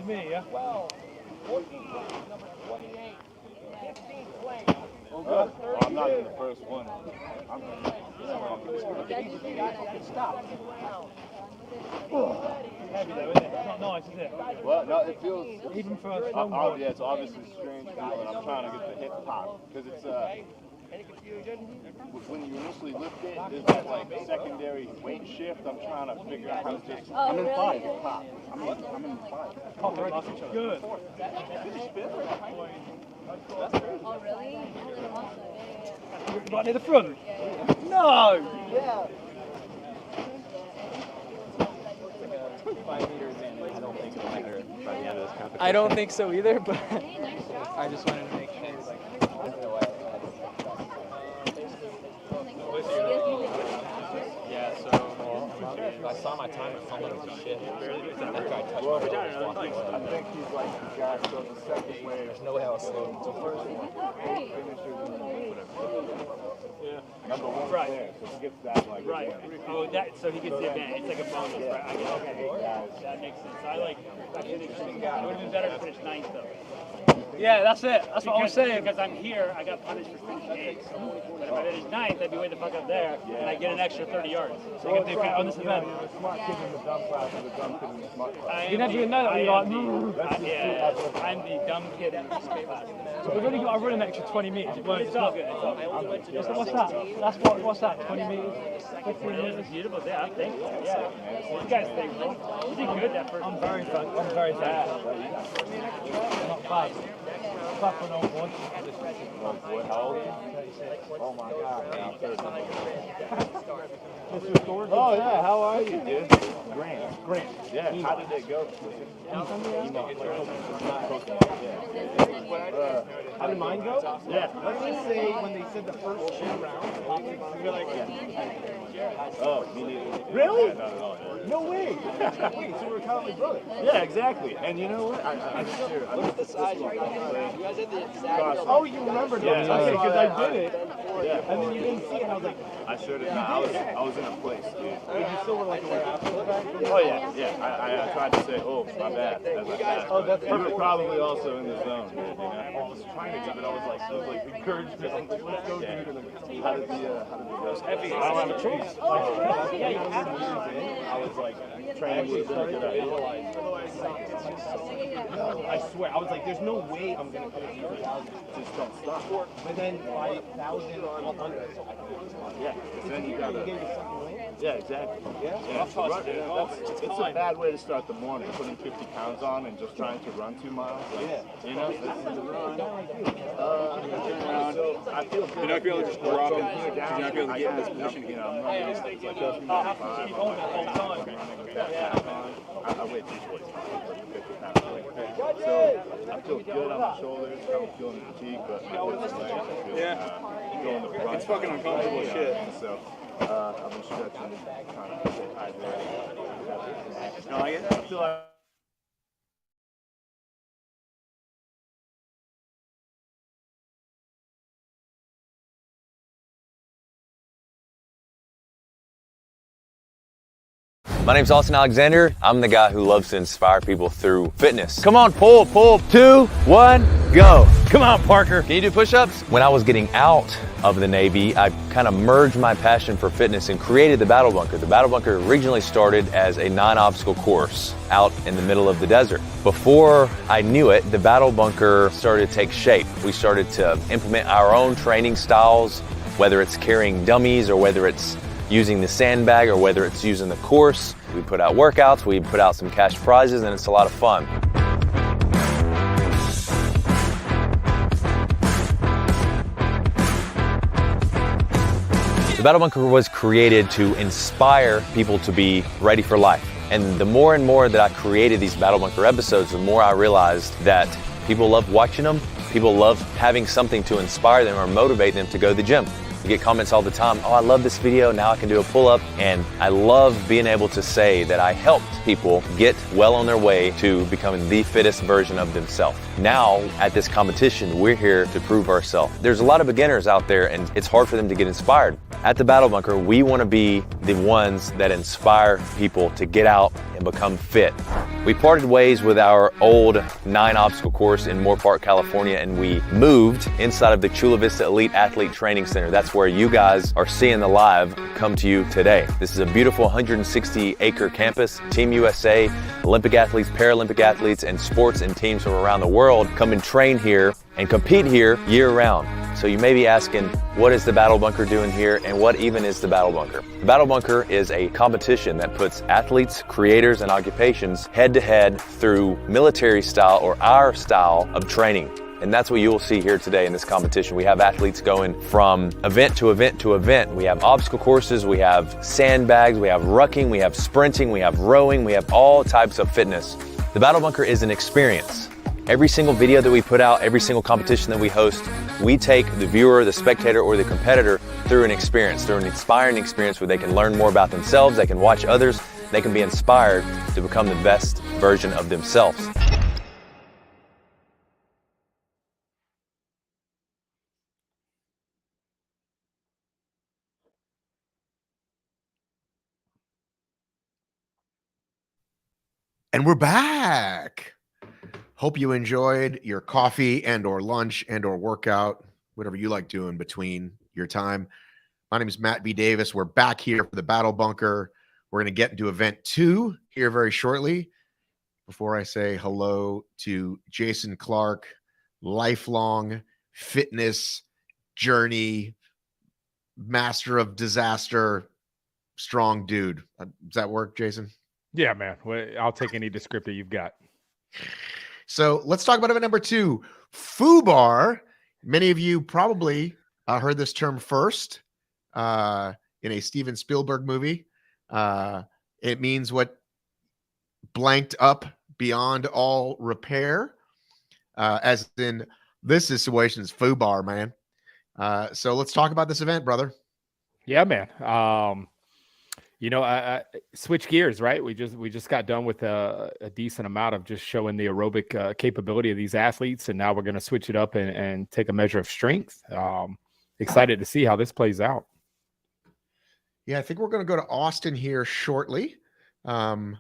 me, yeah? 12, 14 plays, number 28, 15 plays. Oh, good. Well, I'm not in the first one. Stop. Heavy though, isn't it? It's not nice, is it? Well, no, it feels... Even for a yeah, it's obviously strange feeling. I'm trying to get the hip pop. Because it's, when you initially lift it, there's that, like, secondary weight shift. I'm trying to figure out how to just... I'm in 5, it's pop. I'm in 5. Pop right off each other. Good. Oh, really? Right near the front? No! Yeah. 5 meters in, I don't think it'll matter by the end of this competition. I don't think so either, but I just wanted to make sure. Yeah, so I saw my time and someone was shit. That guy touched my I think he's like the guy, so the second way... There's no way I was slow. Number 1 Right. there, so he gets that, like... Right. Oh, that, so he gets the advantage. It's like a bonus, right? I get, okay. That makes sense. I would have been better to finish 9th, though. Yeah, that's it. That's what I was saying. Because I'm here, I got punished for finishing 8th. But if I finish 9th, I'd be way the fuck up there, and I get an extra 30 yards. So I get on this event. The smart kid in the dumb class and the dumb kid in the smart class. You never even know that. You're like, yeah, I'm the dumb kid in the smart class. So we've only got to run an extra 20 meters. It's all good. It's all good. What's that? What's that? 20 meters? 15 meters? It's beautiful. Yeah, I'm thankful. Yeah. You guys thankful. You did good that first. I'm very thankful. I'm very thankful. Not bad. Back on old one. How old? 36. Oh my God. Oh yeah, how are you, dude? Grant. Yeah, how did it go? How did mine go? Yeah. Let's just say when they said the first 2 rounds, you're like, Oh, me neither. Really? Yeah, not at all. no way. Wait, so we're kind of like brothers. Yeah, exactly. And you know what? I'm sure. Look at the size right now. You guys had the exact... Oh, you remembered it. Yeah, Okay, because I did it. Yeah. And then you didn't see it, and I was like, I sure did. I was in a place, dude. but you still were like aware after the fact? Oh yeah. I tried to say, oh, my bad. As I passed. Oh, that's you were probably also in the zone, dude. You know? I was trying to do it, but I was like, encouragement. I'm like, let's go, dude. And then, how did the go? Heavy. I don't have a choice. I was like, training would have been a good idea. I swear, I was like, there's no way I'm going to finish 2,000. Just don't stop. But then 5,000 on 100. Yeah. Then you gotta. You gave your second win? Yeah, exactly. Yeah. It's a bad way to start the morning, putting 50 pounds on and just trying to run 2 miles. Yeah. You know, I feel good. You're not going to just drop it. You're not going to get in this position again. I'm running like just 95. I'm running with that cap on. I weigh 240. So I feel good on my shoulders. I'm feeling fatigue, but I feel the legs. Going the front. It's fucking uncomfortable shit. So I've been stretching, trying to stay hydrated. You know, I feel like My name's Austin Alexander. I'm the guy who loves to inspire people through fitness. Come on, pull, 2, 1, go. Come on, Parker. Can you do push-ups? When I was getting out of the Navy, I kind of merged my passion for fitness and created the Battle Bunker. The Battle Bunker originally started as a non-obstacle course out in the middle of the desert. Before I knew it, the Battle Bunker started to take shape. We started to implement our own training styles, whether it's carrying dummies or whether it's using the sandbag or whether it's using the course. We put out workouts, we put out some cash prizes, and it's a lot of fun. The Battle Bunker was created to inspire people to be ready for life. And the more and more that I created these Battle Bunker episodes, the more I realized that people love watching them, people love having something to inspire them or motivate them to go to the gym. You get comments all the time, oh, I love this video, now I can do a pull-up. And I love being able to say that I helped people get well on their way to becoming the fittest version of themselves. Now, at this competition, we're here to prove ourselves. There's a lot of beginners out there and it's hard for them to get inspired. At the Battle Bunker, we want to be the ones that inspire people to get out and become fit. We parted ways with our old 9 obstacle course in Moore Park, California, and we moved inside of the Chula Vista Elite Athlete Training Center. That's where you guys are seeing the live come to you today. This is a beautiful 160-acre campus. Team USA, Olympic athletes, Paralympic athletes, and sports and teams from around the world come and train here and compete here year-round. So you may be asking, what is the Battle Bunker doing here, and what even is the Battle Bunker? The Battle Bunker is a competition that puts athletes, creators, and occupations head-to-head through military style or our style of training. And that's what you will see here today in this competition. We have athletes going from event to event to event. We have obstacle courses, we have sandbags, we have rucking, we have sprinting, we have rowing, we have all types of fitness. The Battle Bunker is an experience. Every single video that we put out, every single competition that we host, we take the viewer, the spectator, or the competitor through an experience, through an inspiring experience where they can learn more about themselves, they can watch others, they can be inspired to become the best version of themselves. And we're back. Hope you enjoyed your coffee and or lunch and or workout, whatever you like doing between your time. My name is Matt B. Davis. We're back here for the Battle Bunker. We're going to get into event 2 here very shortly. Before I say hello to Jason Clark, lifelong fitness journey, master of disaster, strong dude. Does that work, Jason? Yeah, man. Well, I'll take any descriptor you've got. So let's talk about event number 2, FUBAR. Many of you probably heard this term first in a Steven Spielberg movie. It means what blanked up beyond all repair, as in this situation is FUBAR, man. So let's talk about this event, brother. Yeah, man. You know, I switch gears, right? We just got done with a decent amount of just showing the aerobic capability of these athletes, and now we're going to switch it up and take a measure of strength. Excited to see how this plays out. Yeah, I think we're going to go to Austin here shortly. Let's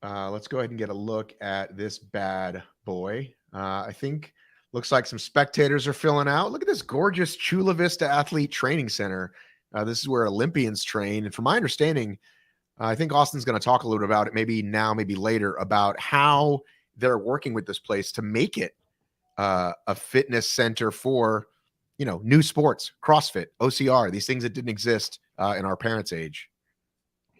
go ahead and get a look at this bad boy. I think looks like some spectators are filling out. Look at this gorgeous Chula Vista Athlete Training Center. This is where Olympians train. And from my understanding, I think Austin's going to talk a little bit about it, maybe now, maybe later, about how they're working with this place to make it a fitness center for, you know, new sports, CrossFit, OCR, these things that didn't exist in our parents' age.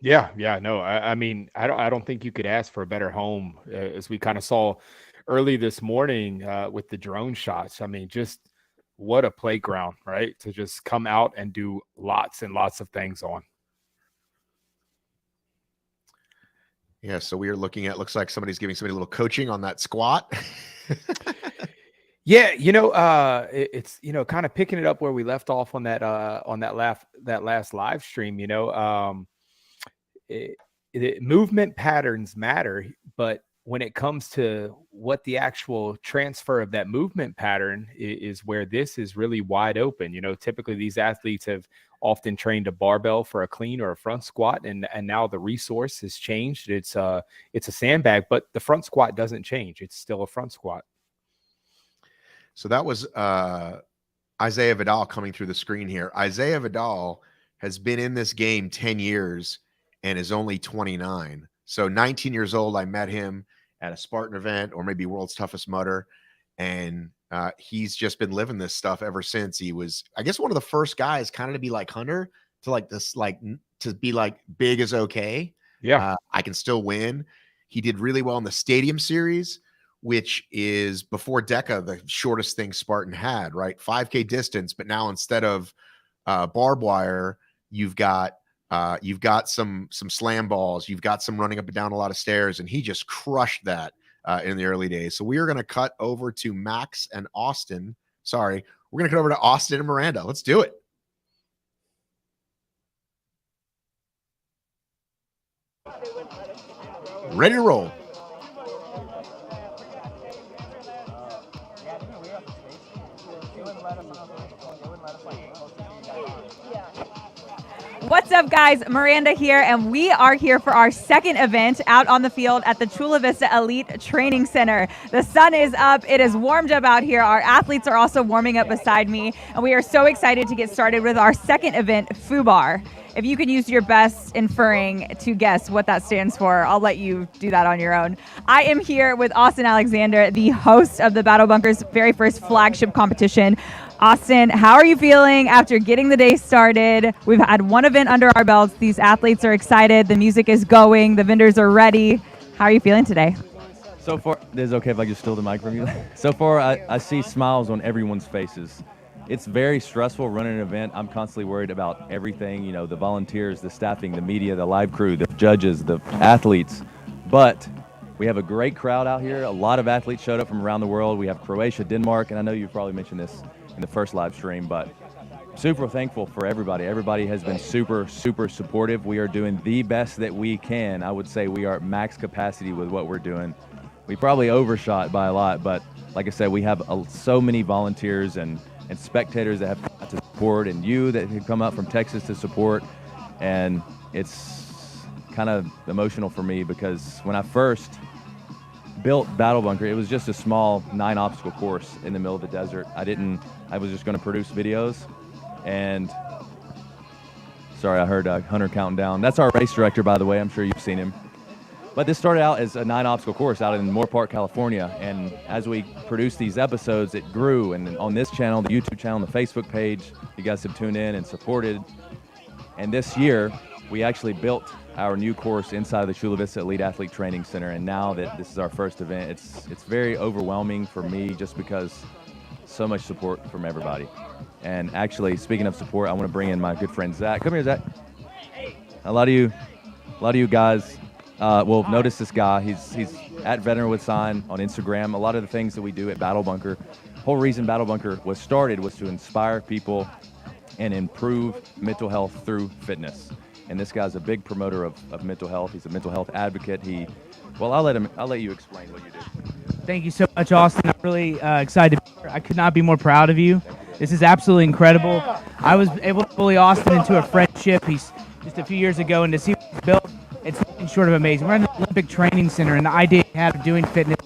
Yeah, no, I mean, I don't think you could ask for a better home, as we kind of saw early this morning with the drone shots. I mean, just what a playground, right? To just come out and do lots and lots of things on. Yeah, so we are looking at, looks like somebody's giving somebody a little coaching on that squat. Yeah, you know, it's, you know, kind of picking it up where we left off on that last live stream. You know, movement patterns matter, but when it comes to what the actual transfer of that movement pattern is where this is really wide open. You know, typically these athletes have often trained a barbell for a clean or a front squat, and now the resource has changed. It's a sandbag, but the front squat doesn't change. It's still a front squat. So that was Isaiah Vidal coming through the screen here. Isaiah Vidal has been in this game 10 years and is only 29. So 19 years old, I met him at a Spartan event or maybe World's Toughest Mudder. And he's just been living this stuff ever since. He was, I guess, one of the first guys kind of to be like Hunter, to like this, like to be like big is okay. Yeah. I can still win. He did really well in the Stadium Series, which is before DECA, the shortest thing Spartan had, right? 5K distance, but now instead of barbed wire, you've got some slam balls, you've got some running up and down a lot of stairs, and he just crushed that in the early days. So we are going to cut over to Max and Austin. Sorry, we're going to cut over to Austin and Miranda. Let's do it. Ready to roll. What's up, guys? Miranda here, and we are here for our second event out on the field at the Chula Vista Elite Training Center. The sun is up. It is warmed up out here. Our athletes are also warming up beside me, and we are so excited to get started with our second event, FUBAR. If you could use your best inferring to guess what that stands for, I'll let you do that on your own. I am here with Austin Alexander, the host of the Battle Bunker's very first flagship competition. Austin, how are you feeling after getting the day started? We've had one event under our belts. These athletes are excited. The music is going. The vendors are ready. How are you feeling today? So far, is it okay if I just steal the mic from you? So far, I see smiles on everyone's faces. It's very stressful running an event. I'm constantly worried about everything, you know, the volunteers, the staffing, the media, the live crew, the judges, the athletes. But we have a great crowd out here. A lot of athletes showed up from around the world. We have Croatia, Denmark, and I know you probably mentioned this in the first live stream, but super thankful for everybody. Everybody has been super, super supportive. We are doing the best that we can. I would say we are at max capacity with what we're doing. We probably overshot by a lot, but like I said, we have so many volunteers and spectators that have come out to support, and you that have come out from Texas to support. And it's kind of emotional for me because when I first built Battle Bunker, it was just a small 9-obstacle course in the middle of the desert. I was just going to produce videos. And sorry, I heard Hunter counting down. That's our race director, by the way. I'm sure you've seen him. But this started out as a 9-obstacle course out in Moore Park, California. And as we produced these episodes, it grew. And on this channel, the YouTube channel, the Facebook page, you guys have tuned in and supported. And this year, we actually built our new course inside of the Chula Vista Elite Athlete Training Center. And now that this is our first event, it's very overwhelming for me just because so much support from everybody. And actually, speaking of support, I want to bring in my good friend, Zach. Come here, Zach. A lot of you guys will notice this guy. He's at Veteran with Sign on Instagram. A lot of the things that we do at Battle Bunker, whole reason Battle Bunker was started was to inspire people and improve mental health through fitness. And this guy's a big promoter of mental health. He's a mental health advocate. I'll let you explain what you do. Thank you so much, Austin. I'm really excited to be here. I could not be more proud of you. This is absolutely incredible. I was able to bully Austin into a friendship. He's just a few years ago, and to see what he's built, it's nothing short of amazing. We're in the Olympic Training Center, and the idea he had of doing fitness,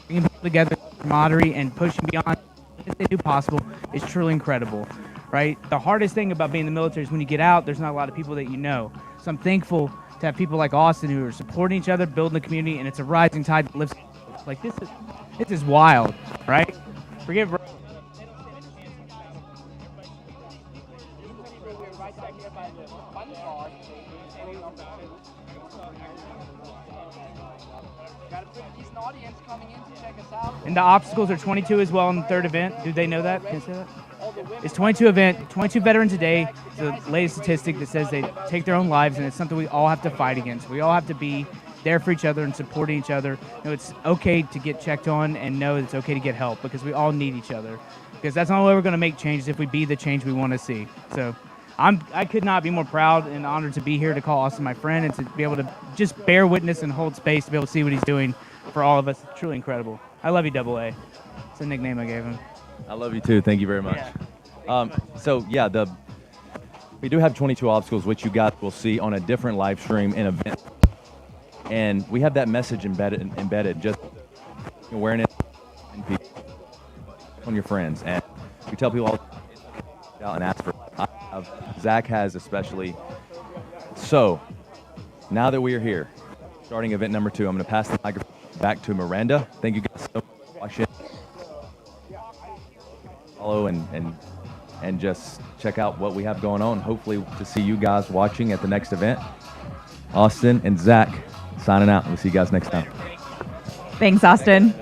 bringing people together, camaraderie, and pushing beyond what they do possible is truly incredible, right? The hardest thing about being in the military is when you get out, there's not a lot of people that you know. So I'm thankful to have people like Austin who are supporting each other, building the community, and it's a rising tide that lifts. Like this is wild, right? Forget. And the obstacles are 22 as well in the third event. Do they know that? Can I say that? It's 22 veterans a day. It's the latest statistic that says they take their own lives, and it's something we all have to fight against. We all have to be there for each other and supporting each other. You know, it's okay to get checked on and know it's okay to get help because we all need each other. Because that's the only way we're going to make changes if we be the change we want to see. So I could not be more proud and honored to be here to call Austin my friend and to be able to just bear witness and hold space to be able to see what he's doing for all of us. It's truly incredible. I love you, Double A. It's a nickname I gave him. I love you too. Thank you very much. Yeah. We do have 22 obstacles, which you guys will see on a different live stream and event. And we have that message embedded just awareness on your friends. And we tell people all out and ask for Zach has especially. So now that we are here, starting event number 2, I'm going to pass the microphone back to Miranda. Thank you guys so much for watching. Follow and just check out what we have going on. Hopefully to see you guys watching at the next event. Austin and Zach signing out. We'll see you guys next time. Thanks, Austin.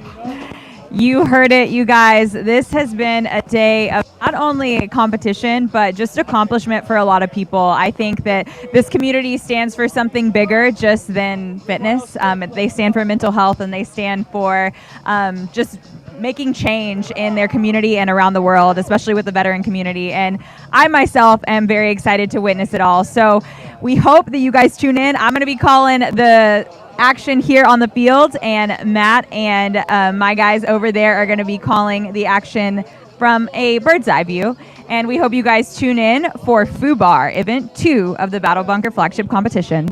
You heard it, you guys. This has been a day of not only a competition, but just accomplishment for a lot of people. I think that this community stands for something bigger just than fitness. They stand for mental health, and they stand for just making change in their community and around the world, especially with the veteran community. And I myself am very excited to witness it all. So we hope that you guys tune in. I'm going to be calling the action here on the field, and Matt and my guys over there are going to be calling the action from a bird's eye view. And we hope you guys tune in for FUBAR, Event 2 of the Battle Bunker Flagship Competition.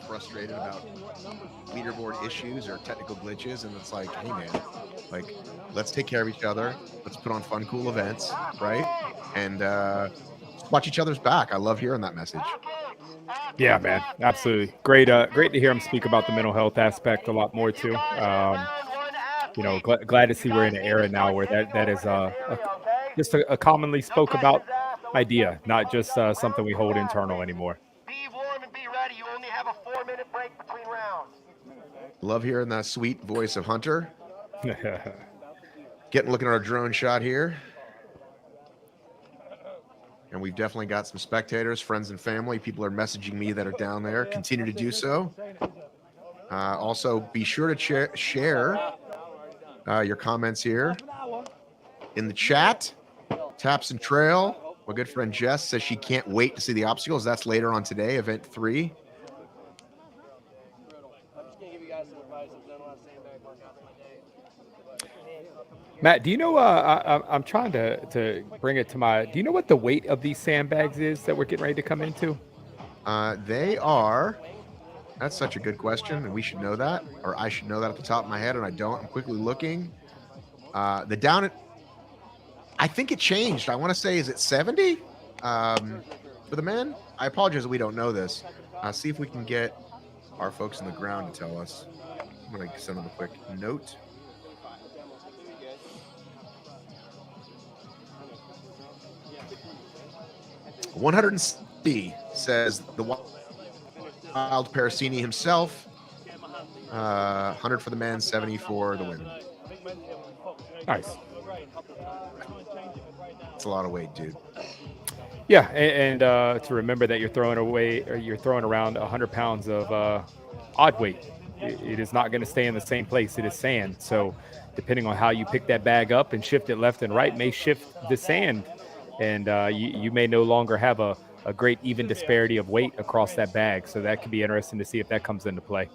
Frustrated about leaderboard issues or technical glitches, and it's like, hey man, like, let's take care of each other, let's put on fun, cool events, right? And watch each other's back. I love hearing that message. Yeah, man, absolutely great. Great to hear him speak about the mental health aspect a lot more too. You know, glad to see we're in an era now where that is just a commonly spoke about idea, not just something we hold internal anymore. You only have a 4-minute break between rounds. Love hearing that sweet voice of Hunter. Looking at our drone shot here. And we've definitely got some spectators, friends and family. People are messaging me that are down there. Continue to do so. Also, be sure to share your comments here in the chat. Taps and Trail. My good friend Jess says she can't wait to see the obstacles. That's later on today, event 3. Matt, do you know, I'm trying to bring it to my, do you know what the weight of these sandbags is that we're getting ready to come into? They are, that's such a good question, and we should know that, or I should know that at the top of my head, and I don't. I'm quickly looking. The down, I think it changed. I want to say, is it 70 for the men? I apologize that we don't know this. See if we can get our folks on the ground to tell us. I'm going to send them a quick note. $160 says the Wild Parasini himself. 100 for the men, 70 for the women. Nice. It's a lot of weight, dude. Yeah, and to remember that you're throwing around 100 pounds of odd weight. It is not going to stay in the same place. It is sand. So depending on how you pick that bag up and shift it left and right may shift the sand. And you may no longer have a great even disparity of weight across that bag. So that could be interesting to see if that comes into play.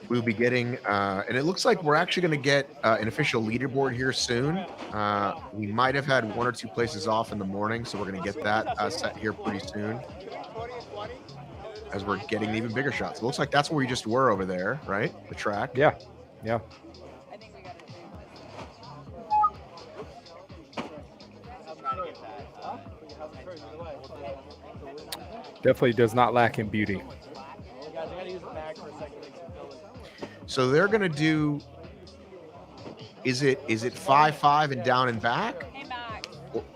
We'll be getting, and it looks like we're actually going to get an official leaderboard here soon. We might have had 1 or 2 places off in the morning, so we're going to get that set here pretty soon as we're getting even bigger shots. It looks like that's where we just were over there, right? The track. Yeah, yeah. Definitely does not lack in beauty. So they're going to do, is it 5-5 and down and back?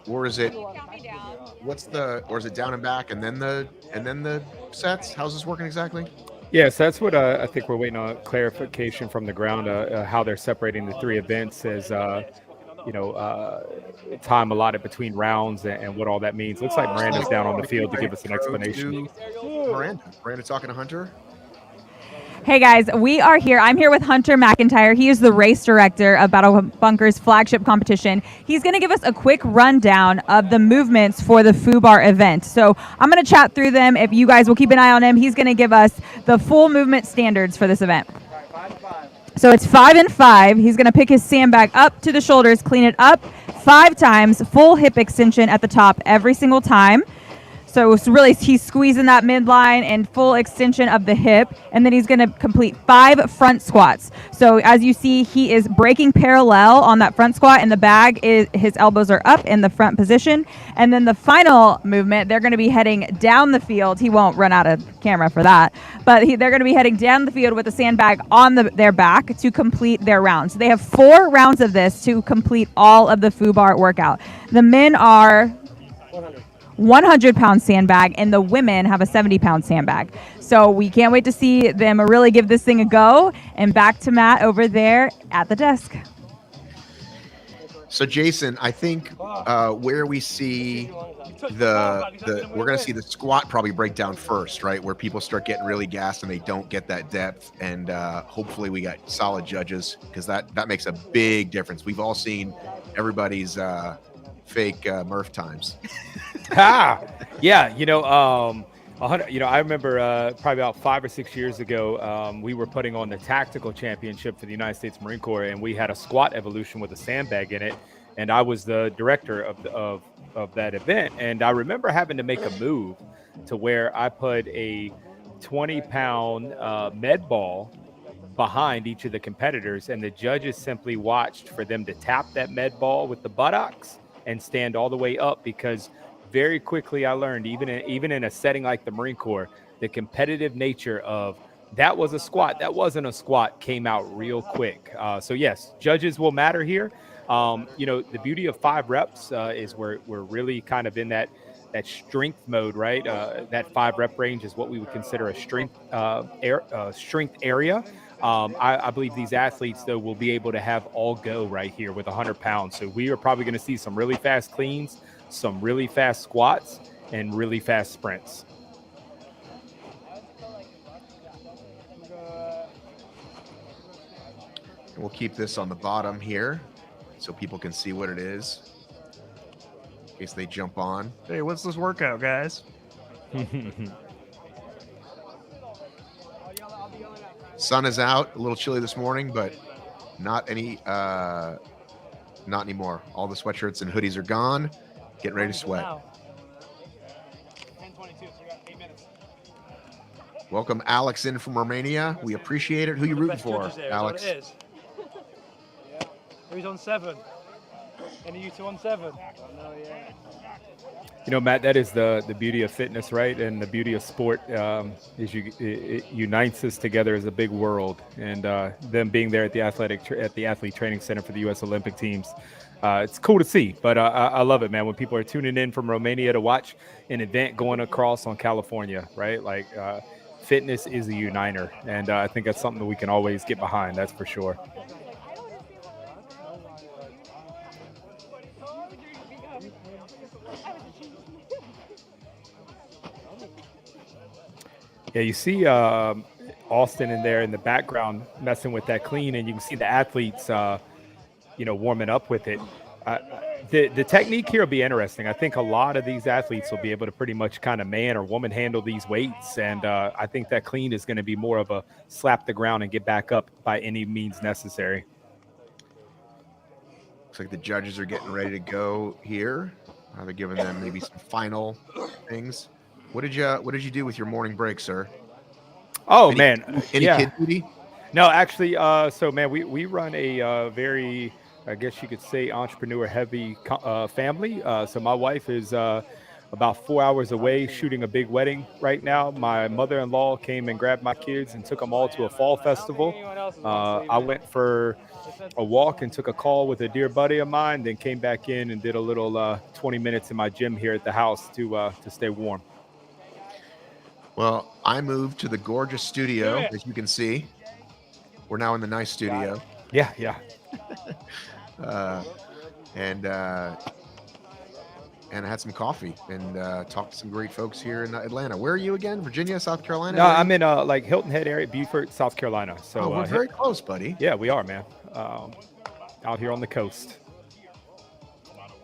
Or is it, or is it down and back and then the sets? How's this working exactly? Yes, that's what I think we're waiting on clarification from the ground, how they're separating the 3 events as, time allotted between rounds and what all that means. Looks like Miranda's down on the field to give us an explanation. Miranda talking to Hunter. Hey guys, we are here. I'm here with Hunter McIntyre. He is the race director of Battle Bunker's flagship competition. He's going to give us a quick rundown of the movements for the FUBAR event. So I'm going to chat through them. If you guys will keep an eye on him, he's going to give us the full movement standards for this event. So it's 5 and 5. He's going to pick his sandbag up to the shoulders, clean it up 5 times, full hip extension at the top every single time. So really, he's squeezing that midline and full extension of the hip, and then he's going to complete 5 front squats. So as you see, he is breaking parallel on that front squat, and the bag is, his elbows are up in the front position. And then the final movement, they're going to be heading down the field. He won't run out of camera for that, but they're going to be heading down the field with a sandbag on their back to complete their rounds. So they have 4 rounds of this to complete all of the FUBAR workout. The men are 100-pound sandbag, and the women have a 70-pound sandbag. So we can't wait to see them really give this thing a go. And back to Matt over there at the desk. So Jason, I think where we see we're going to see the squat probably break down first, right? Where people start getting really gassed and they don't get that depth. And hopefully we got solid judges, because that makes a big difference. We've all seen everybody's fake Murph times. Yeah, I remember probably about 5 or 6 years ago, we were putting on the tactical championship for the United States Marine Corps, and we had a squat evolution with a sandbag in it, and I was the director of that event. And I remember having to make a move to where I put a 20-pound med ball behind each of the competitors, and the judges simply watched for them to tap that med ball with the buttocks and stand all the way up, because very quickly I learned, even in a setting like the Marine Corps, the competitive nature of that was a squat, that wasn't a squat, came out real quick. So yes, judges will matter here. The beauty of 5 reps is we're really kind of in that strength mode, right? That 5 rep range is what we would consider a strength area. I believe these athletes, though, will be able to have all go right here with 100 pounds. So we are probably going to see some really fast cleans, some really fast squats, and really fast sprints. We'll keep this on the bottom here so people can see what it is in case they jump on. Hey, what's this workout, guys? Sun is out, a little chilly this morning, but not anymore. All the sweatshirts and hoodies are gone. Getting ready to sweat. 10:22, so we got 8 minutes. Welcome Alex in from Romania. We appreciate it. Who you rooting for, Alex? Who's on 7? Any of you 2 on 7? Matt, that is the beauty of fitness, right? And the beauty of sport is it unites us together as a big world. And them being there at the athlete training center for the U.S. Olympic teams, it's cool to see. But I love it, man. When people are tuning in from Romania to watch an event going across on California, right? Like fitness is a uniter, and I think that's something that we can always get behind. That's for sure. Yeah, you see Austin in there in the background messing with that clean, and you can see the athletes, warming up with it. The technique here will be interesting. I think a lot of these athletes will be able to pretty much kind of man or woman handle these weights, and I think that clean is going to be more of a slap the ground and get back up by any means necessary. Looks like the judges are getting ready to go here. They're giving them maybe some final things. What did you do with your morning break, sir? Oh, any kid duty? No, actually, so man, we run a very, I guess you could say, entrepreneur heavy family. So my wife is about 4 hours away shooting a big wedding right now. My mother-in-law came and grabbed my kids and took them all to a fall festival. I went for a walk and took a call with a dear buddy of mine, then came back in and did a little 20 minutes in my gym here at the house to stay warm. Well, I moved to the gorgeous studio, as you can see. We're now in the nice studio. Yeah. And I had some coffee and talked to some great folks here in Atlanta. Where are you again? Virginia, South Carolina? No, I'm in Hilton Head area, Beaufort, South Carolina. So we're very close, buddy. Yeah, we are, man. Out here on the coast.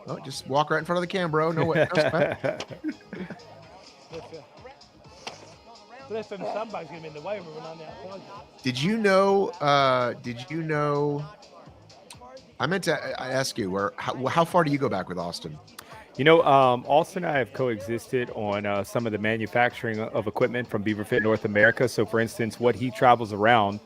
Oh, just walk right in front of the cam, bro. No way. No sweat. Sandbag's gonna be in the way when we're on the outside. Did you know? I meant to ask you, how far do you go back with Austin? Austin and I have coexisted on some of the manufacturing of equipment from BeaverFit North America. So, for instance, what he travels around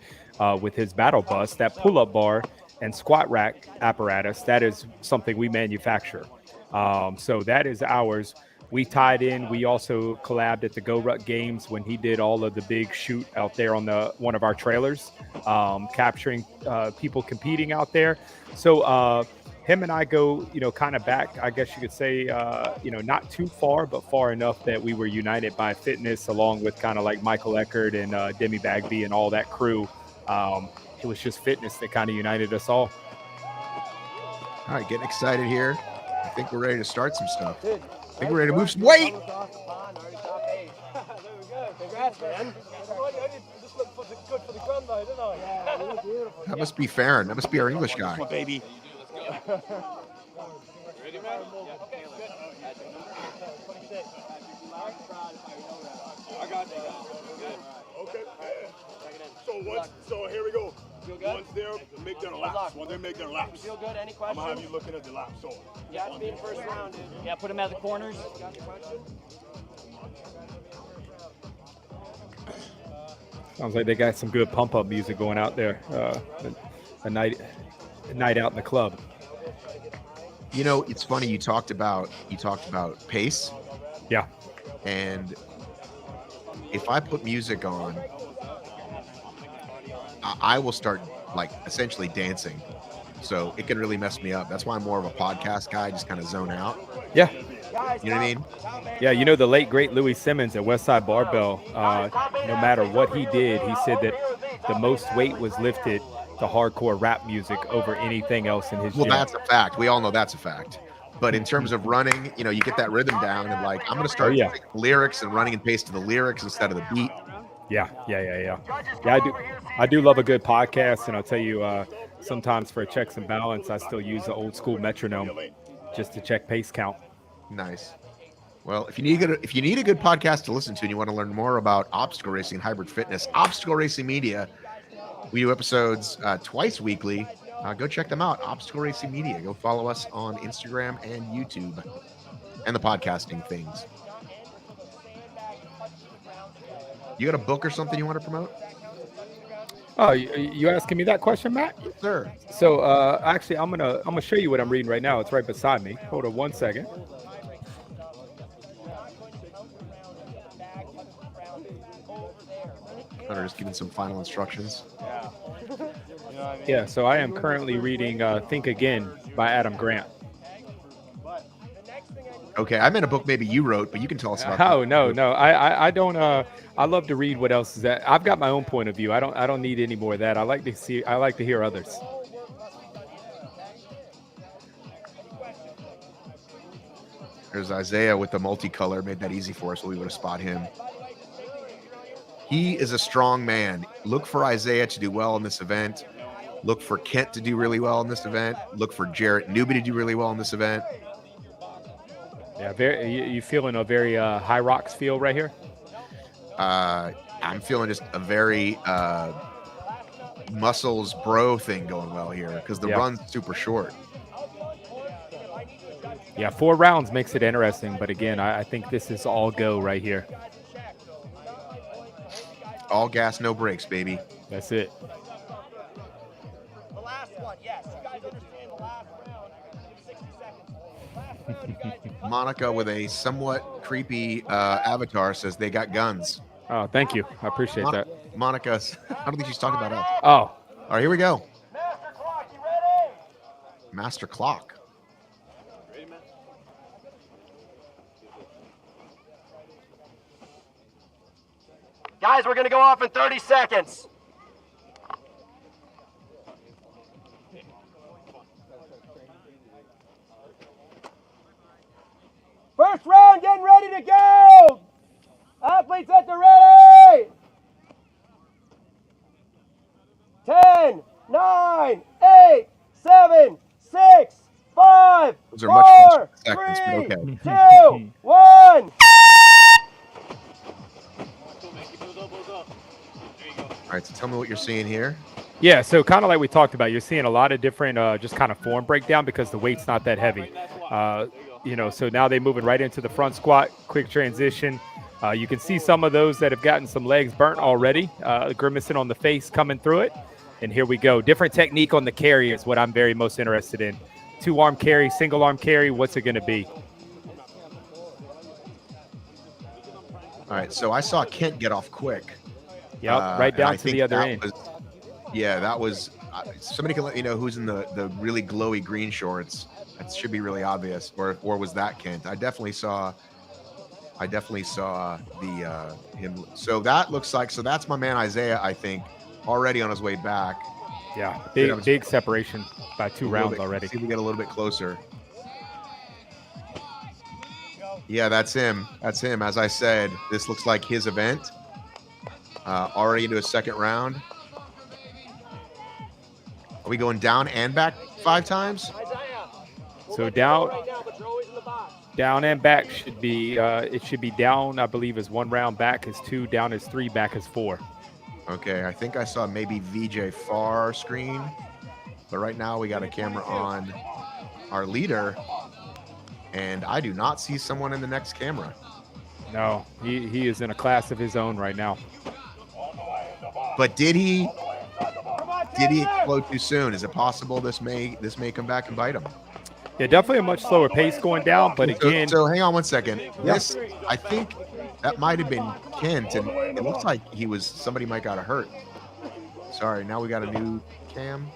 with his battle bus, that pull-up bar and squat rack apparatus, that is something we manufacture. So that is ours. We tied in. We also collabed at the Go Ruck Games when he did all of the big shoot out there on one of our trailers, capturing people competing out there. So him and I go, kind of back, I guess you could say, not too far, but far enough that we were united by fitness, along with kind of like Michael Eckert and Demi Bagby and all that crew. It was just fitness that kind of united us all. All right, getting excited here. I think we're ready to start some stuff. I think we're ready to move some weight. There we go. Congrats, man. Just look good for the gram though, didn't I? Yeah, you look beautiful. That must be Farron. That must be our English guy. Baby. Okay. So here we go. Once they're make their laps. Once they make their laps. Feel good? Any I'm questions? gonna have you looking at the laps. So Yeah, it's being first round, dude. Yeah, put them at the corners. Sounds like they got some good pump up music going out there. A night out in the club. You know, it's funny. You talked about pace, Yeah. and if I put music on, I will start like essentially dancing. So it can really mess me up. That's why I'm more of a podcast guy. Just kind of zone out. Yeah. You know what I mean? Yeah, you know, the late, great Louis Simmons at Westside Barbell, no matter what he did, he said that the most weight was lifted to hardcore rap music over anything else in his Well, gym. that's a fact. We all know that's a fact. But in terms of running, you know, you get that rhythm down and like, I'm going to start yeah. singing lyrics and running and pace to the lyrics instead of the beat. Yeah, I do love a good podcast, and I'll tell you, sometimes for checks and balance, I still use the old school metronome just to check pace count. Nice. Well, if you need a good podcast to listen to and you want to learn more about obstacle racing and hybrid fitness, Obstacle Racing Media, we do episodes twice weekly. Go check them out. Obstacle Racing Media. Go follow us on Instagram and YouTube and the podcasting things. You got a book or something you want to promote? Oh, you asking me that question, Matt? Yes, sir. So actually, I'm gonna show you what I'm reading right now. It's right beside me. Hold on 1 second. Hunter just giving some final instructions. Yeah, so I am currently reading Think Again by Adam Grant. Okay, I meant a book maybe you wrote, but you can tell us about. Oh no, I don't. I love to read what else is that. I've got my own point of view. I don't need any more of that. I like to hear others. There's Isaiah with the multicolor. Made that easy for us, so we would have spot him. He is a strong man. Look for Isaiah to do well in this event. Look for Kent to do really well in this event. Look for Jarrett Newby to do really well in this event. Yeah, you feeling a very High Rocks feel right here? I'm feeling just a very muscles bro thing going well here because the run's super short. Yeah, 4 rounds makes it interesting, but again, I think this is all go right here. All gas, no brakes, baby. That's it. The last one, yes. You guys understand the last round. 60 seconds. Monica with a somewhat creepy avatar says they got guns. Oh, thank you. I appreciate that. Monica, I don't think she's talking about us. Oh. All right, here we go. Master Clock, you ready? Master Clock. Guys, we're going to go off in 30 seconds. First round, getting ready to go. Athletes at the ready. 10, 9, 8, 7, 6, 5, Those are much 4, seconds, but 3, okay. 2, 1. All right, so tell me what you're seeing here. Yeah, so kind of like we talked about, you're seeing a lot of different just kind of form breakdown because the weight's not that heavy. So now they're moving right into the front squat, quick transition. You can see some of those that have gotten some legs burnt already, grimacing on the face coming through it. And here we go. Different technique on the carry is what I'm very most interested in. 2-arm carry, single arm carry, what's it going to be? All right, so I saw Kent get off quick. Yep, right down to the other end. That was somebody can let me know who's in the really glowy green shorts. That should be really obvious. Or was that Kent? I definitely saw the him. So that looks like, so that's my man Isaiah, I think, already on his way back. Yeah, big separation by 2 rounds already. See if we get a little bit closer. Yeah, that's him. That's him. As I said, this looks like his event. Already into a second round. Are we going down and back 5 times? So down and back should be it should be down, I believe, is 1 round, back is 2, down is 3, back is 4. Okay, I think I saw maybe VJ FAR screen, but right now we got a camera on our leader, and I do not see someone in the next camera. No, he is in a class of his own right now. But did he explode too soon? Is it possible this may come back and bite him? Yeah, definitely a much slower pace going down, but again. So hang on one second. This, I think that might have been Kent, and it looks like somebody might got hurt. Sorry, now we got a new cam.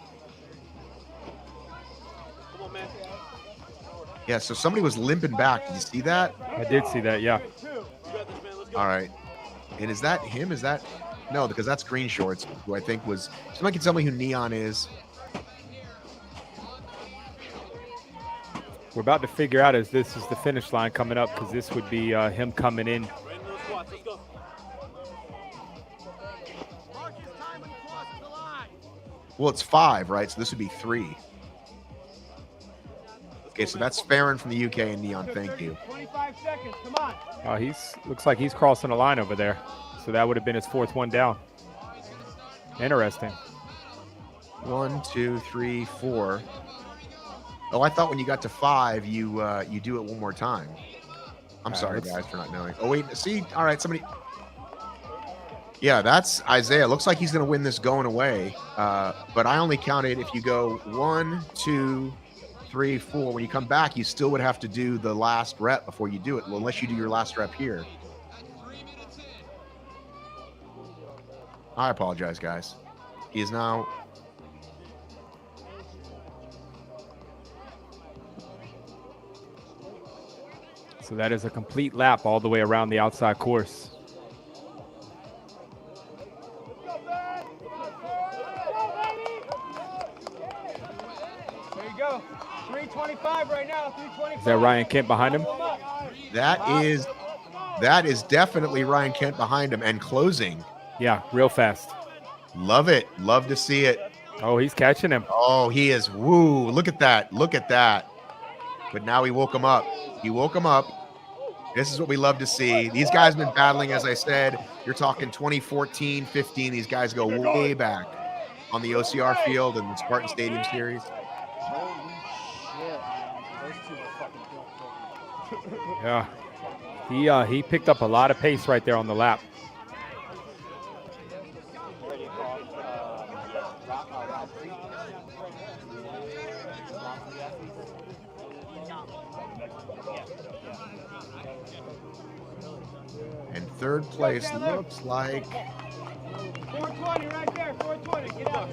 Yeah, so somebody was limping back. Did you see that? I did see that, yeah. All right. And is that him? Is that? No, because that's Green Shorts, who I think was. Somebody can tell me who Neon is. We're about to figure out as this is the finish line coming up, because this would be him coming in. Well, it's 5, right? So this would be 3. Okay, so that's Farron from the UK and Neon. Thank you. 25 seconds. Come on. Looks like he's crossing the line over there. So that would have been his 4th one down. Interesting. 1, 2, 3, 4. Oh, I thought when you got to 5, you do it one more time. I'm sorry, guys, for not knowing. Oh, wait. See? All right, somebody. Yeah, that's Isaiah. Looks like he's going to win this going away. But I only counted if you go 1, 2, 3, 4. When you come back, you still would have to do the last rep before you do it, unless you do your last rep here. I apologize, guys. He is now. So that is a complete lap all the way around the outside course. There you go. 325 right now. 325. Is that Ryan Kent behind him? That is definitely Ryan Kent behind him and closing. Yeah, real fast. Love it. Love to see it. Oh, he's catching him. Oh, he is. Woo. Look at that. Look at that. But now he woke him up. He woke him up. This is what we love to see. These guys have been battling, as I said. You're talking 2014, 15. These guys go way back on the OCR field and the Spartan Stadium Series. Yeah, he picked up a lot of pace right there on the lap. And third place looks like 420 right there. 420. Get out.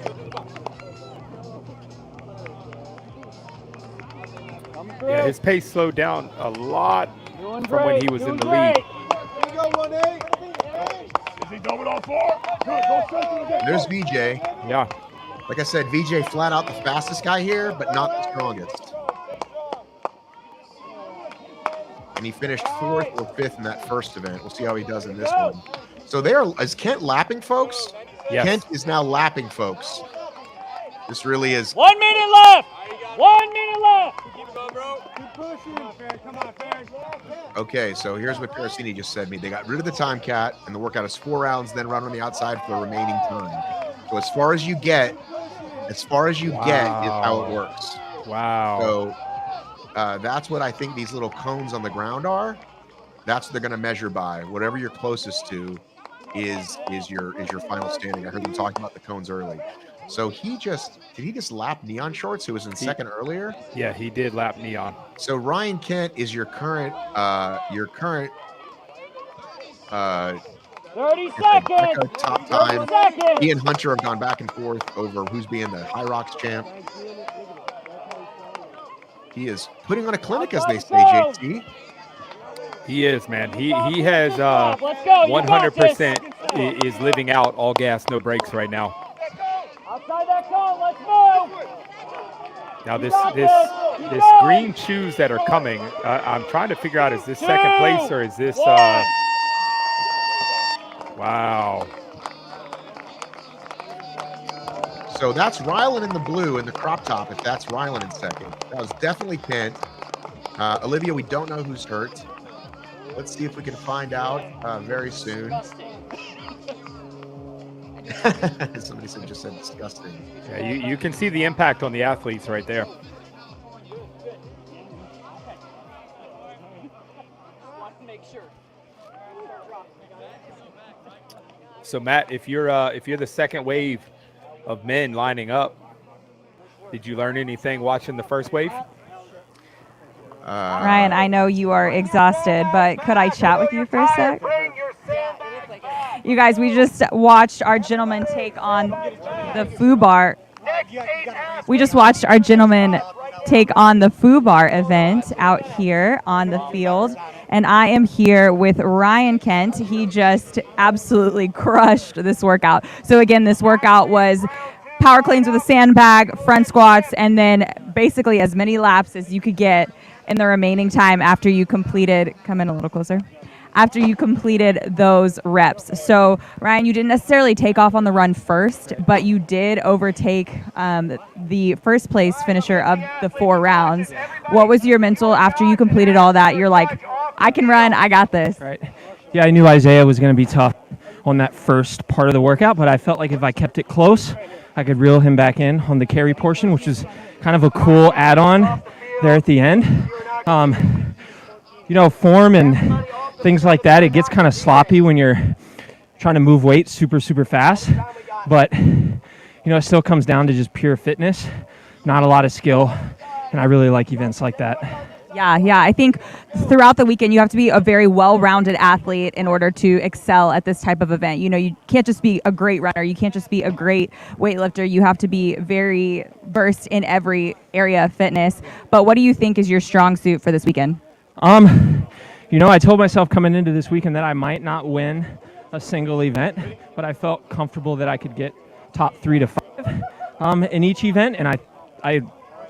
Yeah, his pace slowed down a lot from when he was in the lead. Here you go, 1-8. Is he going on 4? Good. Go straight to the gate. there's VJ. Yeah. Like I said, VJ flat out the fastest guy here, but not the strongest. And he finished 4th or 5th in that first event. We'll see how he does in this one. So is Kent lapping, folks? Yes. Kent is now lapping, folks. This really is. 1 minute left. 1 minute left. Keep going, bro. Keep pushing. Come on, Farron. Okay, so here's what Parasini just said to me. They got rid of the time cat, and the workout is 4 rounds, then run on the outside for the remaining time. So as far as you get is how it works. Wow. So that's what I think these little cones on the ground are. That's what they're going to measure by. Whatever you're closest to is your final standing. I heard them talking about the cones early. So did he just lap Neon Shorts, who was in second earlier? Yeah, he did lap Neon. So Ryan Kent is your current 30 seconds. top time. He and Hunter have gone back and forth over who's being the High Rocks champ. He is putting on a clinic, as they say, JT. He is, man. He has 100% is living out all gas, no brakes right now. Inside that cone, let's move. Now this green shoes that are coming, I'm trying to figure out, is this second place or is this wow. So that's Rylan in the blue in the crop top, if that's Rylan in second. That was definitely Kent. Olivia, we don't know who's hurt. Let's see if we can find out very soon. Somebody just said disgusting. Yeah, you can see the impact on the athletes right there. So Matt, if you're the second wave of men lining up, did you learn anything watching the first wave? Ryan, I know you are exhausted, but could I chat with you for a sec? You guys, we just watched our gentleman take on the FUBAR. We just watched our gentleman take on the FUBAR event out here on the field. And I am here with Ryan Kent. He just absolutely crushed this workout. So again, this workout was power cleans with a sandbag, front squats, and then basically as many laps as you could get in the remaining time after you completed, come in a little closer, after you completed those reps. So Ryan, you didn't necessarily take off on the run first, but you did overtake the first place finisher of the 4 rounds. What was your mental after you completed all that? You're like, I can run, I got this. Right. Yeah, I knew Isaiah was going to be tough on that first part of the workout, but I felt like if I kept it close, I could reel him back in on the carry portion, which is kind of a cool add-on there at the end. Form and things like that, it gets kind of sloppy when you're trying to move weight super, super fast. But, it still comes down to just pure fitness, not a lot of skill. And I really like events like that. Yeah. I think throughout the weekend, you have to be a very well-rounded athlete in order to excel at this type of event. You can't just be a great runner. You can't just be a great weightlifter. You have to be very versed in every area of fitness. But what do you think is your strong suit for this weekend? I told myself coming into this weekend that I might not win a single event, but I felt comfortable that I could get top 3 to 5 in each event. And I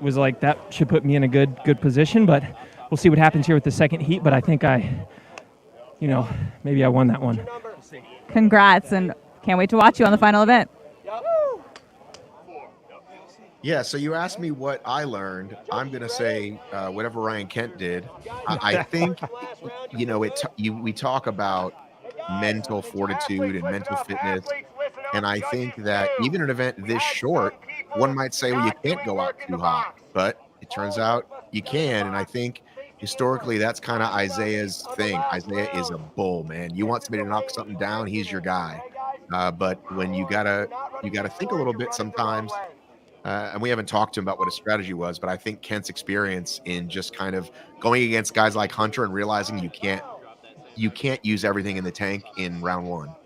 was like, that should put me in a good position, but we'll see what happens here with the second heat. But I think maybe I won that one. Congrats, and can't wait to watch you on the final event. Yeah, so you asked me what I learned. I'm going to say whatever Ryan Kent did. I think, we talk about mental fortitude and mental fitness. And I think that even an event this short, one might say, well, you can't go out too hot. But it turns out you can. And I think historically that's kind of Isaiah's thing. Isaiah is a bull, man. You want somebody to knock something down, he's your guy. But when you gotta think a little bit sometimes. And we haven't talked to him about what his strategy was, but I think Kent's experience in just kind of going against guys like Hunter and realizing you can't use everything in the tank in round 1.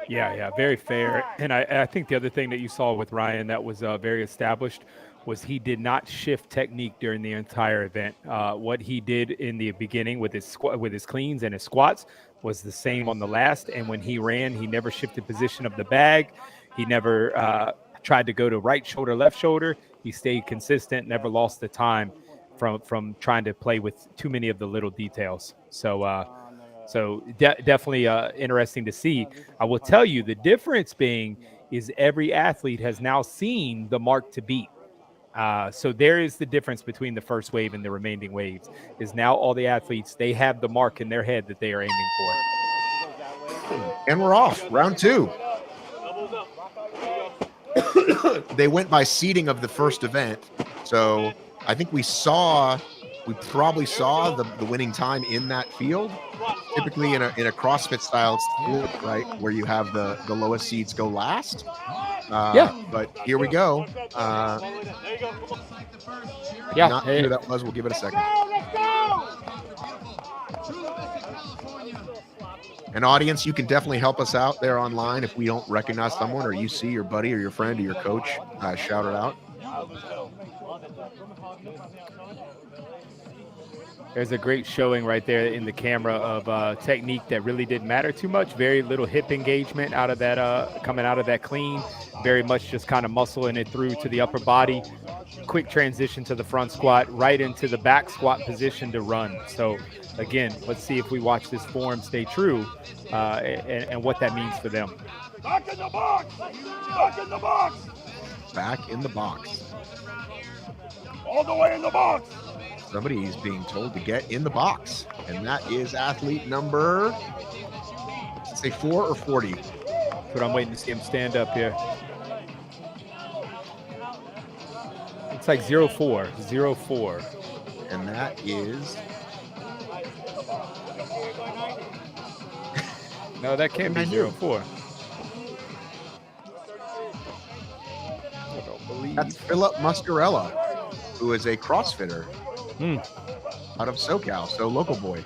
Yeah, very fair. And I think the other thing that you saw with Ryan that was very established was he did not shift technique during the entire event. What he did in the beginning with his cleans and his squats was the same on the last. And when he ran, he never shifted position of the bag. He never tried to go to right shoulder, left shoulder. He stayed consistent, never lost the time from trying to play with too many of the little details. So definitely interesting to see. I will tell you the difference being is every athlete has now seen the mark to beat. So there is the difference between the first wave and the remaining waves is now all the athletes, they have the mark in their head that they are aiming for. And we're off round 2. They went by seeding of the first event. So I think we probably saw the winning time in that field. Typically in a CrossFit style split, right, where you have the lowest seeds go last. But here we go. Not sure who that was. We'll give it a second. And audience, you can definitely help us out there online if we don't recognize someone, or you see your buddy or your friend or your coach, shout it out. There's a great showing right there in the camera of technique that really didn't matter too much. Very little hip engagement out of that, coming out of that clean. Very much just kind of muscling it through to the upper body. Quick transition to the front squat, right into the back squat position to run. So again, let's see if we watch this form stay true and what that means for them. Back in the box! Back in the box! Back in the box. All the way in the box! Somebody is being told to get in the box, and that is athlete number, say 4 or 40. That's what I'm waiting to see him stand up here. It's like 04, 04. And that is... No, that can't be 04. That's Philip Muscarella, who is a CrossFitter out of SoCal, so local boy.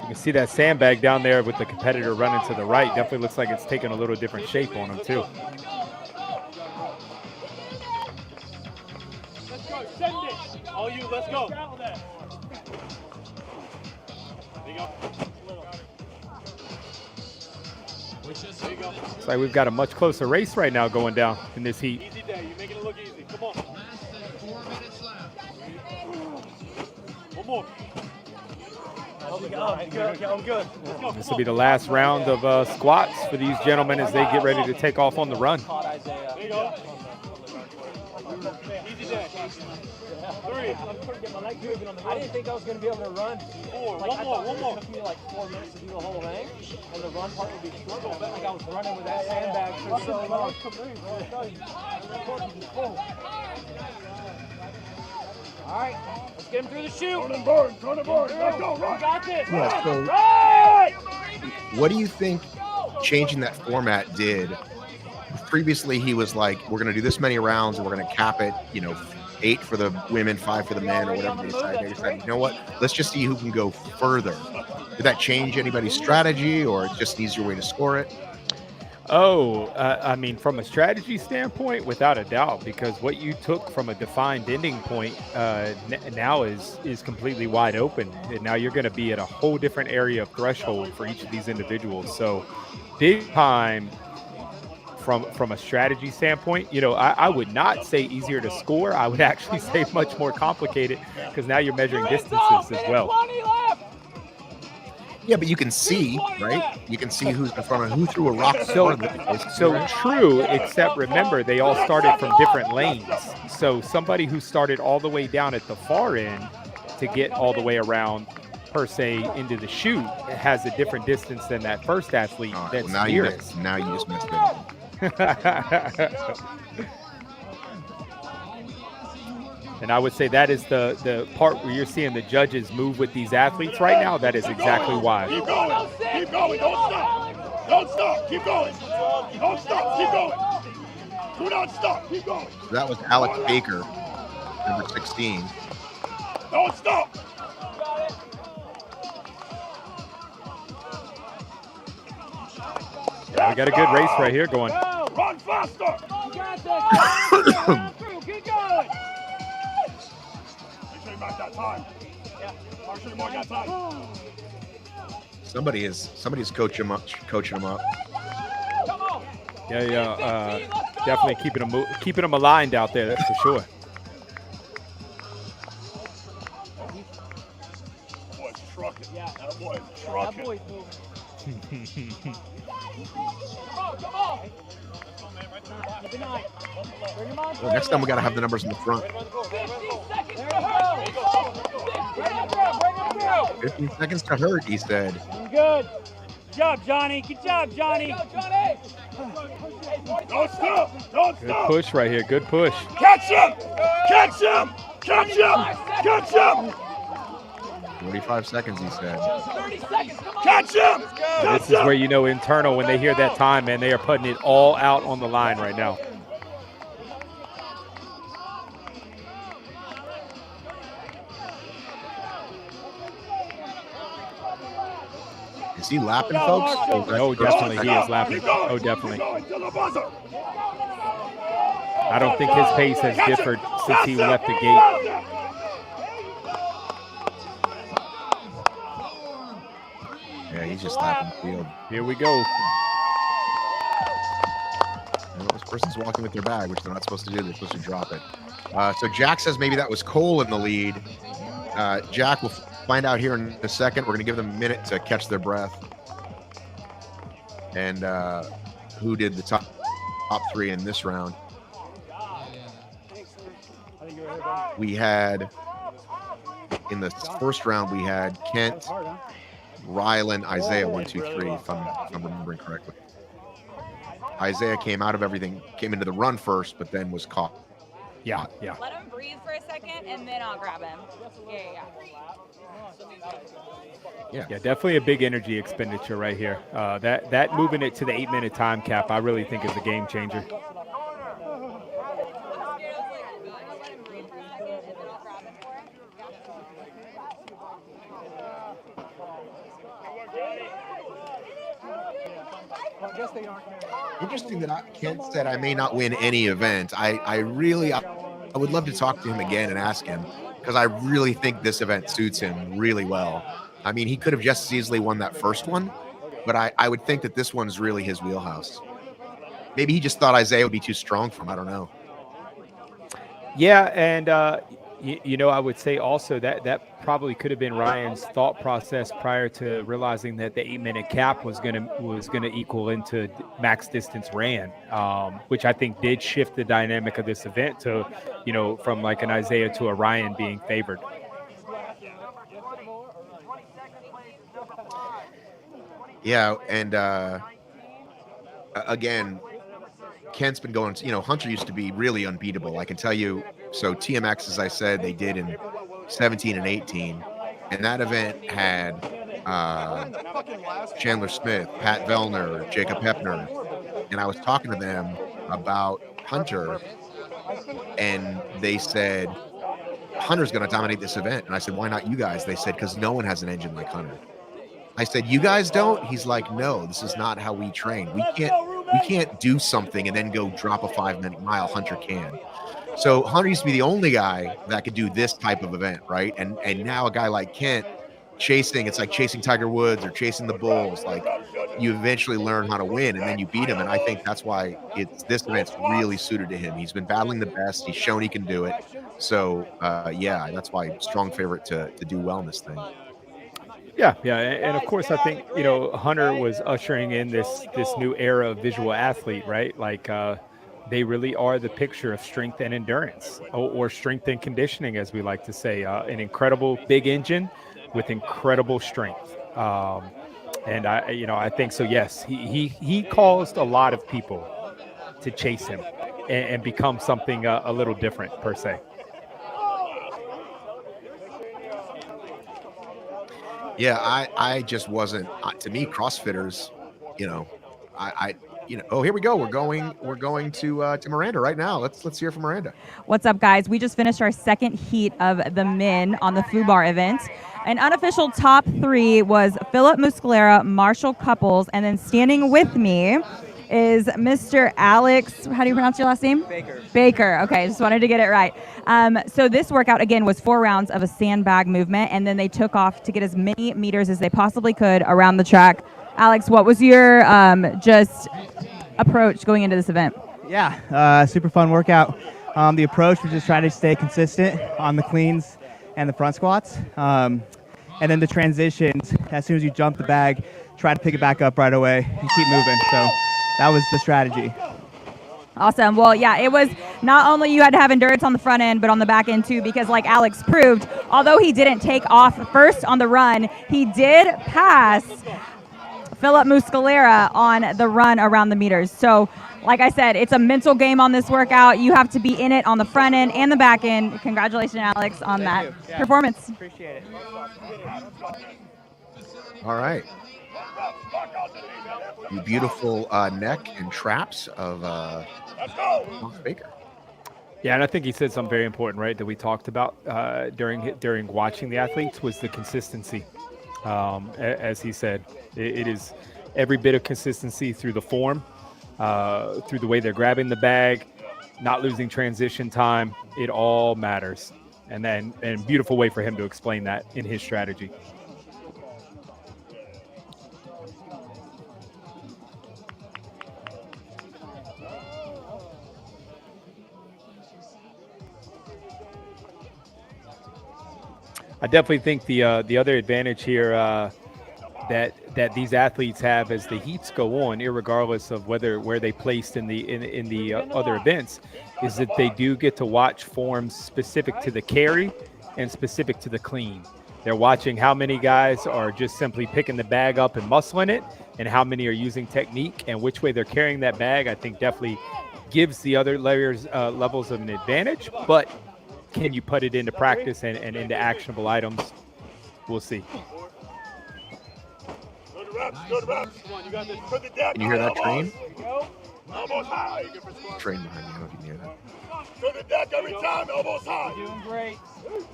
You can see that sandbag down there with the competitor running to the right. Definitely looks like it's taking a little different shape on him too. Let's go, send it. All you, let's go. Looks like we've got a much closer race right now going down in this heat. Easy day, you're making it look easy. Come on. 1 more. I'm good. This will be the last round of squats for these gentlemen as they get ready to take off on the run. There you go. Easy day. 3. I didn't think I was going to be able to run. 4. Like, One more. It took me like 4 minutes to do the whole thing, and the run part would be struggle. But like I was running with that sandbag for so long. All right, let's get him through the chute. Turn and burn, turn and burn. Let's go, run. We got this. Yeah, so Right! what do you think changing that format did? Previously, he was like, we're going to do this many rounds, and we're going to cap it, 8 for the women, 5 for the men, or whatever they decided. They decided, you know what? Let's just see who can go further. Did that change anybody's strategy, or just an easier way to score it? Oh, I mean, from a strategy standpoint, without a doubt, because what you took from a defined ending point now is completely wide open. And now you're going to be at a whole different area of threshold for each of these individuals. So big time from a strategy standpoint, I would not say easier to score. I would actually say much more complicated because now you're measuring distances as well. Yeah, but you can see, right? You can see who's in front of who threw a rock. So true, except remember, they all started from different lanes. So somebody who started all the way down at the far end to get all the way around, per se, into the chute has a different distance than that first athlete that's nearest. Now you just messed it up. And I would say that is the part where you're seeing the judges move with these athletes right now. That is exactly why. Keep going. Keep going. Don't stop. Don't stop. Keep going. Don't stop. Keep going. Do not stop. Keep going. So that was Alex Baker, number 16. Don't stop. Yeah, we got a good race right here going. Run faster. Keep going. Make sure you match that time. Yeah. Make sure you mark that time. Somebody's coaching him up. Yeah. Definitely keeping them aligned out there. That's for sure. Boy's trucking. Yeah. That boy's trucking. That boy's moving. Come on. Well, next time we got to have the numbers in the front. 15 seconds to hurt, he said. Good. Good job, Johnny. Good job, Johnny. Don't stop. Don't Good stop. push right here. Good push. Catch him. Catch him. Catch him. Catch him. 45 seconds, he said. Catch him. This is where you know internal, when they hear that time, man, they are putting it all out on the line right now. Is he lapping, folks? Oh, definitely, he is lapping. Oh, definitely. I don't think his pace has differed since he left the gate. Yeah, he's just lapping the field. Here we go. And this person's walking with their bag, which they're not supposed to do. They're supposed to drop it. So Jack says maybe that was Cole in the lead. Jack, we'll find out here in a second. We're going to give them a minute to catch their breath. And who did the top three in this round? We had, in the first round, we had Kent, Rylan, Isaiah, 1, 2, 3, if I'm remembering correctly. Isaiah came out of everything, came into the run first, but then was caught. Yeah. Let him breathe for a second, and then I'll grab him. Yeah, definitely a big energy expenditure right here. That moving it to the 8-minute time cap, I really think is a game changer. Interesting that Kent said I may not win any event. I would love to talk to him again and ask him, because I really think this event suits him really well. I mean, he could have just as easily won that first one, but I would think that this one's really his wheelhouse. Maybe he just thought Isaiah would be too strong for him. I don't know. Yeah, and I would say also that probably could have been Ryan's thought process prior to realizing that the 8-minute cap was gonna equal into max distance ran, which I think did shift the dynamic of this event to, from like an Isaiah to a Ryan being favored. Yeah, and again, Kent's been going, Hunter used to be really unbeatable. I can tell you. So TMX, as I said, they did in 17 and 18. And that event had Chandler Smith, Pat Vellner, Jacob Hepner. And I was talking to them about Hunter, and they said, Hunter's going to dominate this event. And I said, why not you guys? They said, because no one has an engine like Hunter. I said, you guys don't? He's like, no, this is not how we train. We can't do something and then go drop a 5-minute mile. Hunter can. So Hunter used to be the only guy that could do this type of event, right? And now a guy like Kent it's like chasing Tiger Woods or chasing the Bulls. Like, you eventually learn how to win, and then you beat him. And I think that's why this event's really suited to him. He's been battling the best. He's shown he can do it. So that's why strong favorite to do well in this thing. Yeah, and of course I think Hunter was ushering in this new era of visual athlete, right? Like they really are the picture of strength and endurance, or strength and conditioning, as we like to say. An incredible big engine with incredible strength, and I think so. Yes, he caused a lot of people to chase him and become something a little different per se. Yeah, I just wasn't. To me, CrossFitters, oh, here we go. We're going to Miranda right now. Let's hear from Miranda. What's up, guys? We just finished our second heat of the men on the FUBAR event. An unofficial top 3 was Philip Muscalera, Marshall Couples, and then standing with me is Mr. Alex. How do you pronounce your last name? Baker. Okay, just wanted to get it right. So this workout, again, was 4 rounds of a sandbag movement, and then they took off to get as many meters as they possibly could around the track. Alex, what was your just approach going into this event? Yeah, super fun workout. The approach was just trying to stay consistent on the cleans and the front squats. And then the transitions, as soon as you jump the bag, try to pick it back up right away and keep moving. So that was the strategy. Awesome. Well, yeah, it was not only you had to have endurance on the front end, but on the back end too, because like Alex proved, although he didn't take off first on the run, he did pass Philip Muscalera on the run around the meters. So like I said, it's a mental game on this workout. You have to be in it on the front end and the back end. Congratulations, Alex, on that performance. Appreciate it. All right. The beautiful neck and traps of Baker. Yeah, and I think he said something very important, right, that we talked about during watching the athletes was the consistency. As he said, it is every bit of consistency through the form, through the way they're grabbing the bag, not losing transition time. It all matters. And beautiful way for him to explain that in his strategy. I definitely think the other advantage here that these athletes have as the heats go on, irregardless of where they placed in the other events, is that they do get to watch forms specific to the carry and specific to the clean. They're watching how many guys are just simply picking the bag up and muscling it, and how many are using technique, and which way they're carrying that bag. I think definitely gives the other levels of an advantage, but can you put it into practice and into actionable items? We'll see. Can you hear that train? Train behind me. I don't know if you can hear that. To the deck every time, elbows high. Doing great.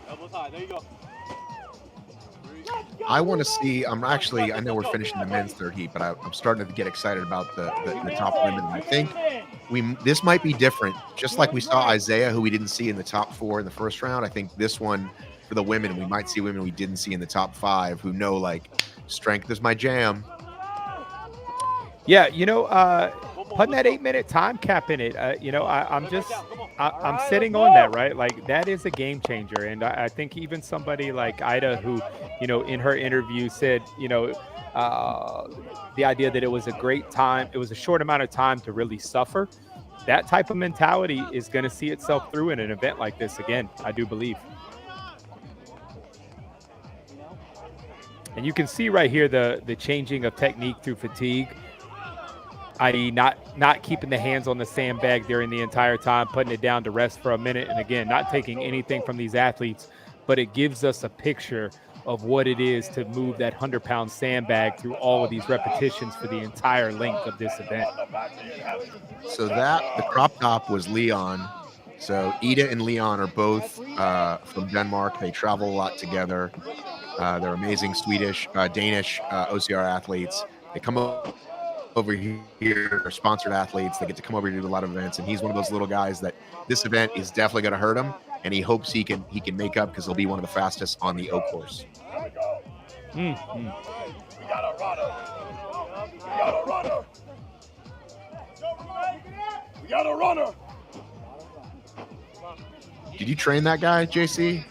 Elbows high. There you go. I want to see. I know we're finishing the men's third heat, but I'm starting to get excited about the top women. And I think this might be different. Just like we saw Isaiah, who we didn't see in the top 4 in the first round. I think this one for the women, we might see women we didn't see in the top 5 who know like strength is my jam. Yeah, putting that 8-minute time cap in it, I'm sitting on that, right? Like that is a game changer. And I think even somebody like Ida, who, in her interview said, the idea that it was a great time, it was a short amount of time to really suffer. That type of mentality is going to see itself through in an event like this again, I do believe. And you can see right here the changing of technique through fatigue, i.e. not keeping the hands on the sandbag during the entire time, putting it down to rest for a minute. And again, not taking anything from these athletes, but it gives us a picture of what it is to move that 100-pound sandbag through all of these repetitions for the entire length of this event. So the crop top was Leon. So Ida and Leon are both from Denmark. They travel a lot together. They're amazing Danish OCR athletes. They come over here, are sponsored athletes. They get to come over here to do a lot of events, and he's one of those little guys that this event is definitely going to hurt him, and he hopes he can make up because he'll be one of the fastest on the O course. We got a runner. We got a runner. We got a runner. Did you train that guy, JC?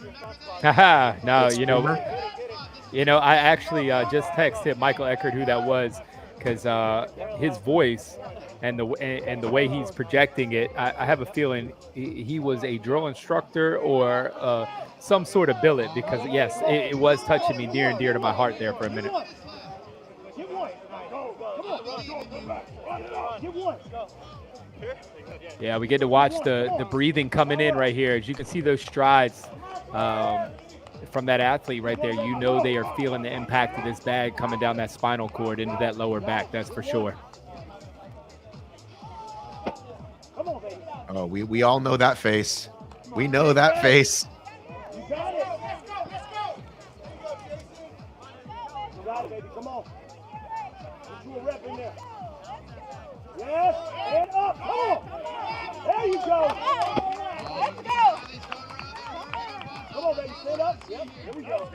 Haha, no, I actually just texted Michael Eckert who that was, because his voice and the way he's projecting it, I have a feeling he was a drill instructor or some sort of billet, because yes, it was touching me near and dear to my heart there for a minute. Yeah, we get to watch the breathing coming in right here. As you can see those strides from that athlete right there, they are feeling the impact of this bag coming down that spinal cord into that lower back, that's for sure. Oh, we all know that face. We know that face. You got it. Let's go. You got it, baby. Come on. Let's do a rep in there. Yes, and up. Come on. There you go. Let's go. Come on, baby. Stand up. Yep. Here we go.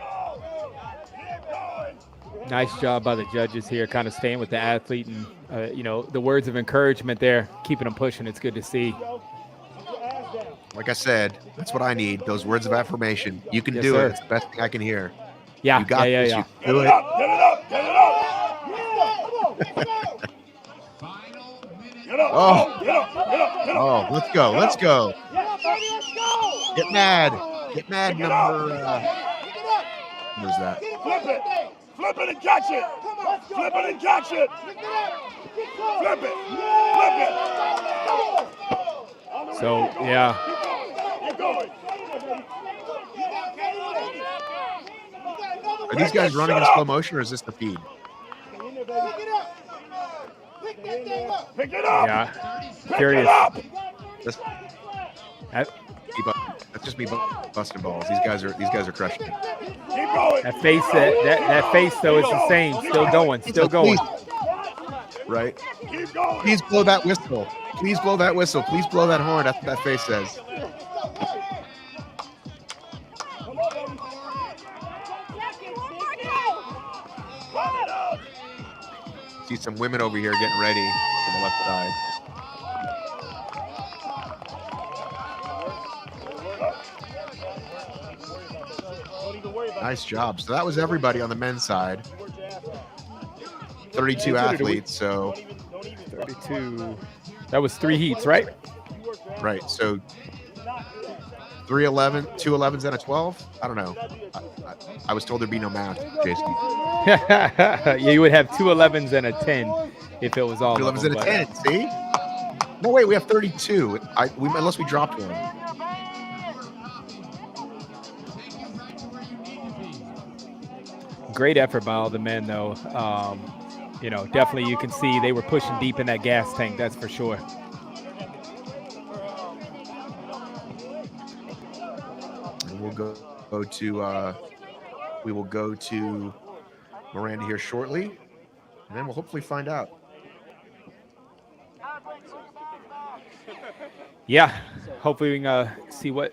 Nice job by the judges here, kind of staying with the athlete and, the words of encouragement there, keeping them pushing. It's good to see. Like I said, that's what I need. Those words of affirmation. You can do it. It's the best thing I can hear. Yeah, you got this. yeah. You can do it. Get it up. Oh, let's go. Get mad, number. Who's that? Flip it and catch it. Flip it and catch it. Flip it. So, yeah. Are these guys running in slow motion, or is this the feed? Pick it up. Yeah. Curious. That, That's just me busting balls. These guys are crushing it. that face though is the same. Still going. Still going. Right. Please blow that whistle. Please blow that whistle. Please blow that horn. That's what that face says. See some women over here getting ready on the left side. Nice job. So that was everybody on the men's side. 32 athletes. So 32. That was 3 heats, right? Right. So 3 11, 2 11s and a 12. I don't know. I was told there'd be no math, Jason. Yeah, you would have 2 11s and a 10 if it was all 2 11s and a 10. See? No, wait. We have 32. Unless we dropped one. Great effort by all the men, though. You know, definitely you can see they were pushing deep in that gas tank. That's for sure. And we'll go to we will go to Miranda here shortly, and then we'll hopefully find out. Yeah, hopefully we can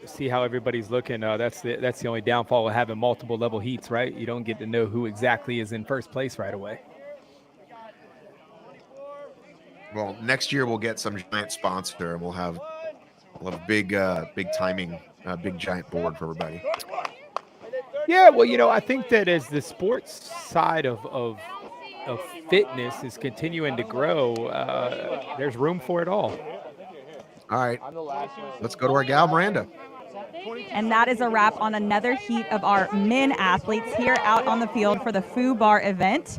see how everybody's looking. That's the only downfall of having multiple level heats, right? You don't get to know who exactly is in first place right away. Well, next year we'll get some giant sponsor, and we'll have big timing, big giant board for everybody. Yeah, well, you know, I think that as the sports side of fitness is continuing to grow, there's room for it all. All right, let's go to our gal, Miranda. And that is a wrap on another heat of our men athletes here out on the field for the FUBAR event.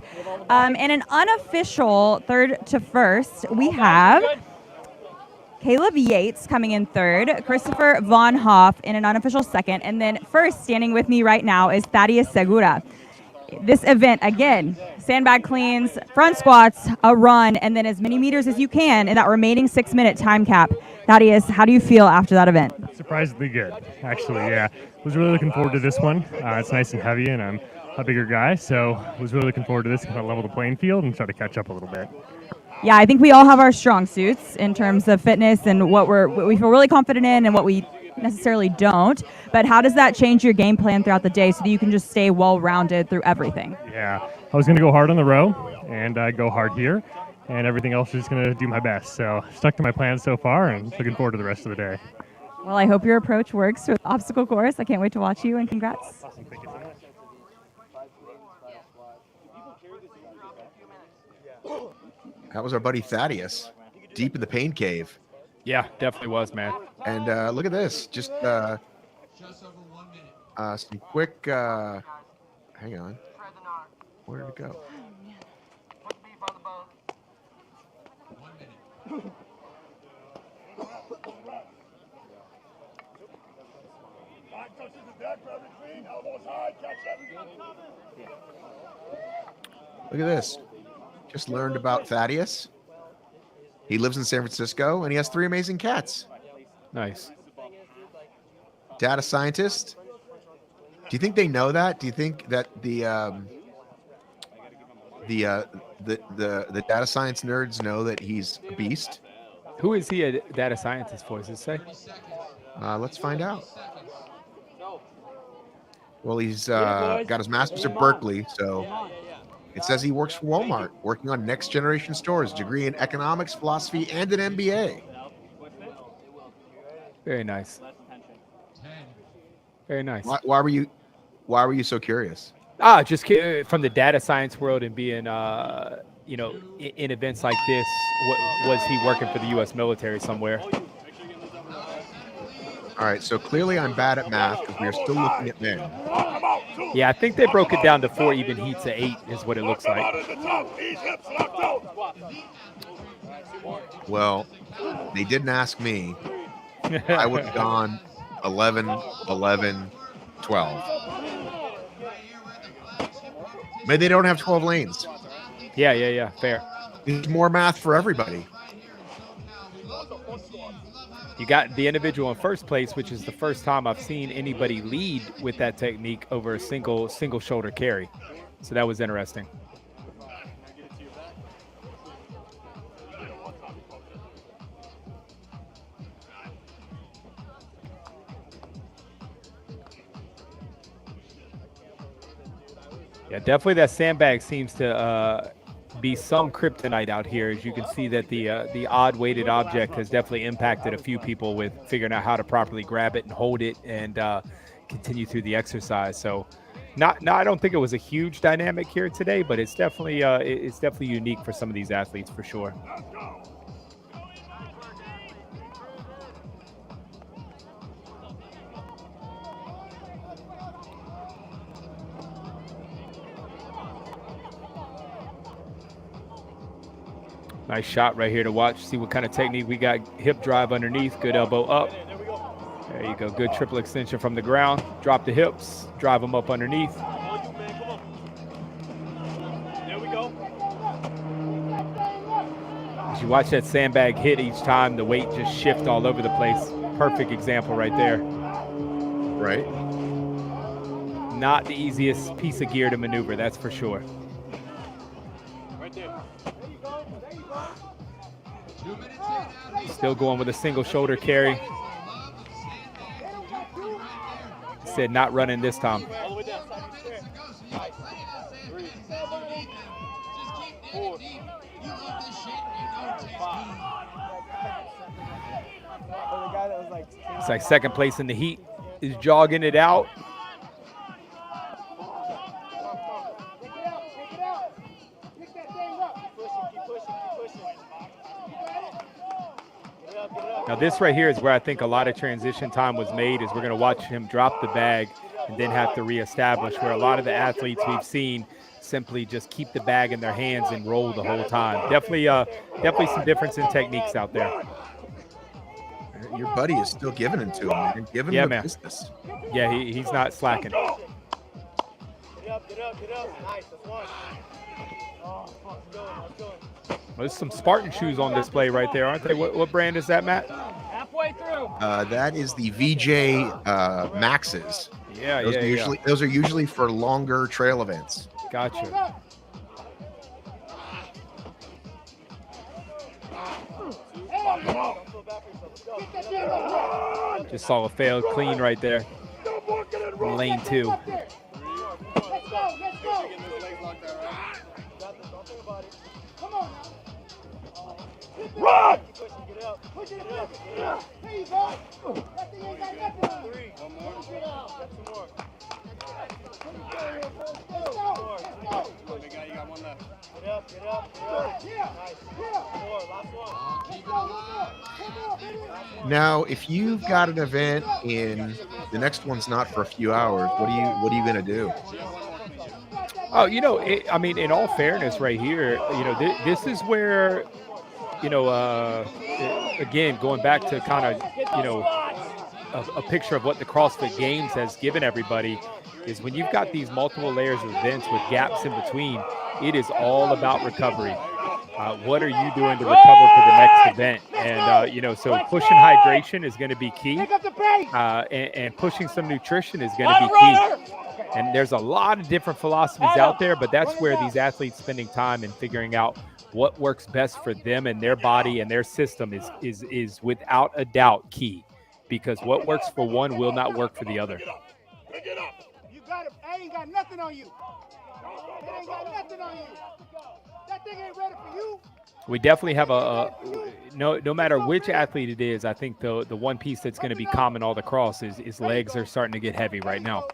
And an unofficial third to first, we have Caleb Yates coming in third, Christopher Von Hoff in an unofficial second, and then first standing with me right now is Thaddeus Segura. This event, again, sandbag cleans, front squats, a run, and then as many meters as you can in that remaining 6-minute time cap. Thaddeus, how do you feel after that event? Surprisingly good, actually, yeah. Was really looking forward to this one. It's nice and heavy, and I'm a bigger guy, so was really looking forward to this, kind of level the playing field and try to catch up a little bit. Yeah, I think we all have our strong suits in terms of fitness and what we feel really confident in and what we necessarily don't. But how does that change your game plan throughout the day so that you can just stay well-rounded through everything? Yeah, I was going to go hard on the row and go hard here, and everything else is going to do my best. So stuck to my plan so far and looking forward to the rest of the day. Well, I hope your approach works with obstacle course. I can't wait to watch you, and congrats. Awesome, thank you so much. That was our buddy Thaddeus, deep in the pain cave. Yeah, definitely was, man. And look at this, just some quick. Hang on, where did it go? Look at this. Just learned about Thaddeus. He lives in San Francisco, and he has 3 amazing cats. Nice. Data scientist. Do you think they know that? Do you think that the data science nerds know that he's a beast? Who is he a data scientist for? Does it say? Let's find out. Well, he's got his master's at Berkeley, so it says he works for Walmart, working on next generation stores, degree in economics, philosophy, and an MBA. Very nice. Very nice. Why were you so curious? Just from the data science world and being, you know, in events like this, was he working for the U.S. military somewhere? All right, so clearly I'm bad at math because we are still looking at men. Yeah, I think they broke it down to 4 even heats of 8 is what it looks like. Well, they didn't ask me. I would have gone 11, 11, 12. Maybe they don't have 12 lanes. Yeah, fair. There's more math for everybody. You got the individual in first place, which is the first time I've seen anybody lead with that technique over a single shoulder carry. So that was interesting. Yeah, definitely that sandbag seems to be some kryptonite out here. As you can see that the odd weighted object has definitely impacted a few people with figuring out how to properly grab it and hold it and continue through the exercise. So I don't think it was a huge dynamic here today, but it's definitely unique for some of these athletes for sure. Nice shot right here to watch. See what kind of technique we got. Hip drive underneath. Good elbow up. There you go. Good triple extension from the ground. Drop the hips. Drive them up underneath. There we go. As you watch that sandbag hit each time, the weight just shift all over the place. Perfect example right there. Right. Not the easiest piece of gear to maneuver, that's for sure. Still going with a single shoulder carry. Said not running this time. It's like second place in the heat is jogging it out. Now this right here is where I think a lot of transition time was made, is we're going to watch him drop the bag and then have to reestablish, where a lot of the athletes we've seen simply just keep the bag in their hands and roll the whole time. Definitely some difference in techniques out there. Your buddy is still giving it to him, man. Giving him the business. Yeah, he's not slacking. Get up, get up, get up. Nice, that's one. Oh, fuck, let's go. There's some Spartan shoes on display right there, aren't they? What brand is that, Matt? Halfway through. That is the VJ Maxes. Yeah, Those are usually for longer trail events. Gotcha. Just saw a failed clean right there. Lane 2. Run! Push it up. There you go. That thing ain't got nothing on it. One more. Let's go. You got one left. Get up. Nice. More, last one. Now, if you've got an event in the next one's not for a few hours, what are you going to do? Oh, I mean, in all fairness, right here, this is where, again, going back to kind of, a picture of what the CrossFit Games has given everybody, is when you've got these multiple layers of events with gaps in between, it is all about recovery. What are you doing to recover for the next event? And, so pushing hydration is going to be key. And pushing some nutrition is going to be key. And there's a lot of different philosophies out there, but that's where these athletes spending time and figuring out what works best for them and their body and their system is without a doubt key, because what works for one will not work for the other. You got it. I ain't got nothing on you. It ain't got nothing on you. That thing ain't ready for you. We definitely have no matter which athlete it is, I think the one piece that's going to be common all across is legs are starting to get heavy right now.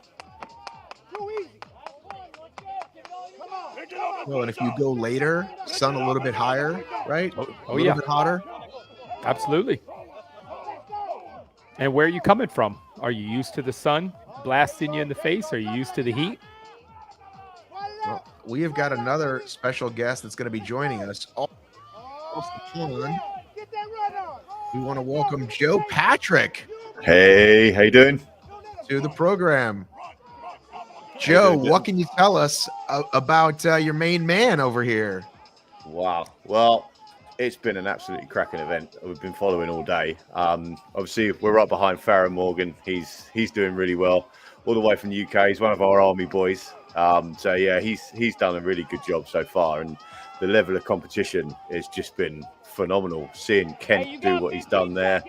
Well, and if you go later, sun a little bit higher, right? Oh, a little bit hotter. Absolutely. And where are you coming from? Are you used to the sun blasting you in the face? Are you used to the heat? Well, we have got another special guest that's going to be joining us. We want to welcome Joe Patrick. Hey, how you doing? To the program. Joe, what can you tell us about your main man over here? Wow. Well, It's been an absolutely cracking event. We've been following all day. Obviously, we're right behind Farrah Morgan. He's doing really well, all the way from the UK. He's one of our army boys. So yeah, he's done a really good job so far, and the level of competition has just been phenomenal. Seeing Kent do what he's done there,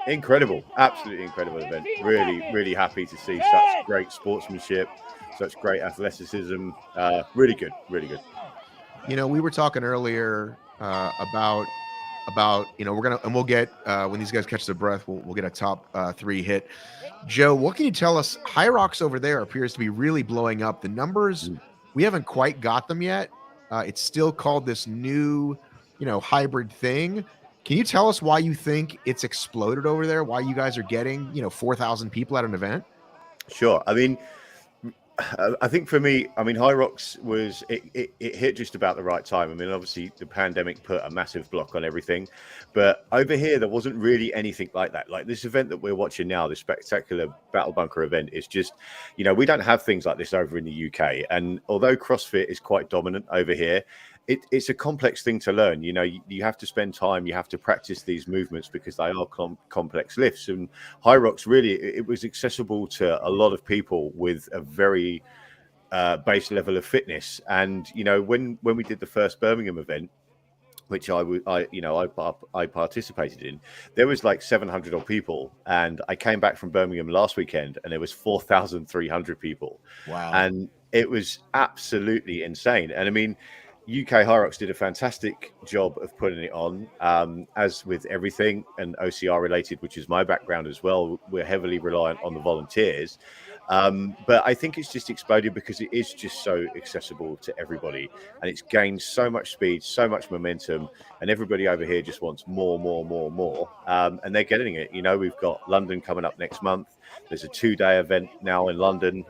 incredible, absolutely incredible event. Really happy to see such great sportsmanship, such great athleticism. Really good, really good. You know, we were talking earlier about we'll get when these guys catch their breath, we'll get a top 3 hit. Joe, what can you tell us? High Rocks over there appears to be really blowing up. The numbers, we haven't quite got them yet. It's still called this new, hybrid thing. Can you tell us why you think it's exploded over there? Why you guys are getting, 4,000 people at an event? Sure. I mean, I think for me, High Rocks it hit just about the right time. I mean, obviously the pandemic put a massive block on everything, but over here there wasn't really anything like that. Like this event that we're watching now, this spectacular Battle Bunker event, is just, we don't have things like this over in the UK. And although CrossFit is quite dominant over here, it's a complex thing to learn. You have to spend time, you have to practice these movements because they are complex lifts. And High Rocks, really, it was accessible to a lot of people with a very base level of fitness. And when we did the first Birmingham event, which I participated in, there was like 700 odd people, and I came back from Birmingham last weekend and there was 4,300 people. Wow. And it was absolutely insane. And I mean, UK High Rocks did a fantastic job of putting it on, as with everything and OCR related, which is my background as well. We're heavily reliant on the volunteers. But I think it's just exploded because it is just so accessible to everybody, and it's gained so much speed, so much momentum, and everybody over here just wants more. And they're getting it. We've got London coming up next month. There's a 2-day event now in London.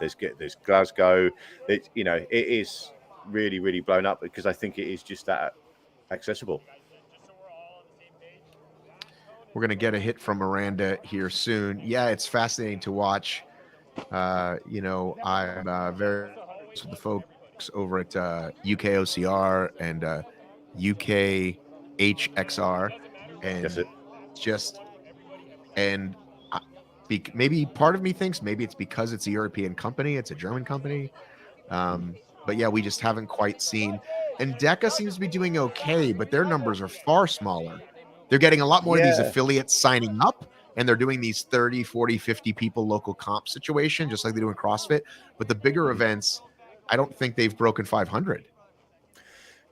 There's Glasgow. It is really blown up because I think it is just that accessible. We're going to get a hit from Miranda here soon. Yeah, it's fascinating to watch. I'm very close with the folks over at UK OCR and UK HXR, and maybe part of me thinks maybe it's because it's a European company, it's a German company. But yeah, we just haven't quite seen. And DECA seems to be doing okay, but their numbers are far smaller. They're getting a lot more of these affiliates signing up, and they're doing these 30, 40, 50 people local comp situation, just like they do in CrossFit. But the bigger events, I don't think they've broken 500.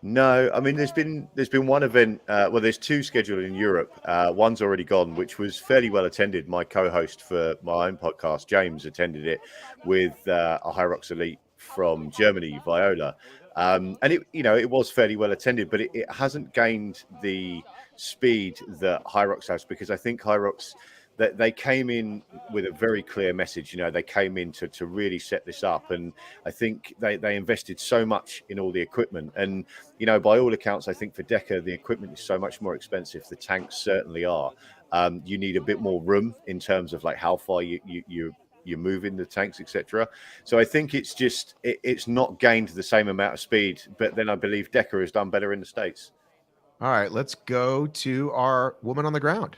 No, I mean, there's been one event. There's 2 scheduled in Europe. One's already gone, which was fairly well attended. My co-host for my own podcast, James, attended it with a High Rocks elite from Germany, Viola, and it was fairly well attended, but it hasn't gained the speed that High Rocks has, because I think High Rocks, that they came in with a very clear message. They came in to really set this up, and I think they invested so much in all the equipment. And by all accounts, I think for DECA the equipment is so much more expensive. The tanks certainly are. You need a bit more room in terms of like how far you're moving the tanks, etc. So I think it's just it's not gained the same amount of speed, but then I believe DECA has done better in the States. All right, let's go to our woman on the ground.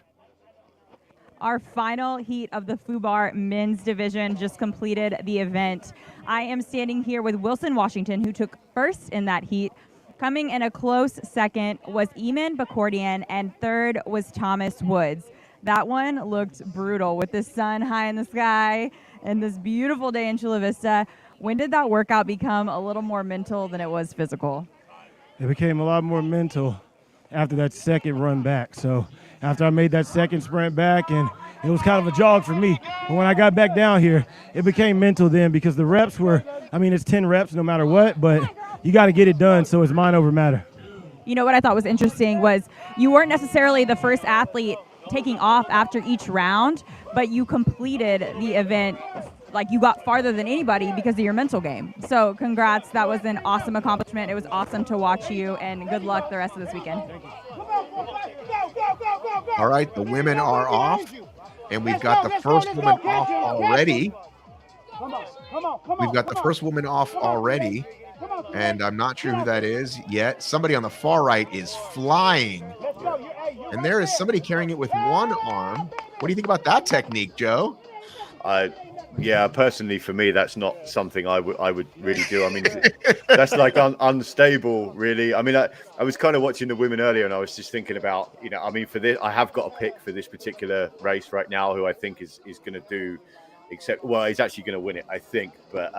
Our final heat of the FUBAR men's division just completed the event. I am standing here with Wilson Washington, who took first in that heat. Coming in a close second was Eamon Bakordian, and third was Thomas Woods. That one looked brutal with the sun high in the sky and this beautiful day in Chula Vista. When did that workout become a little more mental than it was physical? It became a lot more mental after that second run back. So after I made that second sprint back, and it was kind of a jog for me. But when I got back down here, it became mental then, because the reps were, it's 10 reps no matter what, but you got to get it done, so it's mind over matter. You know what I thought was interesting was you weren't necessarily the first athlete taking off after each round, but you completed the event, like you got farther than anybody because of your mental game. So congrats, that was an awesome accomplishment. It was awesome to watch you, and good luck the rest of this weekend. All right, the women are off, and we've got the first woman off already. We've got the first woman off already. and I'm not sure who that is yet. Somebody on the far right is flying, and there is somebody carrying it with one arm. What do you think about that technique, Joe? Yeah, personally for me, that's not something I would really do. I mean, that's like unstable, really. I mean, I was kind of watching the women earlier, and I was just thinking about, I mean, for this, I have got a pick for this particular race right now, who I think is going to do, he's actually going to win it, I think. But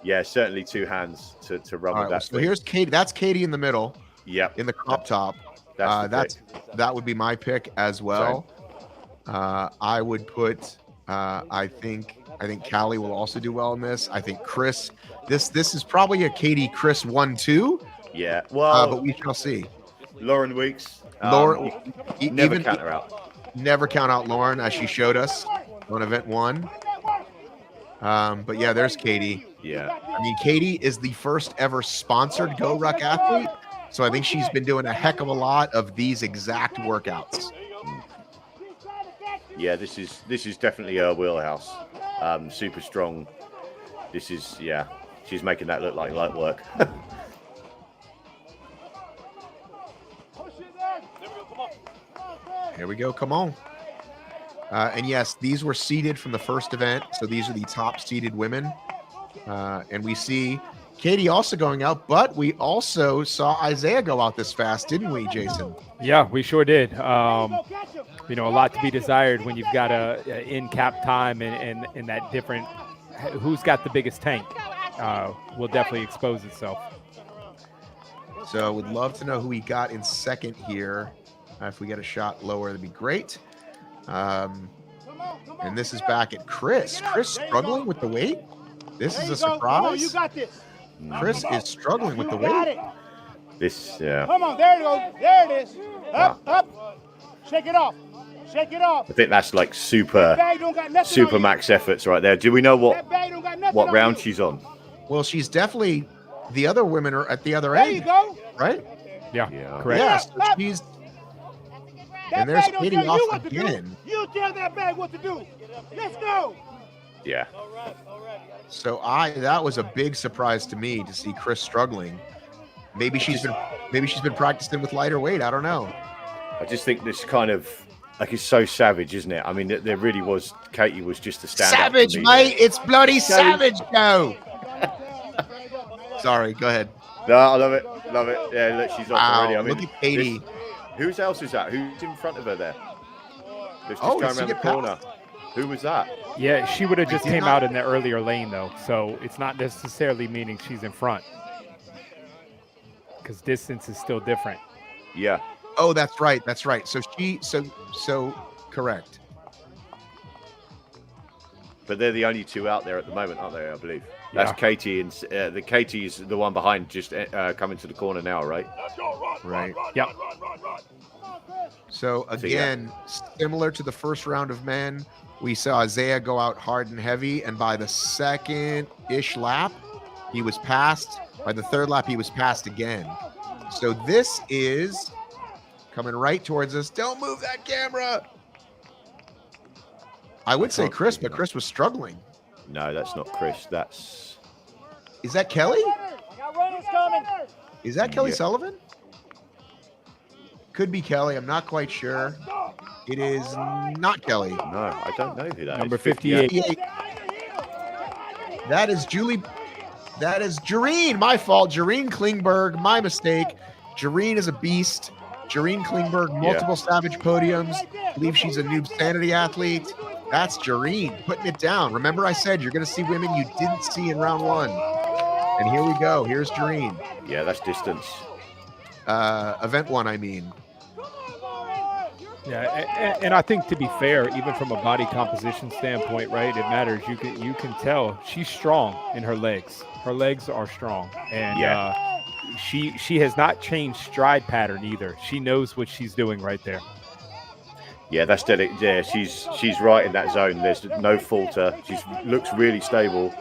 yeah, certainly two hands to run with that. So here's Katie. That's Katie in the middle. Yep. In the crop top. That would be my pick as well. I would put. I think Callie will also do well in this. I think Chris. This is probably a Katie Chris 1-2. Yeah. Well, but we shall see. Lauren Weeks. Lauren, never count her out. Never count out Lauren, as she showed us on event 1. But yeah, there's Katie. Yeah. I mean, Katie is the first ever sponsored Go Ruck athlete, so I think she's been doing a heck of a lot of these exact workouts. Yeah, this is definitely her wheelhouse. Super strong. She's making that look like light work. Here we go. Come on. And yes, these were seeded from the first event. So these are the top seeded women. And we see Katie also going out, but we also saw Isaiah go out this fast, didn't we, Jason? Yeah, we sure did. A lot to be desired when you've got a in-cap time and that different, who's got the biggest tank will definitely expose itself. So would love to know who we got in second here. If we get a shot lower, that'd be great. And this is back at Chris. Chris struggling with the weight. This is a surprise. You got this. Chris is struggling with the weight. Come on, there you go. There it is. Up. Shake it off. Shake it off. I think that's like super max efforts right there. Do we know what round she's on? Well, she's definitely, the other women are at the other end. There you go. Right? Yeah. Correct. Yeah, so she's, and there's Katie off again. You tell that bag what to do. Let's go. Yeah. So that was a big surprise to me to see Chris struggling. Maybe she's been practicing with lighter weight. I don't know. I just think this kind of it's so savage, isn't it? I mean, there really was. Katie was just a stand. Savage, mate. It's bloody savage, Joe. Sorry, go ahead. No, I love it. Love it. Yeah, look, she's off already. I mean, look at Katie. Whose else is that? Who's in front of her there? Just going around the corner. Who was that? Yeah, she would have just came out in the earlier lane, though. So it's not necessarily meaning she's in front. Because distance is still different. Yeah. Oh, that's right. That's right. So so correct. But they're the only two out there at the moment, aren't they? I believe. That's Katie, and the Katie's the one behind, just coming to the corner now, right? Right. Yep. So again, similar to the first round of men, we saw Isaiah go out hard and heavy, and by the second-ish lap, he was passed. By the third lap, he was passed again. So this is coming right towards us. Don't move that camera. I would say Chris, but Chris was struggling. No, that's not Chris. Is that Kelly? Runners coming. Is that Kelly Sullivan? Could be Kelly. I'm not quite sure. It is not Kelly. No, I don't know who that is. Number 58. That is Julie. That is Jareen. My fault. Jareen Klingberg. My mistake. Jareen is a beast. Jareen Klingberg, multiple Savage podiums. I believe she's a Noob Sanity athlete. That's Jareen putting it down. Remember I said you're going to see women you didn't see in round one. And here we go. Here's Jareen. Yeah, that's distance. Event one, I mean. Yeah, and I think, to be fair, even from a body composition standpoint, right, it matters. You can tell she's strong in her legs. Her legs are strong, and she has not changed stride pattern either. She knows what she's doing right there. Yeah, that's dead. Yeah, she's right in that zone. There's no falter. She looks really stable.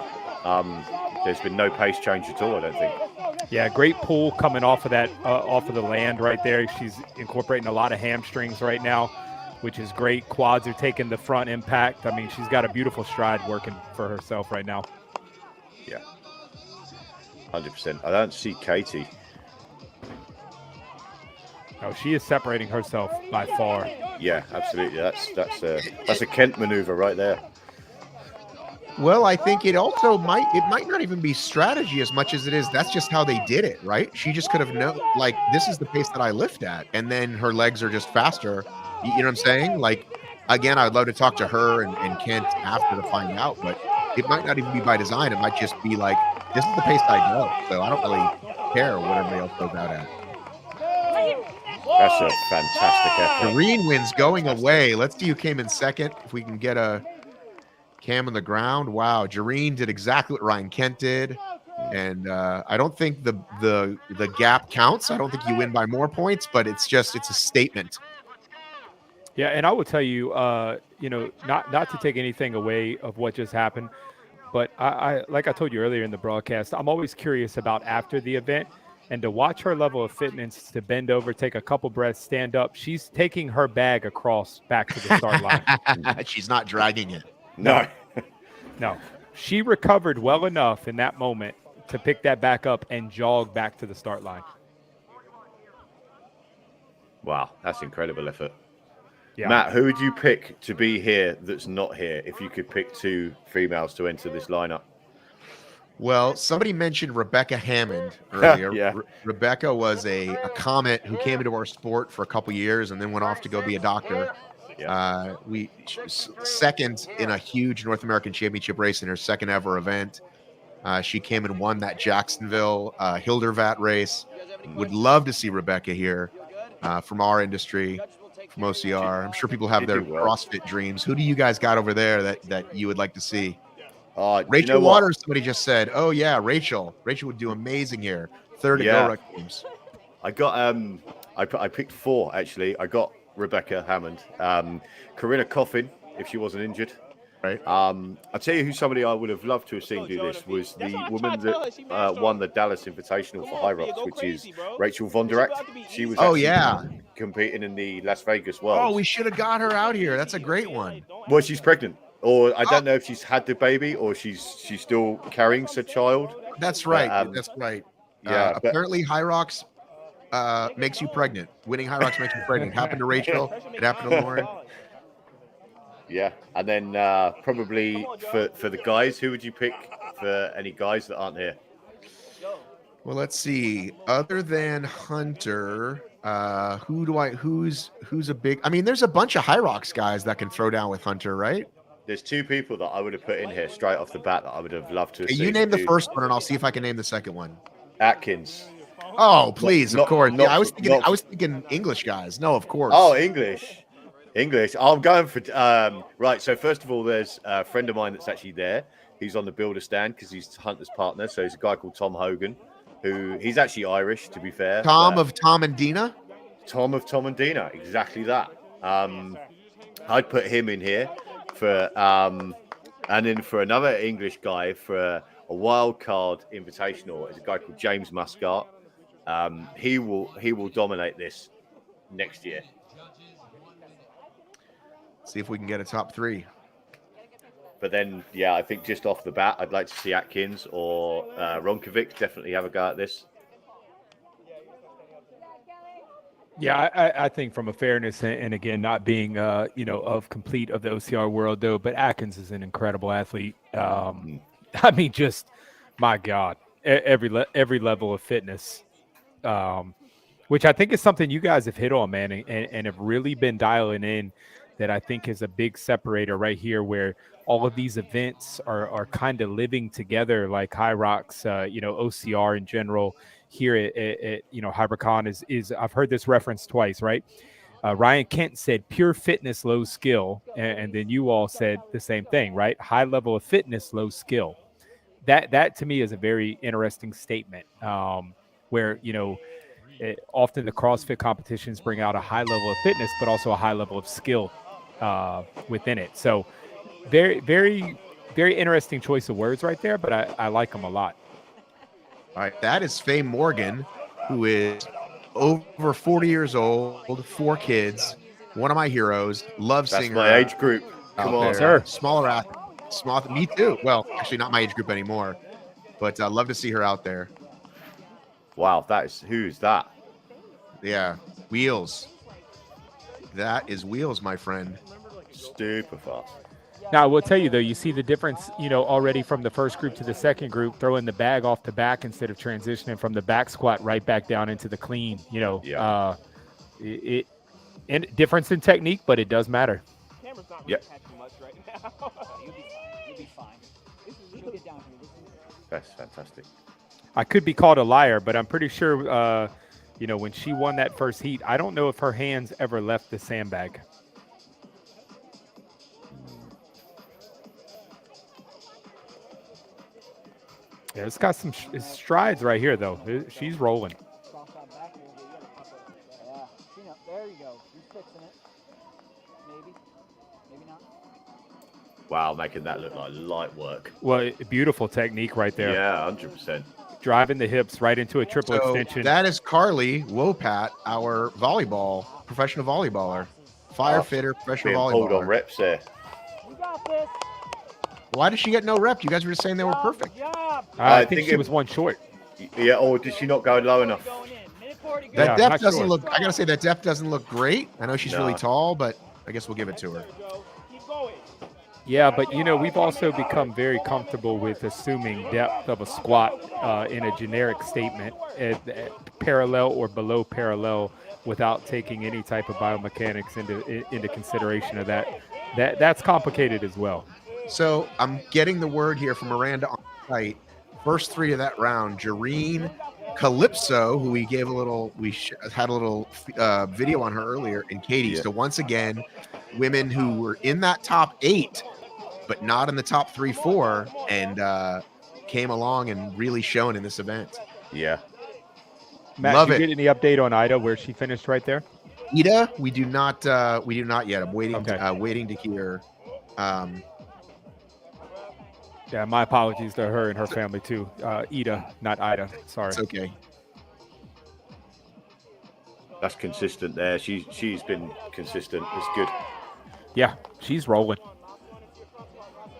There's been no pace change at all, I don't think. Yeah, great pull coming off of that, off of the land right there. She's incorporating a lot of hamstrings right now, which is great. Quads are taking the front impact. I mean, she's got a beautiful stride working for herself right now. Yeah. 100%. I don't see Katie. Oh, she is separating herself by far. Yeah, absolutely. That's a Kent maneuver right there. Well, I think it might not even be strategy as much as it is. That's just how they did it, right? She just could have known, like, this is the pace that I lift at, and then her legs are just faster. You know what I'm saying? Like, again, I'd love to talk to her and Kent after to find out, but it might not even be by design. It might just be like, this is the pace I go, so I don't really care what everybody else goes out at. That's a fantastic effort. Jareen wins going away. Let's see who came in second. If we can get a cam on the ground. Wow, Jareen did exactly what Ryan Kent did, and I don't think the gap counts. I don't think you win by more points, but it's a statement. Yeah, and I will tell you, not to take anything away of what just happened, but I like I told you earlier in the broadcast, I'm always curious about after the event. And to watch her level of fitness, to bend over, take a couple breaths, stand up. She's taking her bag across back to the start line. She's not dragging it. No. No. She recovered well enough in that moment to pick that back up and jog back to the start line. Wow, that's incredible effort. Yeah. Matt, who would you pick to be here that's not here if you could pick 2 females to enter this lineup? Well, somebody mentioned Rebecca Hammond earlier. Yeah. Rebecca was a comet who came into our sport for a couple years and then went off to go be a doctor. Yeah. Second in a huge North American Championship race in her second ever event. She came and won that Jacksonville Hildervat race. Would love to see Rebecca here from our industry, from OCR. I'm sure people have their CrossFit dreams. Who do you guys got over there that you would like to see? Rachel Waters, somebody just said. Oh yeah, Rachel. Rachel would do amazing here. Third at Go Rec Games. I got I picked 4 actually. I got Rebecca Hammond, Corinna Coffin, if she wasn't injured. Right. I'll tell you who somebody I would have loved to have seen do this was the woman that won the Dallas Invitational for High Rocks, which is Rachel Vonderach. She was competing in the Las Vegas World. Oh, we should have got her out here. That's a great one. Well, she's pregnant. Or I don't know if she's had the baby or she's still carrying said child. That's right. That's right. Yeah. Apparently, High Rocks makes you pregnant. Winning High Rocks makes you pregnant. It happened to Rachel. It happened to Lauren. Yeah. And then probably for the guys, who would you pick for any guys that aren't here? Well, let's see. Other than Hunter, who's a big? I mean, there's a bunch of High Rocks guys that can throw down with Hunter, right? There's 2 people that I would have put in here straight off the bat that I would have loved to have seen. You name the first one, and I'll see if I can name the second one. Atkins. Oh, please, of course. I was thinking English guys. No, of course. Oh, English. I'm going for right. So first of all, there's a friend of mine that's actually there. He's on the builder stand because he's Hunter's partner. So he's a guy called Tom Hogan, he's actually Irish, to be fair. Tom of Tom and Dina. Tom of Tom and Dina, exactly that. I'd put him in here for and then for another English guy for a wild card invitational is a guy called James Muscat. He will dominate this next year. See if we can get a top 3. But then, yeah, I think just off the bat, I'd like to see Atkins or Ronkovic definitely have a go at this. Yeah, I think from a fairness and again, not being, of complete of the OCR world though, but Atkins is an incredible athlete. I mean, just my God, every level of fitness, which I think is something you guys have hit on, man, and have really been dialing in. That I think is a big separator right here, where all of these events are kind of living together, like High Rocks, OCR in general. Here at HyperCon is I've heard this reference twice, right? Ryan Kent said pure fitness, low skill, and then you all said the same thing, right? High level of fitness, low skill. That to me is a very interesting statement, where often the CrossFit competitions bring out a high level of fitness, but also a high level of skill within it. So very, very, very interesting choice of words right there, but I like them a lot. All right, that is Faye Morgan, who is over 40 years old, 4 kids, one of my heroes. Love seeing her. That's my age group. Come on, sir. Smaller athlete. Me too. Well, actually not my age group anymore, but love to see her out there. Wow, who's that? Yeah, Wheels. That is Wheels, my friend. Super fast. Now, I will tell you, though, you see the difference, already from the first group to the second group, throwing the bag off the back instead of transitioning from the back squat right back down into the clean. And difference in technique, but it does matter. Yep. That's fantastic. I could be called a liar, but I'm pretty sure, when she won that first heat, I don't know if her hands ever left the sandbag. Yeah, it's got some strides right here, though. She's rolling. There you go. He's fixing it. Maybe not. Wow, making that look like light work. Well, beautiful technique right there. Yeah, 100%. Driving the hips right into a triple extension. That is Carly Wopat, our professional volleyballer. Fire fitter, professional volleyballer. Hold on reps there. Why did she get no rep? You guys were just saying they were perfect. I think she was one short. Yeah, or did she not go low enough? That depth doesn't look. I gotta say that depth doesn't look great. I know she's really tall, but I guess we'll give it to her. Yeah, but we've also become very comfortable with assuming depth of a squat in a generic statement at parallel or below parallel without taking any type of biomechanics into consideration of that. That's complicated as well. So I'm getting the word here from Miranda on site. First three of that round, Jareen, Calypso, who we had a little video on her earlier, and Katie. Yeah. So once again, women who were in that top 8, but not in the top 3, 4, and came along and really shone in this event. Yeah. Matt, Love did it. you get any update on Ida where she finished right there? Ida, we do not yet. I'm waiting waiting to hear. Yeah, my apologies to her and her family too. Ida, not Ida. Sorry. It's okay. That's consistent there. She's been consistent. It's good. Yeah, she's rolling.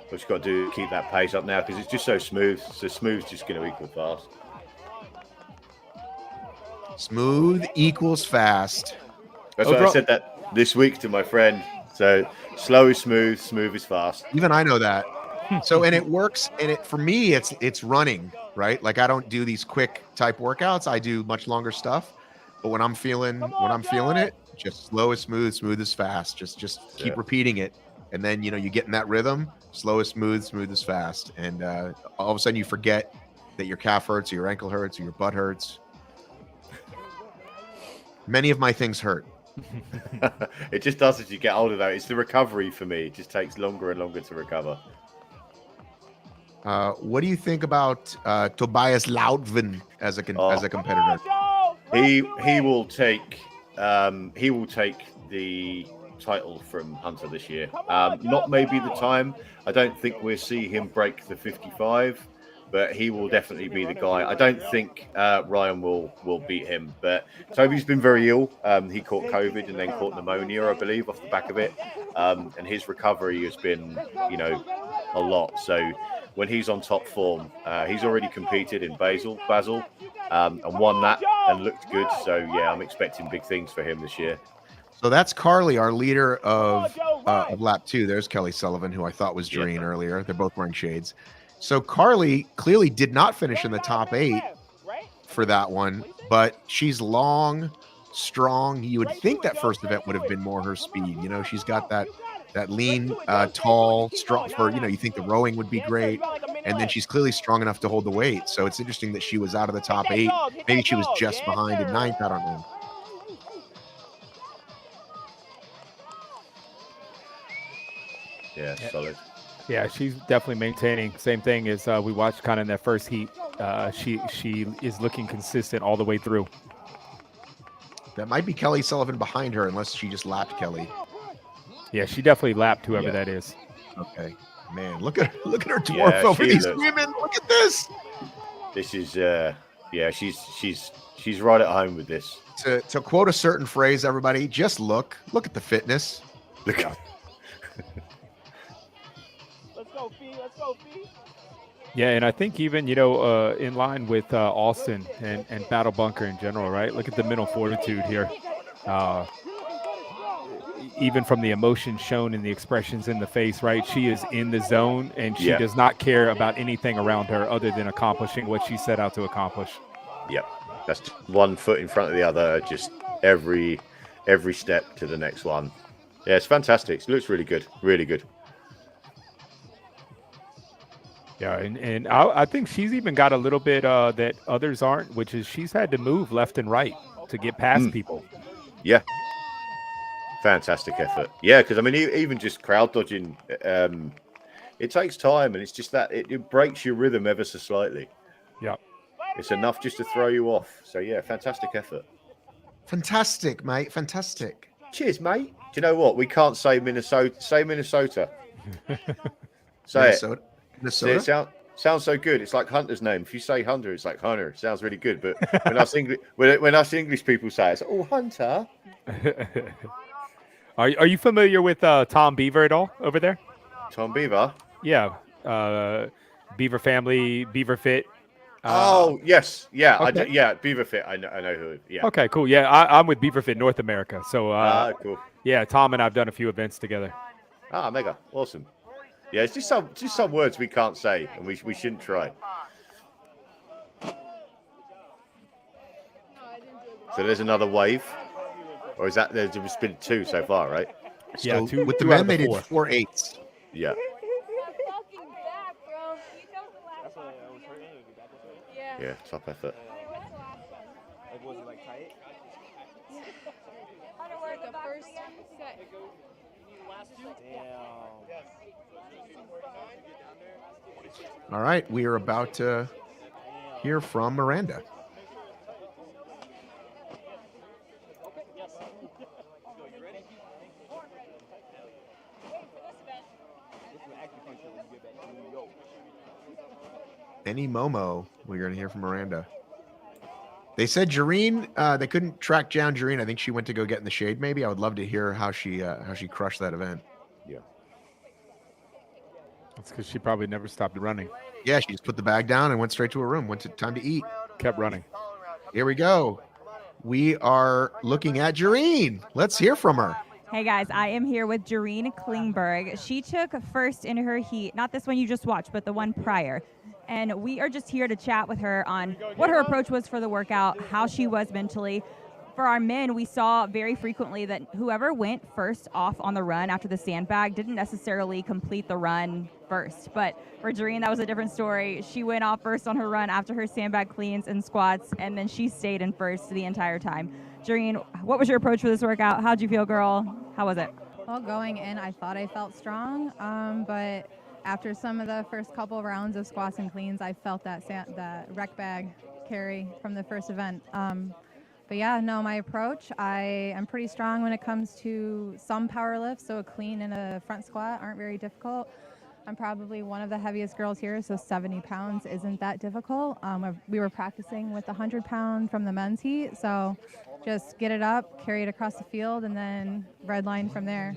What she's got to do, keep that pace up now because it's just so smooth. So smooth's just going to equal fast. Smooth equals fast. That's why I said that this week to my friend. So slow is smooth, smooth is fast. Even I know that. So, and it works. And for me, it's running, right? Like I don't do these quick type workouts. I do much longer stuff. But when I'm feeling it, just slow is smooth, smooth is fast. Just keep repeating it. And then, you get in that rhythm, slow is smooth, smooth is fast. And all of a sudden you forget that your calf hurts or your ankle hurts or your butt hurts. Many of my things hurt. It just does as you get older, though. It's the recovery for me. It just takes longer and longer to recover. What do you think about Tobias Laudvin as a competitor? He will take the title from Hunter this year. Not maybe the time. I don't think we'll see him break the 55, but he will definitely be the guy. I don't think Ryan will beat him, but Toby's been very ill. He caught COVID and then caught pneumonia, I believe, off the back of it. And his recovery has been, a lot. So when he's on top form, he's already competed in Basel, and won that and looked good. So yeah, I'm expecting big things for him this year. So that's Carly, our leader of lap 2. There's Kelly Sullivan, who I thought was Jareen earlier. They're both wearing shades. So Carly clearly did not finish in the top 8 for that one, but she's long, strong. You would think that first event would have been more her speed. She's got that lean, tall, strong. You think the rowing would be great, and then she's clearly strong enough to hold the weight. So it's interesting that she was out of the top 8. Maybe she was just behind in 9th. I don't know. Yeah, solid. Yeah, she's definitely maintaining. Same thing as we watched kind of in that first heat. She is looking consistent all the way through. That might be Kelly Sullivan behind her, unless she just lapped Kelly. Yeah, she definitely lapped whoever that is. Okay, man, look at her dwarf over these women. Look at this. This is she's right at home with this. To quote a certain phrase, everybody, just look at the fitness. Look. Let's go, Fee. Yeah, and I think even, in line with Austin and Battle Bunker in general, right? Look at the mental fortitude here. Even from the emotion shown in the expressions in the face, right? She is in the zone, and she does not care about anything around her other than accomplishing what she set out to accomplish. Yep. That's just one foot in front of the other, just every step to the next one. Yeah, it's fantastic. It looks really good. Really good. Yeah, and I think she's even got a little bit that others aren't, which is she's had to move left and right to get past people. Yeah. Fantastic effort. Yeah, because, I mean, even just crowd dodging, it takes time, and it's just that it breaks your rhythm ever so slightly. Yeah. It's enough just to throw you off. So, yeah, fantastic effort. Fantastic, mate. Fantastic. Cheers, mate. Do you know what? We can't say Minnesota. Say Minnesota. Say Minnesota. Minnesota. See, it sounds so good. It's like Hunter's name. If you say Hunter, it's like Hunter. It sounds really good. But when us English people say it, it's like, oh, Hunter. Are you familiar with Tom Beaver at all over there? Tom Beaver? Yeah. Beaver family, Beaver Fit. Oh, yes. Yeah. Okay. Beaver Fit. I know who. Yeah. Okay, cool. Yeah, I'm with Beaver Fit North America. So, cool. Yeah, Tom and I've done a few events together. Ah, mega. Awesome. Yeah, it's just some words we can't say, and we shouldn't try. So there's another wave. Or is that, there's been 2 so far, right? Yeah, So 2 with the two out men, of they did 4. 4 8s. Yeah. Yeah, top effort. All right, we are about to hear from Miranda. Any Momo, we're going to hear from Miranda. They said Jareen, they couldn't track down Jareen. I think she went to go get in the shade. Maybe I would love to hear how she crushed that event. Yeah, That's because she probably never stopped running. Yeah, she just put the bag down and went straight to her room. Time to eat. Kept running. Here we go. We are looking at Jareen. Let's hear from her. Hey guys, I am here with Jareen Klingberg. She took first in her heat, not this one you just watched, but the one prior. And we are just here to chat with her on what her approach was for the workout, how she was mentally. For our men, we saw very frequently that whoever went first off on the run after the sandbag didn't necessarily complete the run first. But for Jareen, that was a different story. She went off first on her run after her sandbag cleans and squats, and then she stayed in first the entire time. Jareen, what was your approach for this workout? How'd you feel, girl? How was it? Well, going in, I thought I felt strong, but after some of the first couple rounds of squats and cleans, I felt that rec bag carry from the first event. But yeah, no, my approach, I am pretty strong when it comes to some power lifts, so a clean and a front squat aren't very difficult. I'm probably one of the heaviest girls here, so 70 pounds isn't that difficult. We were practicing with the 100-pound from the men's heat, so just get it up, carry it across the field, and then red line from there.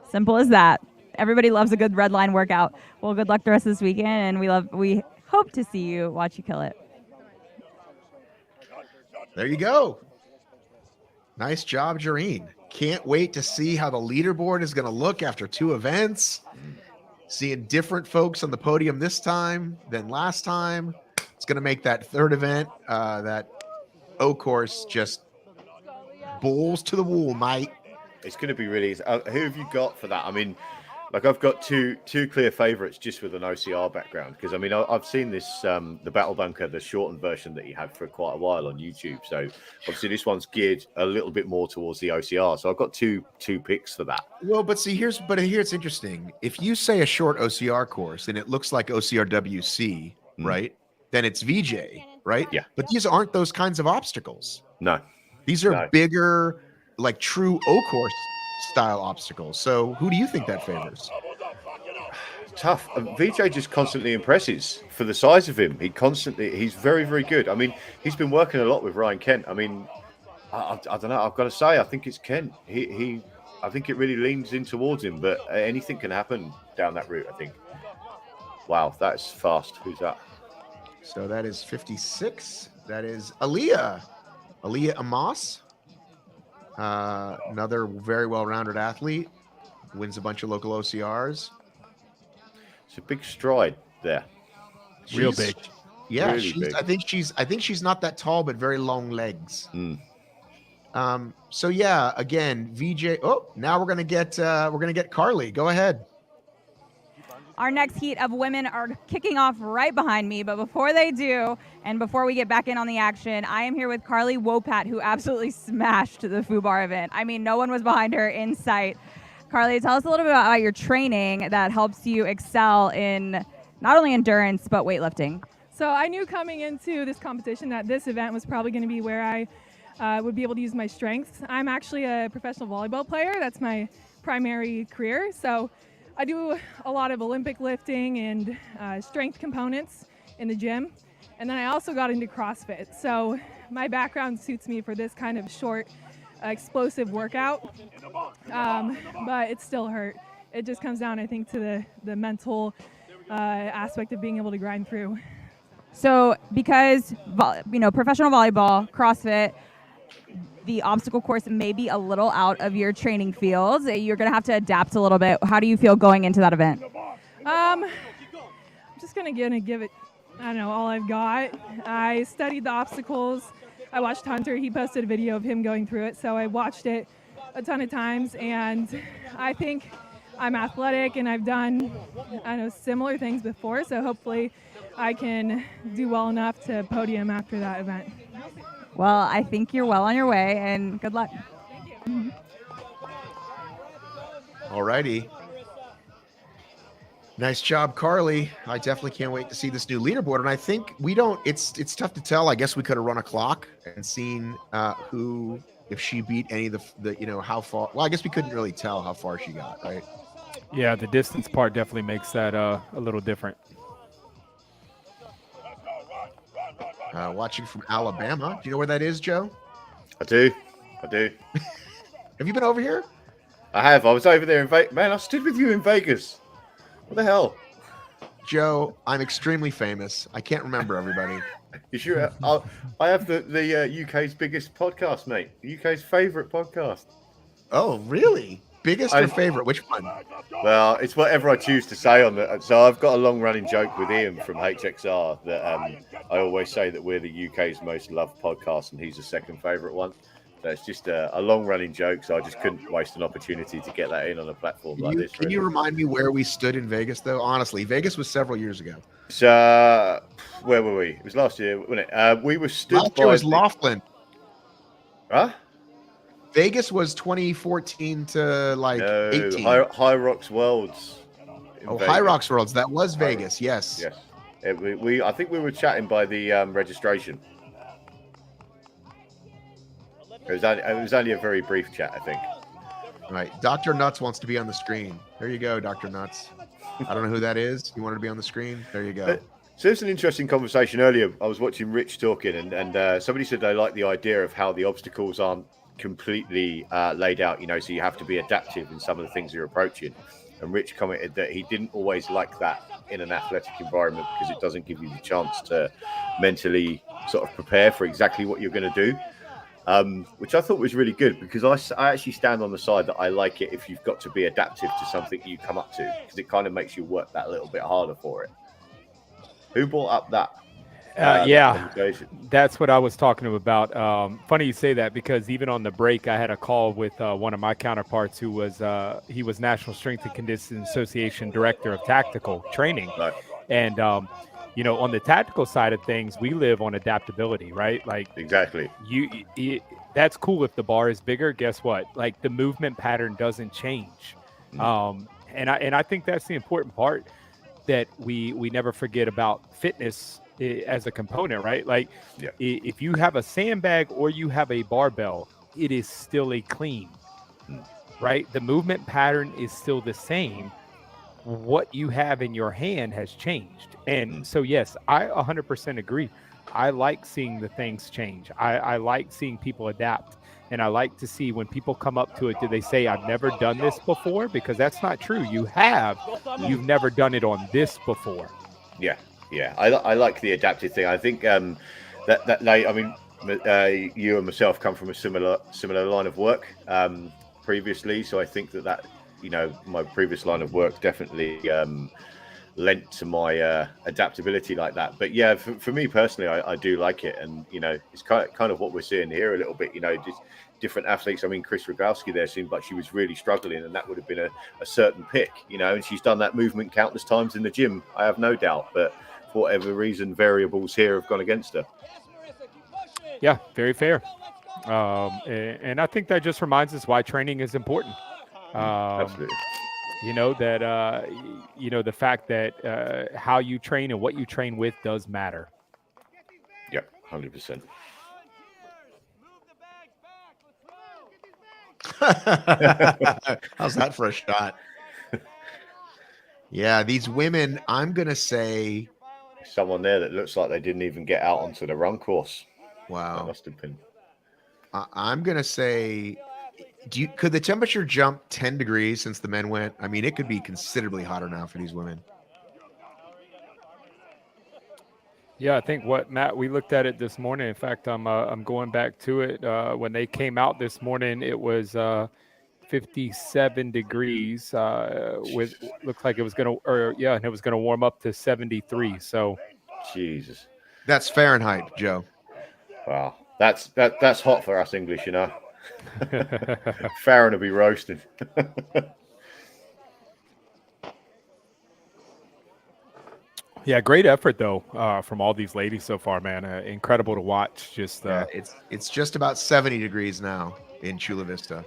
Simple as that. Everybody loves a good red line workout. Well, good luck the rest of this weekend, and we hope to see you watch you kill it. There you go. Nice job, Jareen. Can't wait to see how the leaderboard is going to look after 2 events. Seeing different folks on the podium this time than last time. It's going to make that 3rd event, that O course, just balls to the wall, mate. It's going to be really easy. Who have you got for that? I mean, like I've got two clear favourites just with an OCR background, because I mean I've seen this the Battle Bunker, the shortened version that he had for quite a while on YouTube. So obviously this one's geared a little bit more towards the OCR. So I've got two picks for that. Well, but see, here it's interesting. If you say a short OCR course and it looks like OCRWC, right? Then it's VJ, right? Yeah. But these aren't those kinds of obstacles. No. These are bigger, like true O course style obstacles. So who do you think that favors? Tough. VJ just constantly impresses for the size of him. He's very, very good. I mean, he's been working a lot with Ryan Kent. I mean, I don't know. I've got to say, I think it's Kent. I think it really leans in towards him, but anything can happen down that route, I think. Wow, that's fast. Who's that? So that is 56. That is Aaliyah Amos. Another very well-rounded athlete. Wins a bunch of local OCRs. It's a big stride there. Real big. Yeah, Really big. I think she's not that tall, but very long legs. Mm. So yeah, again, VJ. Oh, now we're gonna get Carly. Go ahead. Our next heat of women are kicking off right behind me, but before they do, and before we get back in on the action, I am here with Carly Wopat, who absolutely smashed the FUBAR event. I mean, no one was behind her in sight. Carly, tell us a little bit about your training that helps you excel in not only endurance, but weightlifting. So I knew coming into this competition that this event was probably going to be where I would be able to use my strengths. I'm actually a professional volleyball player. That's my primary career. So I do a lot of Olympic lifting and strength components in the gym. And then I also got into CrossFit. So my background suits me for this kind of short, explosive workout. But it still hurt. It just comes down, I think, to the mental aspect of being able to grind through. So because, professional volleyball, CrossFit, the obstacle course may be a little out of your training fields. You're going to have to adapt a little bit. How do you feel going into that event? I'm just going to give it, I don't know, all I've got. I studied the obstacles. I watched Hunter. He posted a video of him going through it, so I watched it a ton of times, and I think I'm athletic, and I've done, similar things before, so hopefully I can do well enough to podium after that event. Well, I think you're well on your way, and good luck. Thank you. All righty. Nice job, Carly. I definitely can't wait to see this new leaderboard. And I think it's tough to tell. I guess we could have run a clock and seen if she beat any of the how far. Well, I guess we couldn't really tell how far she got, right? Yeah, the distance part definitely makes that a little different. Watching from Alabama. Do you know where that is, Joe? I do. Have you been over here? I have. I was over there in Vegas. Man, I stood with you in Vegas. What the hell? Joe, I'm extremely famous. I can't remember everybody. You sure? I have the UK's biggest podcast, mate. The UK's favourite podcast. Oh, really? Biggest or favorite? Which one? Well, it's whatever I choose to say on the. So I've got a long-running joke with Ian from HXR that I always say that we're the UK's most loved podcast, and he's the second favourite one. That's just a long-running joke, so I just couldn't waste an opportunity to get that in on a platform like this. Can you remind me where we stood in Vegas, though? Honestly, Vegas was several years ago. So where were we? It was last year, wasn't it? We were stood. Last year was Laughlin. Huh? Vegas was 2014 to 18. High Rocks Worlds. High Rocks Worlds. That was Vegas. Yes. Yes. I think we were chatting by the registration. It was only a very brief chat, I think. Right. Dr. Nuts wants to be on the screen. There you go, Dr. Nuts. I don't know who that is. You wanted to be on the screen? There you go. So there's an interesting conversation earlier. I was watching Rich talking, and somebody said they like the idea of how the obstacles aren't completely laid out, so you have to be adaptive in some of the things you're approaching. And Rich commented that he didn't always like that in an athletic environment because it doesn't give you the chance to mentally sort of prepare for exactly what you're going to do. Which I thought was really good because I actually stand on the side that I like it if you've got to be adaptive to something you come up to because it kind of makes you work that little bit harder for it. Who brought up that? Yeah, that's what I was talking about. Funny you say that because even on the break, I had a call with one of my counterparts who was he was National Strength and Conditioning Association Director of Tactical Training, right. And on the tactical side of things, we live on adaptability, right? Like exactly. That's cool if the bar is bigger. Guess what? Like the movement pattern doesn't change, and I think that's the important part that we never forget about fitness as a component, right? Like if you have a sandbag or you have a barbell, it is still a clean, right? The movement pattern is still the same. What you have in your hand has changed. And so, yes, I 100% agree. I like seeing the things change. I like seeing people adapt. And I like to see when people come up to it, do they say, I've never done this before? Because that's not true. You have. You've never done it on this before. Yeah. I like the adaptive thing. I think that they, I mean, you and myself come from a similar line of work previously. So I think that my previous line of work definitely lent to my adaptability like that. But yeah, for me personally, I do like it, and it's kind of what we're seeing here a little bit. Just different athletes. I mean, Chris Rogowski there seemed like she was really struggling, and that would have been a certain pick, and she's done that movement countless times in the gym. I have no doubt, but for whatever reason, variables here have gone against her. Yeah, very fair. And I think that just reminds us why training is important. Absolutely. The fact that how you train and what you train with does matter. Yep, 100%. How's that for a shot? Yeah, these women, I'm going to say... Someone there that looks like they didn't even get out onto the run course. Wow. That must have been... I'm going to say... Could the temperature jump 10 degrees since the men went? I mean, it could be considerably hotter now for these women. Yeah, I think Matt, we looked at it this morning. In fact, I'm going back to it. When they came out this morning, it was 57 degrees. Looked like it was and it was gonna warm up to 73. So, Jesus, that's Fahrenheit, Joe. Wow, that's hot for us English, Farron will be roasted. Yeah, great effort though from all these ladies so far, man. Incredible to watch. Just it's just about 70 degrees now in Chula Vista.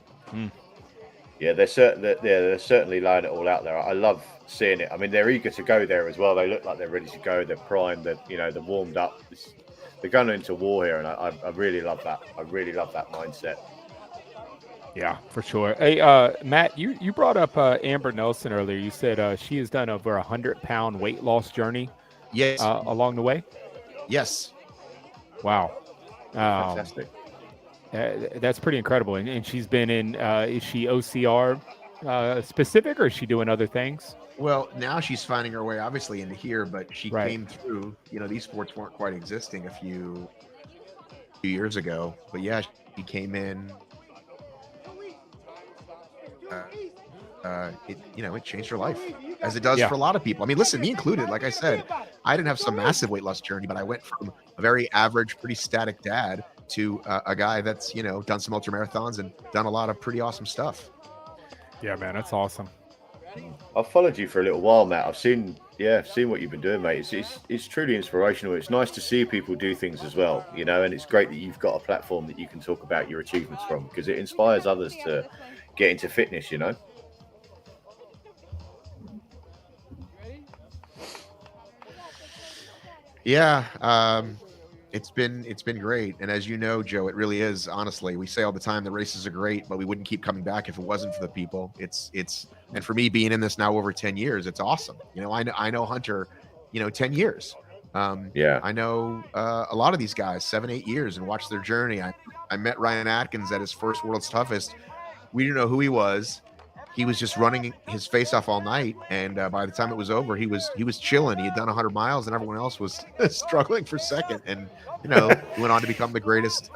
Yeah, they're certainly laying it all out there. I love seeing it. I mean, they're eager to go there as well. They look like they're ready to go. They're primed. They're warmed up. They're going into war here, and I really love that. I really love that mindset. Yeah, for sure. Hey, Matt, you brought up Amber Nelson earlier. You said she has done over 100-pound weight loss journey. Yes. Along the way. Yes. Wow. Fantastic. That's pretty incredible. And she's been in. Is she OCR specific, or is she doing other things? Well, now she's finding her way, obviously, into here. But she came through. These sports weren't quite existing a few years ago. But yeah, she came in. It changed her life, as it does for a lot of people. I mean, listen, me included. Like I said, I didn't have some massive weight loss journey, but I went from a very average, pretty static dad to a guy that's done some ultra marathons and done a lot of pretty awesome stuff. Yeah, man, that's awesome. I've followed you for a little while, Matt. I've seen what you've been doing, mate. It's truly inspirational. It's nice to see people do things as well, and it's great that you've got a platform that you can talk about your achievements from, because it inspires others to get into fitness, Yeah, it's been great. And as you know, Joe, it really is. Honestly, we say all the time the races are great, but we wouldn't keep coming back if it wasn't for the people. And for me being in this now over 10 years, it's awesome. I know Hunter, 10 years. I know a lot of these guys 7-8 years and watched their journey. I met Ryan Atkins at his first World's Toughest. We didn't know who he was. He was just running his face off all night, and by the time it was over, he was chilling. He had done 100 miles, and everyone else was struggling for second. And he went on to become the greatest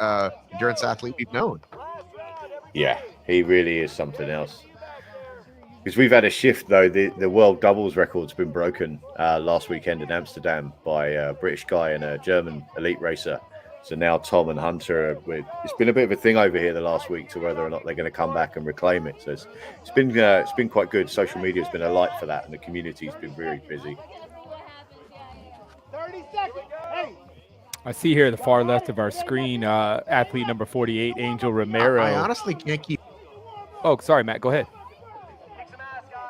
endurance athlete we've known. Yeah, he really is something else. Because we've had a shift, though. The world doubles record's been broken last weekend in Amsterdam by a British guy and a German elite racer. So now Tom and Hunter, it's been a bit of a thing over here the last week to whether or not they're going to come back and reclaim it. So it's been quite good. Social media has been a light for that, and the community's been very busy. 30 seconds. Hey. I see here the far left of our screen, athlete number 48, Angel Romero. I honestly can't keep. Oh, sorry, Matt. Go ahead.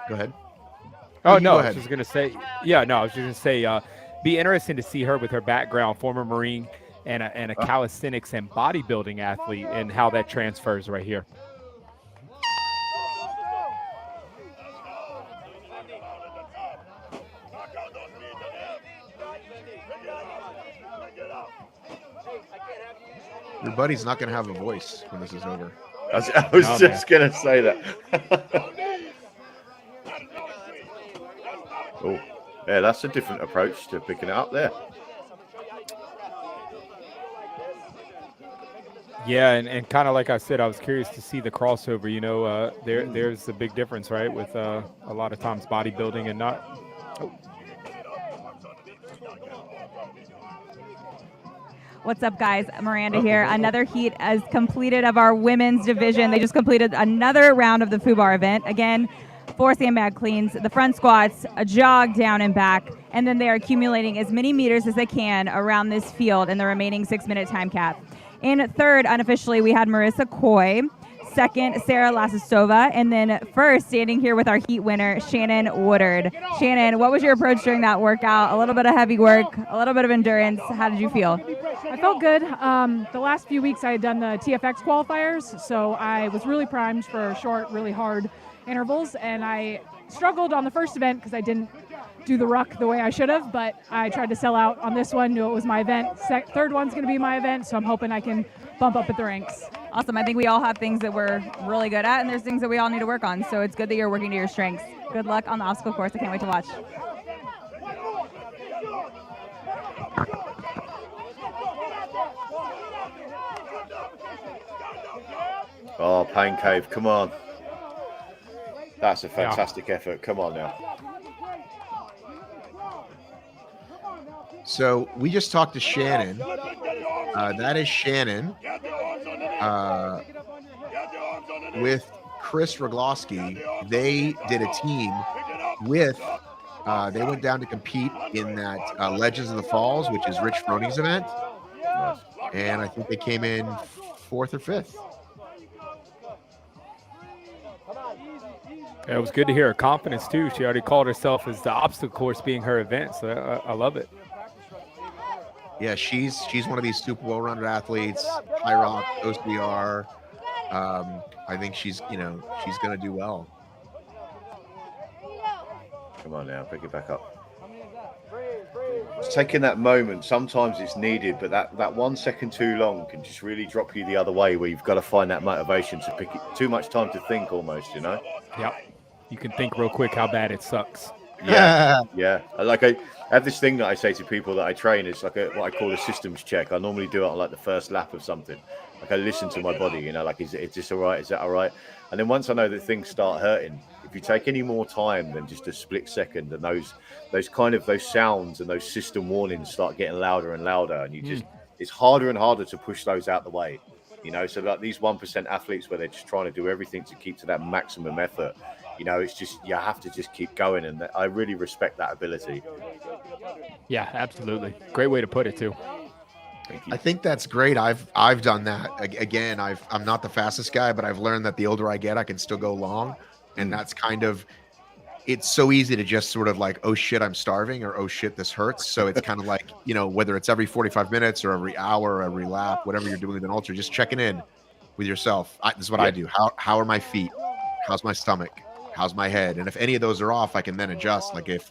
Go ahead. Oh, no, I was just going to say, be interesting to see her with her background, former Marine and a calisthenics and bodybuilding athlete, and how that transfers right here. Your buddy's not going to have a voice when this is over. I was just going to say that. Oh, yeah, that's a different approach to picking it up there. Yeah, and kind of like I said, I was curious to see the crossover. You know, there's a big difference, right, with a lot of times bodybuilding and not. Oh. What's up, guys? Miranda here. Another heat is completed of our women's division. They just completed another round of the FUBAR event. Again, 4 sandbag cleans, the front squats, a jog down and back, and then they are accumulating as many meters as they can around this field in the remaining 6-minute time cap. In third, unofficially, we had Marissa Coy. Second, Sarah Lasistova. And then first, standing here with our heat winner, Shannon Woodard. Shannon, what was your approach during that workout? A little bit of heavy work, a little bit of endurance. How did you feel? I felt good. The last few weeks I had done the TFX qualifiers, so I was really primed for short, really hard intervals. And I struggled on the first event because I didn't do the ruck the way I should have, but I tried to sell out on this one, knew it was my event. Third one's going to be my event, so I'm hoping I can bump up at the ranks. Awesome. I think we all have things that we're really good at, and there's things that we all need to work on, so it's good that you're working to your strengths. Good luck on the obstacle course. I can't wait to watch. Oh, Pain Cave, come on. That's a fantastic effort. Come on now. So we just talked to Shannon. That is Shannon with Chris Roglowski. They did a team with, they went down to compete in that Legends of the Falls, which is Rich Froning's event. And I think they came in 4th or 5th. Yeah, it was good to hear her confidence, too. She already called herself as the obstacle course being her event, so I love it. Yeah, she's one of these super well-rounded athletes. High rock, OCR. I think she's going to do well. Come on now, pick it back up. It's taking that moment. Sometimes it's needed, but that 1 second too long can just really drop you the other way, where you've got to find that motivation to pick it. Too much time to think, almost, you know. Yep. You can think real quick how bad it sucks. Yeah, yeah. I have this thing that I say to people that I train. It's like what I call a systems check. I normally do it on like the first lap of something. Like I listen to my body, like, is this all right? Is that all right? And then once I know that things start hurting, if you take any more time than just a split second, and those sounds and those system warnings start getting louder and louder, and it's harder and harder to push those out the way. So like these 1% athletes where they're just trying to do everything to keep to that maximum effort. It's just, you have to just keep going, and I really respect that ability. Yeah, absolutely. Great way to put it too. Thank you. I think that's great. I've done that. Again, I'm not the fastest guy, but I've learned that the older I get, I can still go long, and that's kind of, it's so easy to just sort of like, oh shit, I'm starving, or oh shit, this hurts. So it's kind of like, whether it's every 45 minutes or every hour, or every lap, whatever you're doing with an ultra, just checking in with yourself. This is what I do. How are my feet? How's my stomach? How's my head? And if any of those are off, I can then adjust. Like if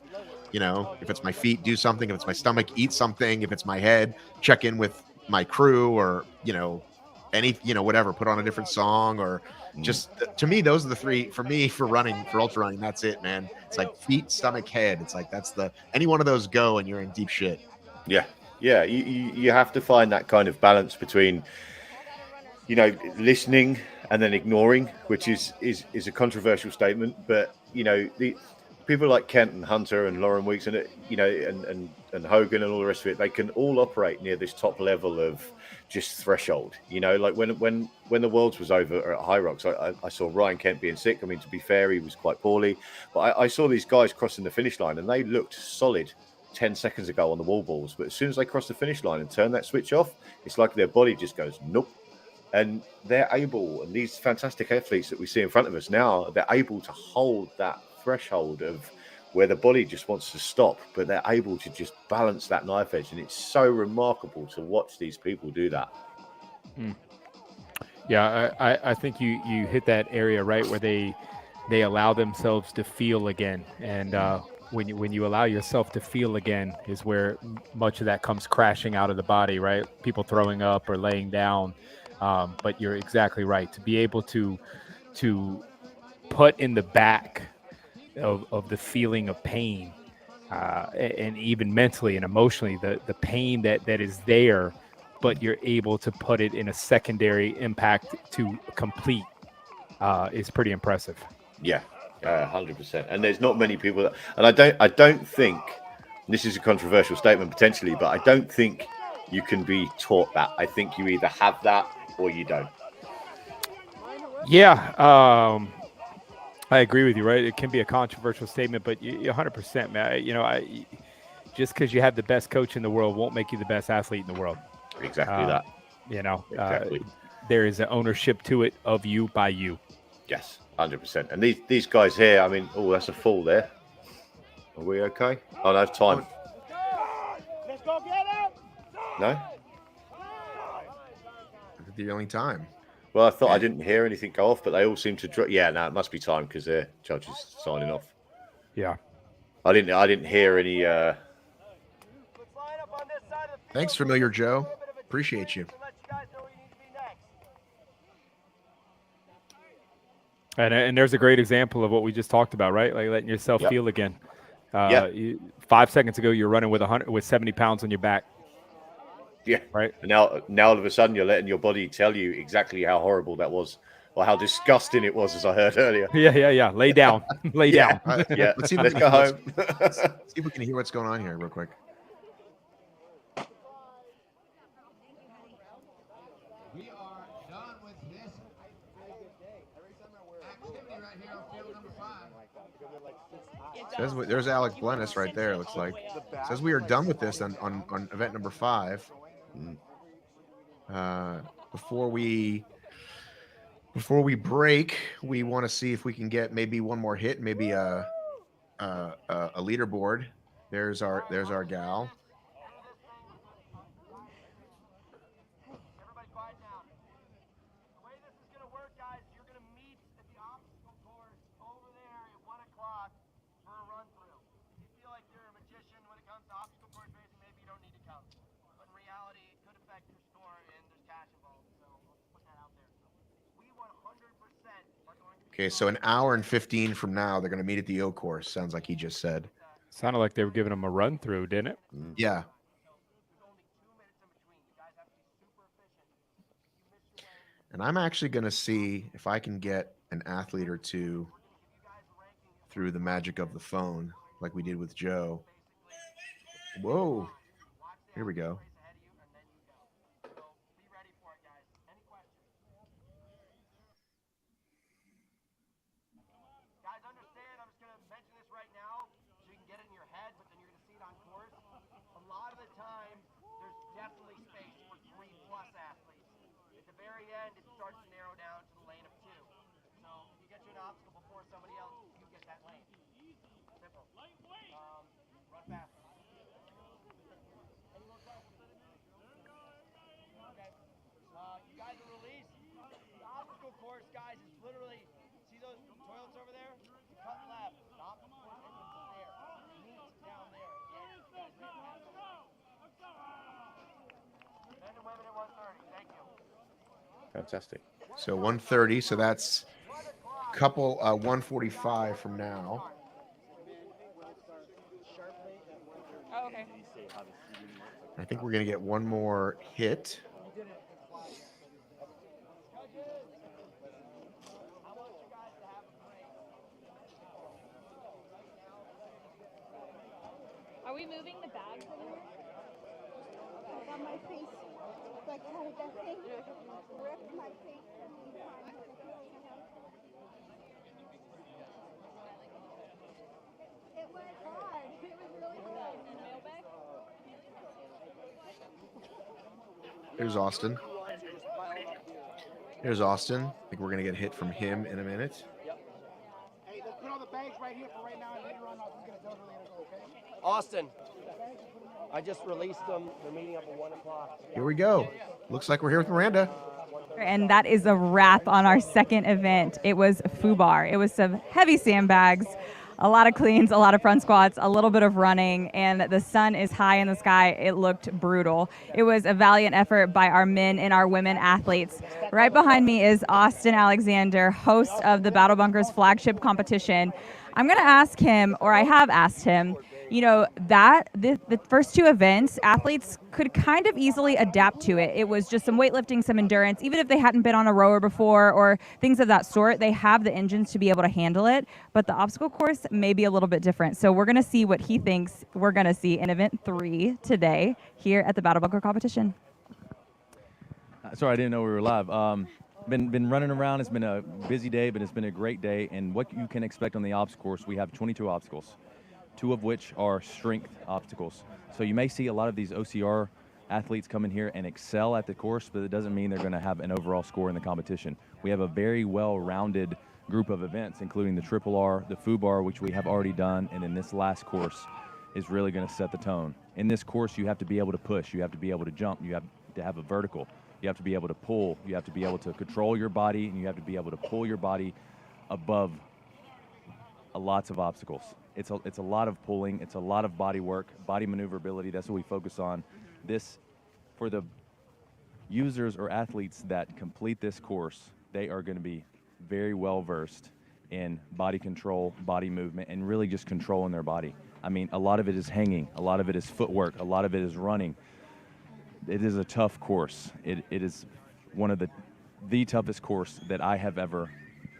it's my feet, do something. If it's my stomach, eat something. If it's my head, check in with my crew, or, whatever, put on a different song, or just, to me, those are the three for me, for running, for ultra running. That's it, man. It's like feet, stomach, head. It's like, any one of those go and you're in deep shit. Yeah. Yeah. You have to find that kind of balance between, listening and then ignoring, which is a controversial statement, but the people like Kent and Hunter and Lauren Weeks and and Hogan and all the rest of it, they can all operate near this top level of just threshold. Like when the Worlds was over at High Rocks, I saw Ryan Kent being sick. I mean, to be fair, he was quite poorly, but I saw these guys crossing the finish line, and they looked solid 10 seconds ago on the wall balls, but as soon as they cross the finish line and turn that switch off, it's like their body just goes nope. And they're able, and these fantastic athletes that we see in front of us now, they're able to hold that threshold of where the body just wants to stop, but they're able to just balance that knife edge. And it's so remarkable to watch these people do that. Yeah, I think you hit that area right where they allow themselves to feel again. And when you allow yourself to feel again is where much of that comes crashing out of the body, right? People throwing up or laying down. But you're exactly right. To be able to put in the back of the feeling of pain, and even mentally and emotionally, the pain that is there, but you're able to put it in a secondary impact to complete, is pretty impressive. Yeah, 100%. And there's not many people that, and I don't think this is a controversial statement potentially, but I don't think you can be taught that. I think you either have that or you don't. Yeah, I agree with you. Right, it can be a controversial statement, but you 100%, man. Just because you have the best coach in the world won't make you the best athlete in the world. Exactly that. Exactly. There is an ownership to it of you by you. Yes, 100%. And these guys here, I mean, oh, that's a fall there. Are we okay? Oh, no, time. Let's go get him. No? The only time. Well, I thought I didn't hear anything go off, but they all seem to drop. Yeah, no, it must be time because their judge is signing off. Yeah. I didn't hear any. Thanks, Familiar Joe. Appreciate you. And there's a great example of what we just talked about, right? Like letting yourself feel again. 5 seconds ago, you're running with 70 pounds on your back. Yeah. Right. And now all of a sudden, you're letting your body tell you exactly how horrible that was, or how disgusting it was, as I heard earlier. Yeah. Lay down. Lay down. Yeah. Let's see. Let's go home. See if we can hear what's going on here real quick. Says there's Alec Blennis right there. Looks like says we are done with this on event number 5. Before we break, we want to see if we can get maybe one more hit, maybe a leaderboard. There's our gal. Okay, so an hour and 15 from now, they're going to meet at the O course. Sounds like he just said. Sounded like they were giving him a run through, didn't it? Yeah. And I'm actually going to see if I can get an athlete or two through the magic of the phone, like we did with Joe. Whoa. Here we go. Fantastic. So 1:30. So that's a couple 1:45 from now. Oh, okay. I think we're going to get one more hit. Are we moving the bags over here? On my face, like how that thing ripped my face. It was hard. It was really hard. There's Austin. Here's Austin. I think we're going to get hit from him in a minute. Hey, let's put all the bags right here for right now, and later on, Austin's going to tell them later, okay? Austin, I just released them. They're meeting up at 1 o'clock. Here we go. Looks like we're here with Miranda. And that is a wrap on our second event. It was FUBAR. It was some heavy sandbags. A lot of cleans, a lot of front squats, a little bit of running, and the sun is high in the sky. It looked brutal. It was a valiant effort by our men and our women athletes. Right behind me is Austin Alexander, host of the Battle Bunkers flagship competition. I'm going to ask him, or I have asked him, you know, that the first two events, athletes could kind of easily adapt to it. It was just some weightlifting, some endurance. Even if they hadn't been on a rower before or things of that sort, they have the engines to be able to handle it. But the obstacle course may be a little bit different. So we're going to see what he thinks we're going to see in event 3 today here at the Battle Bunker competition. Sorry, I didn't know we were live. Been running around. It's been a busy day, but it's been a great day. And what you can expect on the obstacle course, we have 22 obstacles, 2 of which are strength obstacles. So you may see a lot of these OCR athletes come in here and excel at the course, but it doesn't mean they're going to have an overall score in the competition. We have a very well-rounded group of events, including the Triple R, the FUBAR, which we have already done, and then this last course is really going to set the tone. In this course, you have to be able to push, you have to be able to jump, you have to have a vertical, you have to be able to pull, you have to be able to control your body, and you have to be able to pull your body above lots of obstacles. It's a lot of pulling, it's a lot of body work, body maneuverability. That's what we focus on. This, for the users or athletes that complete this course, they are going to be very well versed in body control, body movement, and really just controlling their body. I mean, a lot of it is hanging, a lot of it is footwork, a lot of it is running. It is a tough course. It is one of the toughest course that I have ever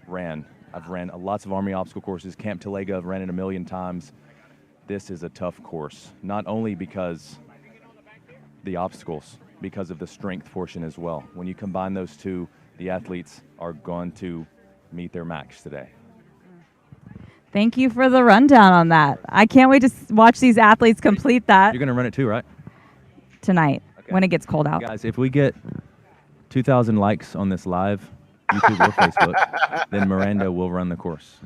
ran. I've ran lots of Army obstacle courses. Camp Talega, I've ran it a million times. This is a tough course, not only because the obstacles, because of the strength portion as well. When you combine those two, the athletes are going to meet their max today. Thank you for the rundown on that. I can't wait to watch these athletes complete that. You're going to run it too, right? Tonight, when it gets cold out. Guys, if we get 2,000 likes on this live, YouTube or Facebook, then Miranda will run the course.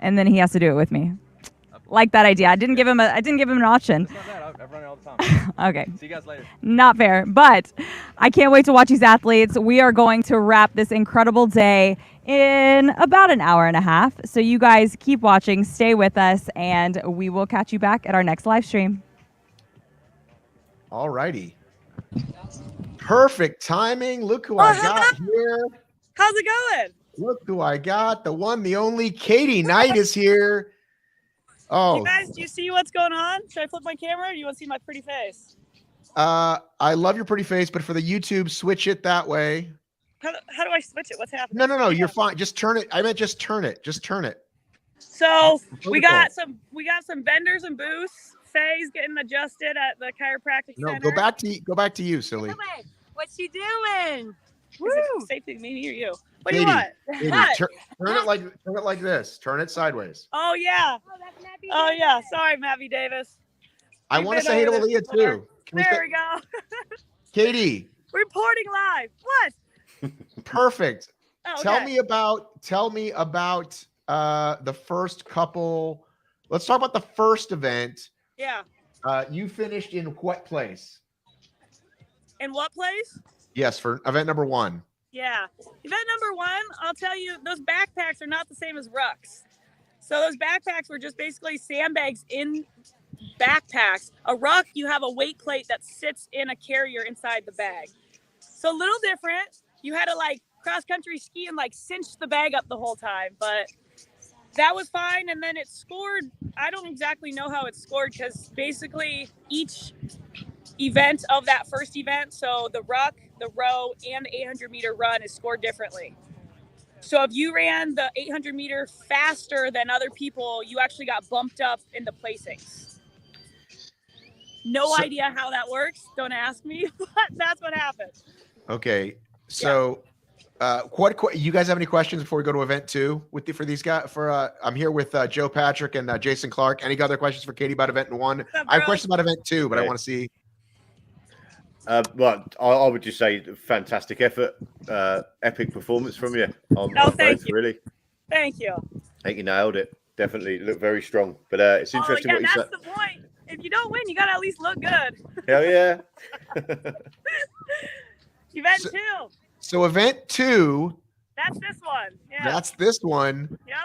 And then he has to do it with me. Like that idea. I didn't give him an option. It's not bad. I've run it all the time. Okay. See you guys later. Not fair, but I can't wait to watch these athletes. We are going to wrap this incredible day in about an hour and a half. So you guys keep watching, stay with us, and we will catch you back at our next live stream. All righty. Perfect timing. Look who I got here. How's it going? Look who I got. The one, the only Katie Knight is here. Oh. You guys, do you see what's going on? Should I flip my camera or do you want to see my pretty face? I love your pretty face, but for the YouTube, switch it that way. How do I switch it? What's happening? No, you're fine. Just turn it. I meant just turn it. Just turn it. So we got some vendors and booths. Faye's getting adjusted at the chiropractic center. Go back to you, silly. What's she doing? Woo! Safe to me or you. What Katie, do you want? Katie, What? turn it like this. Turn it sideways. Oh yeah. Oh yeah. Sorry, Mappy Davis. I want to say hey to Aaliyah too. There we go. Katie. Reporting live. What? Perfect. Oh, Tell okay. me about the first couple. Let's talk about the first event. Yeah. You finished in what place? In what place? Yes, for event number 1. Yeah. Event number 1, I'll tell you, those backpacks are not the same as rucks. So those backpacks were just basically sandbags in backpacks. A ruck, you have a weight plate that sits in a carrier inside the bag. So a little different. You had to like cross-country ski and like cinch the bag up the whole time, but that was fine. And then it scored. I don't exactly know how it scored because basically each event of that first event, so the ruck, the row, and the 800-meter run is scored differently. So if you ran the 800-meter faster than other people, you actually got bumped up in the placings. No idea how that works. Don't ask me, but that's what happened. Okay, so you guys have any questions before we go to event 2 for these guys? I'm here with Joe Patrick and Jason Clark. Any other questions for Katie about event 1? I have questions about event 2, but I want to see. Well, I would just say fantastic effort, epic performance from you. Thank you. Really. Thank you. I think you nailed it. Definitely looked very strong. But it's interesting what you said. That's the point. If you don't win, you got to at least look good. Hell yeah. Event 2. So event 2. That's this one. Yeah. That's this one. Yep.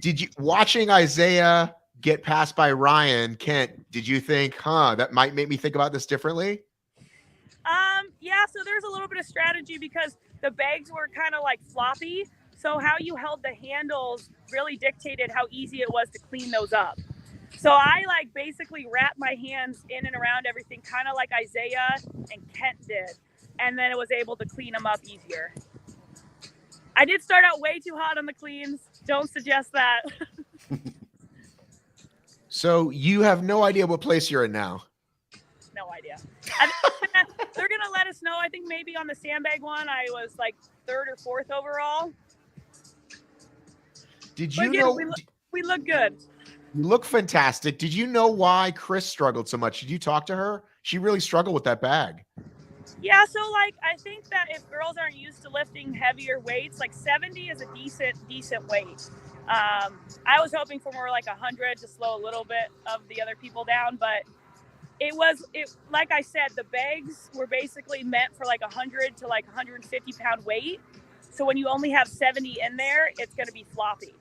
did you watching Isaiah get passed by Ryan Kent? Did you think, that might make me think about this differently? Yeah, so there's a little bit of strategy because the bags were kind of like floppy. So how you held the handles really dictated how easy it was to clean those up. So I like basically wrapped my hands in and around everything, kind of like Isaiah and Kent did. And then it was able to clean them up easier. I did start out way too hot on the cleans. Don't suggest that. So you have no idea what place you're in now. No idea. They're gonna let us know. I think maybe on the sandbag one, I was like 3rd or 4th overall. Did you know? We look good. You look fantastic. Did you know why Chris struggled so much? Did you talk to her? She really struggled with that bag. Yeah, so like I think that if girls aren't used to lifting heavier weights, like 70 is a decent weight. I was hoping for more like 100 to slow a little bit of the other people down, but it like I said, the bags were basically meant for like 100 to like 150 pound weight. So when you only have 70 in there, it's going to be floppy.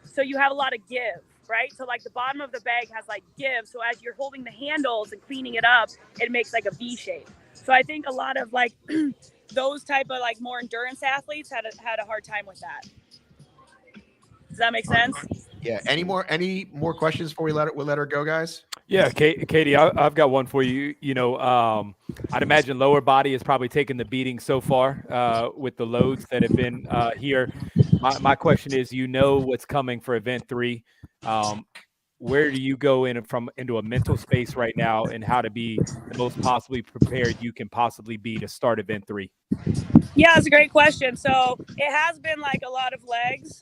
So you have a lot of give, right? So like the bottom of the bag has like give. So as you're holding the handles and cleaning it up, it makes like a V shape. So I think a lot of like those type of like more endurance athletes had a hard time with that. Does that make sense? Yeah. Any more questions before we let her go, guys? Yeah, Katie, I've got one for you. You know, I'd imagine lower body has probably taken the beating so far with the loads that have been here. My question is, you know what's coming for event 3. Where do you go into a mental space right now, and how to be the most possibly prepared you can possibly be to start event 3? Yeah, that's a great question. So it has been like a lot of legs,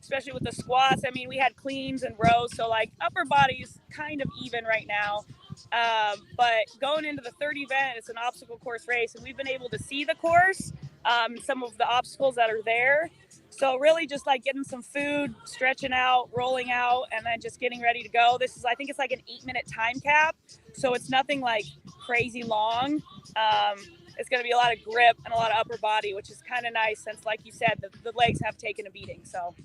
especially with the squats. I mean, we had cleans and rows, so like upper body's kind of even right now. But going into the third event, it's an obstacle course race, and we've been able to see the course, some of the obstacles that are there. So really just like getting some food, stretching out, rolling out, and then just getting ready to go. I think it's like an 8-minute time cap. So it's nothing like crazy long. It's going to be a lot of grip and a lot of upper body, which is kind of nice since, like you said, the legs have taken a beating. So.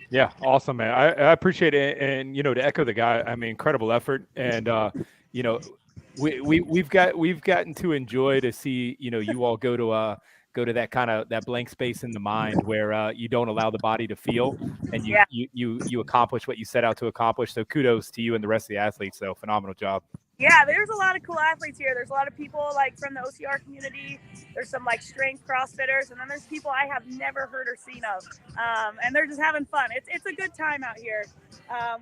Yeah, awesome, man. I appreciate it. And, you know, to echo the guy, I mean, incredible effort. And, you know, we've gotten to enjoy to see, you know, you all go to that kind of that blank space in the mind where you don't allow the body to feel, and you accomplish what you set out to accomplish. So kudos to you and the rest of the athletes. So phenomenal job. Yeah, there's a lot of cool athletes here. There's a lot of people like from the OCR community. There's some like strength CrossFitters, and then there's people I have never heard or seen of. And they're just having fun. It's a good time out here.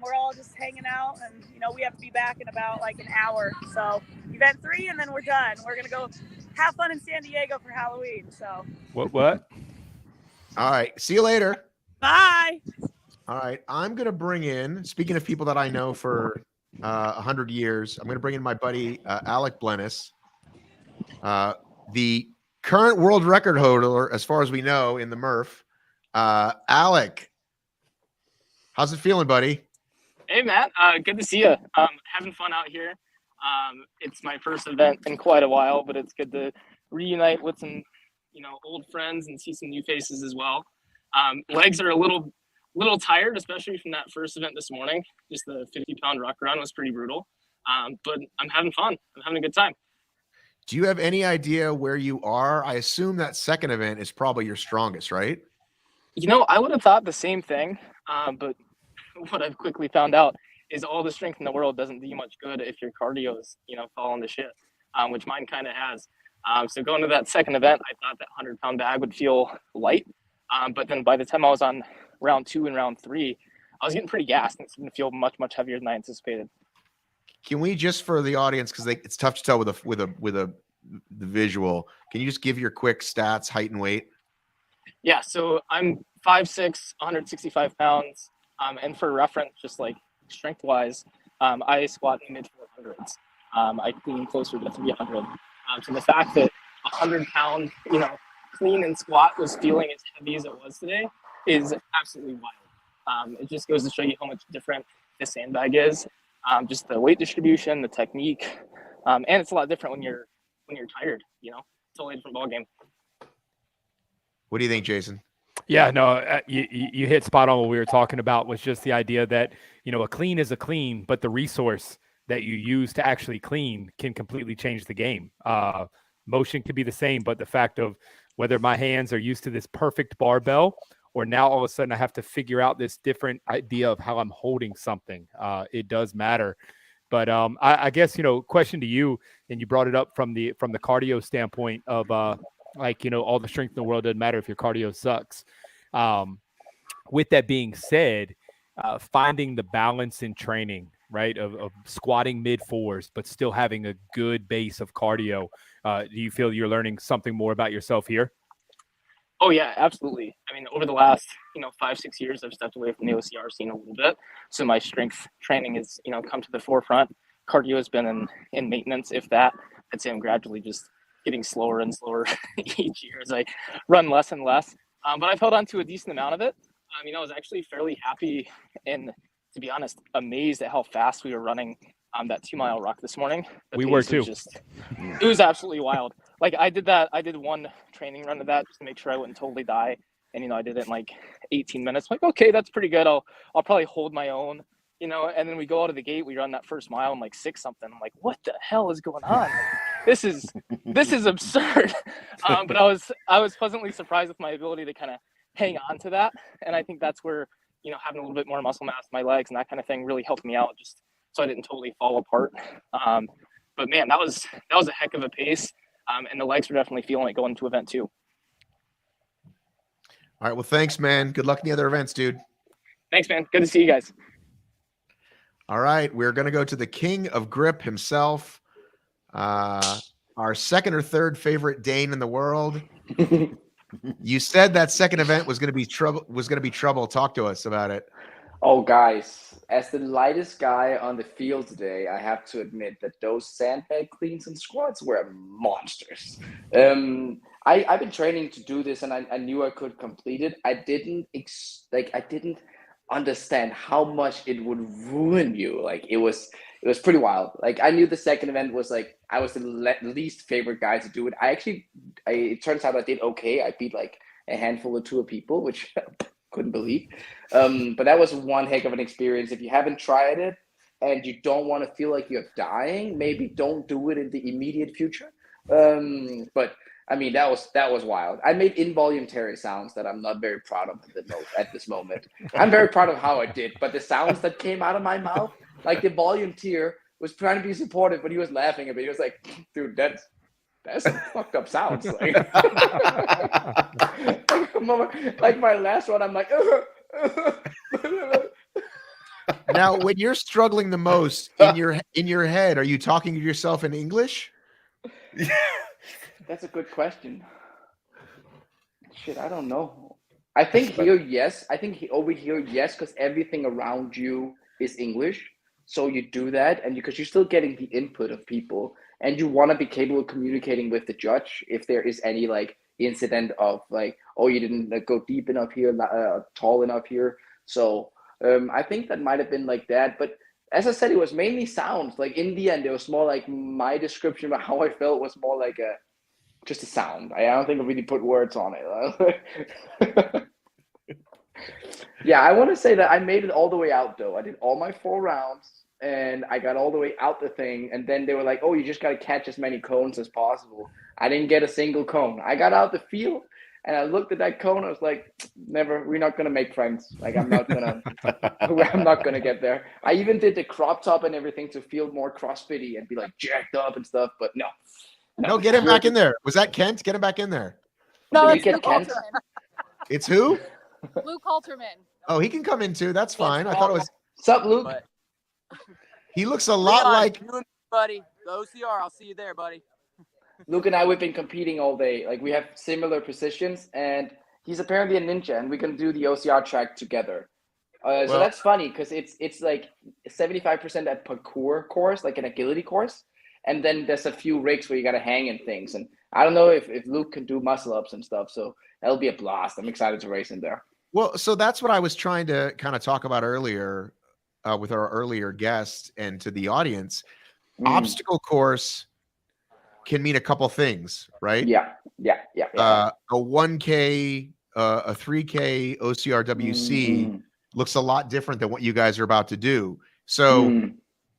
We're all just hanging out, and you know, we have to be back in about like an hour. So event 3, and then we're done. We're gonna go have fun in San Diego for Halloween. So what? All right. See you later. Bye. All right. I'm gonna bring in, speaking of people that I know for 100 years, I'm going to bring in my buddy Alec Blennis, the current world record holder, as far as we know, in the Murph. Alec, how's it feeling, buddy? Hey, Matt. Good to see you. Having fun out here. It's my first event in quite a while, but it's good to reunite with some, you know, old friends and see some new faces as well. Legs are a little tired, especially from that first event this morning. Just the 50-pound rock run was pretty brutal. But I'm having fun. I'm having a good time. Do you have any idea where you are? I assume that second event is probably your strongest, right? You know, I would have thought the same thing. But what I've quickly found out is all the strength in the world doesn't do you much good if your cardio is, you know, falling to shit, which mine kind of has. So going to that second event, I thought that 100-pound bag would feel light. But then by the time I was on round 2 and round 3, I was getting pretty gassed, and it's going to feel much, much heavier than I anticipated. Can we, just for the audience, because it's tough to tell with the visual, can you just give your quick stats, height and weight? Yeah, so I'm 5'6", 165 pounds. And for reference, just like strength-wise, I squat in the mid-400s. I clean closer to 300. So the fact that 100-pound, you know, clean and squat was feeling as heavy as it was today is absolutely wild. It just goes to show you how much different the sandbag is. Just the weight distribution, the technique, and it's a lot different when you're tired. You know, it's a totally different ballgame. What do you think, Jason? Yeah, no, you hit spot on. What we were talking about was just the idea that, you know, a clean is a clean, but the resource that you use to actually clean can completely change the game. Motion could be the same, but the fact of whether my hands are used to this perfect barbell or now all of a sudden I have to figure out this different idea of how I'm holding something, it does matter. But I guess, you know, question to you, and you brought it up from the cardio standpoint of like, you know, all the strength in the world doesn't matter if your cardio sucks. With that being said, finding the balance in training, right, of squatting mid fours, but still having a good base of cardio. Do you feel you're learning something more about yourself here? Oh yeah, absolutely. I mean, over the last, 5-6 years, I've stepped away from the OCR scene a little bit. So my strength training has, come to the forefront. Cardio has been in maintenance, if that. I'd say I'm gradually just getting slower and slower each year as I run less and less. But I've held on to a decent amount of it. I was actually fairly happy and, to be honest, amazed at how fast we were running that 2 mile ruck this morning. We were too. It was absolutely wild. Like I did one training run of that just to make sure I wouldn't totally die. And, I did it in like 18 minutes. I'm like, okay, that's pretty good. I'll probably hold my own, and then we go out of the gate, we run that first mile in like 6 something. I'm like, what the hell is going on? This is absurd. But I was pleasantly surprised with my ability to kind of hang on to that. And I think that's where, having a little bit more muscle mass in my legs and that kind of thing really helped me out, just so I didn't totally fall apart. But man, that was a heck of a pace. And the legs were definitely feeling it going to event 2. All right. Well, thanks, man. Good luck in the other events, dude. Thanks, man. Good to see you guys. All right. We're going to go to the king of grip himself. Our second or third favorite Dane in the world. You said that second event was going to be trouble. Talk to us about it. Oh, guys, as the lightest guy on the field today, I have to admit that those sandbag cleans and squats were monsters. I've been training to do this, and I knew I could complete it. I didn't understand how much it would ruin you. Like it was pretty wild. Like I knew the second event was like I was the least favorite guy to do it. It turns out I did okay. I beat like a handful or two of people, which couldn't believe. But that was one heck of an experience. If you haven't tried it and you don't want to feel like you're dying, maybe don't do it in the immediate future. But I mean, that was wild. I made involuntary sounds that I'm not very proud of at this moment. I'm very proud of how I did, but the sounds that came out of my mouth, like the volunteer was trying to be supportive, but he was laughing a bit. He was like, dude, that's some fucked up sounds. Like my last one, I'm like, Now, when you're struggling the most in your head, are you talking to yourself in English? That's a good question. Shit, I don't know. I think here, yes. I think over here, yes, because everything around you is English. So you do that, and because you're still getting the input of people, and you want to be capable of communicating with the judge if there is any like incident of like, oh, you didn't go deep enough here, tall enough here. So I think that might have been like that. But as I said, it was mainly sounds. Like in the end, it was more like my description of how I felt was more like just a sound. I don't think I really put words on it. Yeah, I want to say that I made it all the way out, though. I did all my 4 rounds, and I got all the way out the thing. And then they were like, oh, you just got to catch as many cones as possible. I didn't get a single cone. I got out the field, and I looked at that cone. I was like, never. We're not going to make friends. Like, I'm not going to get there. I even did the crop top and everything to feel more CrossFit-y and be, like, jacked up and stuff. But no, get him back in there. Was that Kent? Get him back in there. No, Did it's you Luke get Kent? Alterman. It's who? Luke Alterman. Oh, he can come in too. That's fine. I thought it was. What's up, Luke? He looks a lot like. You and me, buddy. The OCR. I'll see you there, buddy. Luke and I, we've been competing all day. Like we have similar positions, and he's apparently a ninja, and we can do the OCR track together. So that's funny because it's like 75% at parkour course, like an agility course, and then there's a few rigs where you got to hang and things. And I don't know if Luke can do muscle ups and stuff, so that'll be a blast. I'm excited to race in there. Well, so that's what I was trying to kind of talk about earlier with our earlier guest and to the audience. Obstacle course can mean a couple things, right? Yeah. A 1K a 3K OCRWC looks a lot different than what you guys are about to do. So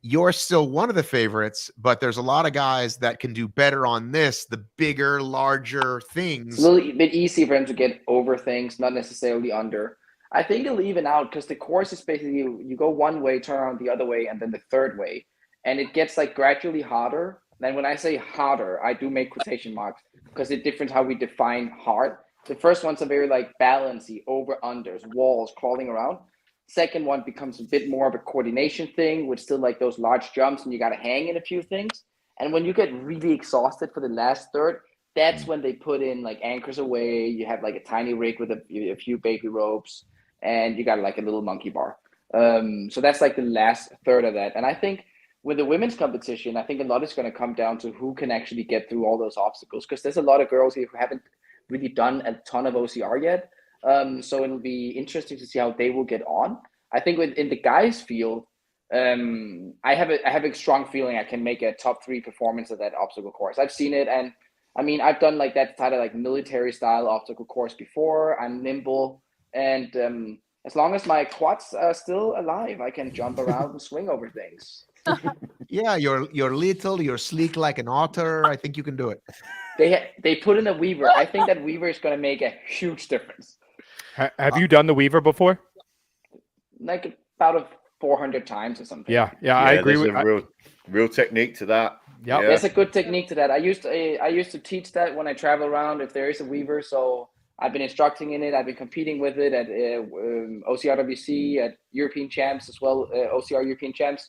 you're still one of the favorites, but there's a lot of guys that can do better on this, the bigger, larger things. It's a little bit easy for him to get over things, not necessarily under. I think it'll even out because the course is basically you go one way, turn around the other way, and then the third way. And it gets like gradually harder. And when I say harder, I do make quotation marks because it's different how we define hard. The first ones are very like balancy, over-unders, walls, crawling around. Second one becomes a bit more of a coordination thing with still like those large jumps and you got to hang in a few things. And when you get really exhausted for the last third, that's when they put in like anchors away. You have like a tiny rig with a few baby ropes and you got like a little monkey bar. So that's like the last third of that. And I think with the women's competition, I think a lot is going to come down to who can actually get through all those obstacles because there's a lot of girls here who haven't really done a ton of OCR yet. So it'll be interesting to see how they will get on. I think in the guys' field, I have a strong feeling I can make a top 3 performance of that obstacle course. I've seen it, and I mean I've done like that kind of like military style obstacle course before. I'm nimble, and as long as my quads are still alive, I can jump around and swing over things. Yeah, you're little, you're sleek like an otter. I think you can do it. They put in a weaver. I think that weaver is going to make a huge difference. Have you done the weaver before? Like about 400 times or something. Yeah, I agree with real technique to that. Yeah, there's a good technique to that. I used to teach that when I travel around if there is a weaver. So I've been instructing in it. I've been competing with it at OCRWC, at European champs as well, OCR European champs.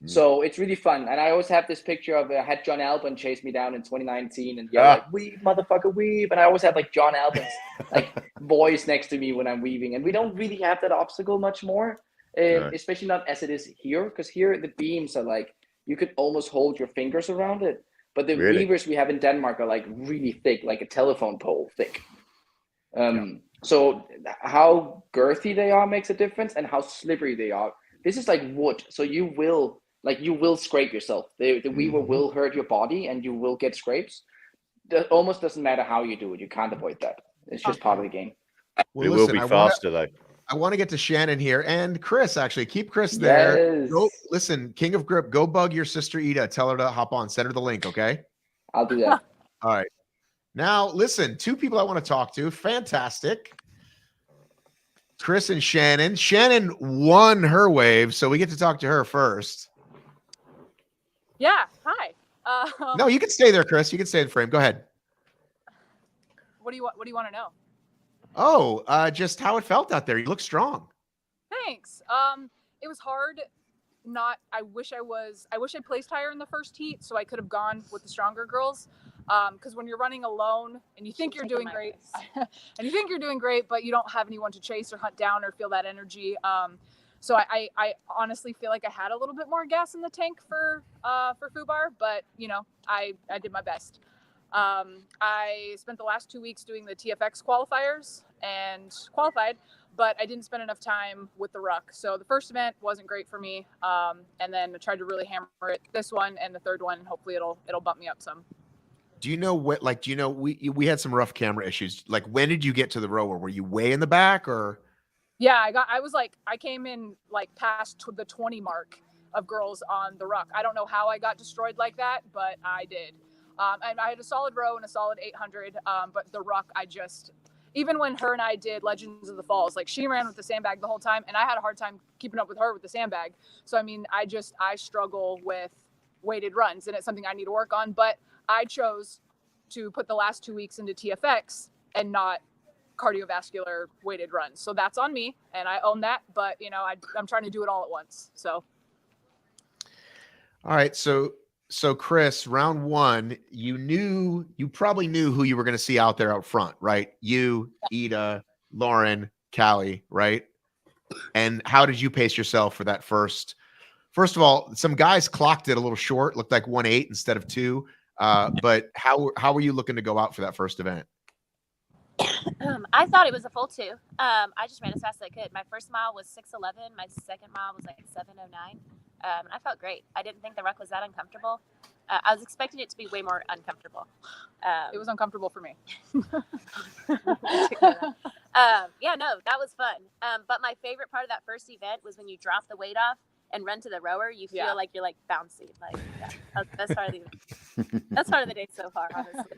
So it's really fun. And I always have this picture of I had John Albon chase me down in 2019 and yell like, weave, motherfucker, weave. And I always have like John Albon's like voice next to me when I'm weaving. And we don't really have that obstacle much more, especially not as it is here. Because here the beams are like, you could almost hold your fingers around it. But the weavers we have in Denmark are like really thick, like a telephone pole thick. So how girthy they are makes a difference and how slippery they are. This is like wood. So you will scrape yourself. The weaver will hurt your body and you will get scrapes. It almost doesn't matter how you do it. You can't avoid that. It's just part of the game. Well, it will be faster though. I want to get to Shannon here and Chris, actually. Keep Chris there. Yes. Go, listen, King of Grip, go bug your sister Ida. Tell her to hop on. Send her the link, okay? I'll do that. All right. Now, listen, 2 people I want to talk to. Fantastic. Chris and Shannon. Shannon won her wave, so we get to talk to her first. Yeah. Hi. No, you can stay there, Chris. You can stay in the frame. Go ahead. What do you want to know? Oh, just how it felt out there. You look strong. Thanks. It was hard. I wish I placed higher in the first heat so I could have gone with the stronger girls. Because when you're running alone and you think you're doing great, but you don't have anyone to chase or hunt down or feel that energy. So I honestly feel like I had a little bit more gas in the tank for FUBAR, but I did my best. I spent the last 2 weeks doing the TFX qualifiers and qualified, but I didn't spend enough time with the ruck. So the first event wasn't great for me. And then I tried to really hammer it this one and the third one. Hopefully it'll bump me up some. Do you know what, like, we had some rough camera issues. Like, when did you get to the rower? Were you way in the back or? Yeah, I came in like past the 20 mark of girls on the ruck. I don't know how I got destroyed like that, but I did. And I had a solid row and a solid 800, but the ruck, even when her and I did Legends of the Falls, like she ran with the sandbag the whole time and I had a hard time keeping up with her with the sandbag. So, I mean, I struggle with weighted runs and it's something I need to work on, but I chose to put the last 2 weeks into TFX and not cardiovascular weighted runs. So that's on me and I own that, but I'm trying to do it all at once. So. All right. So Chris, round 1, you probably knew who you were going to see out there out front, right? You, Ida, Lauren, Callie, right? And how did you pace yourself for that first? First of all, some guys clocked it a little short, looked like 1.8 instead of 2. But how were you looking to go out for that first event? I thought it was a full 2. I just ran as fast as I could. My first mile was 6:11. My second mile was like 7:09. And I felt great. I didn't think the ruck was that uncomfortable. I was expecting it to be way more uncomfortable. It was uncomfortable for me. Yeah, no, that was fun. But my favorite part of that first event was when you drop the weight off and run to the rower. You feel like you're like bouncing. Like that's the best part of the event. That's part of the day so far, honestly.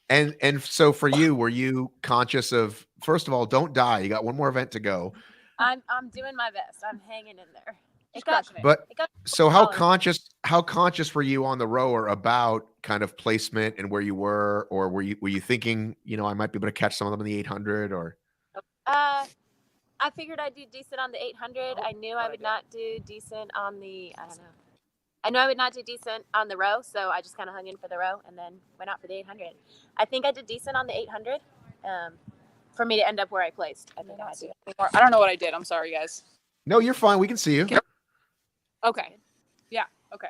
And so for you, were you conscious of, first of all, don't die. You got one more event to go. I'm doing my best. I'm hanging in there. But it got so how smaller. conscious were you on the rower about kind of placement and where you were, or were you thinking, I might be able to catch some of them in the 800 or? I figured I'd do decent on the 800. I knew I would not do decent on the, I don't know. I know I would not do decent on the row, so I just kind of hung in for the row and then went out for the 800. I think I did decent on the 800. For me to end up where I placed, I think I had to. I don't know what I did. I'm sorry, guys. No, you're fine. We can see you. Okay. Yeah. Okay.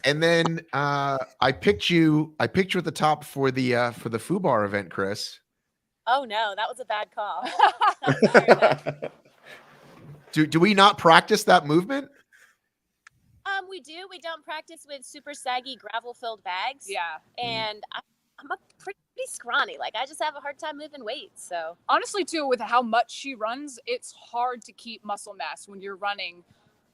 And then I picked you at the top for the FUBAR event, Chris. Oh no, that was a bad call. Do we not practice that movement? We do. We don't practice with super saggy gravel-filled bags. Yeah. And I'm a pretty scrawny. Like I just have a hard time moving weight. So honestly, too, with how much she runs, it's hard to keep muscle mass when you're running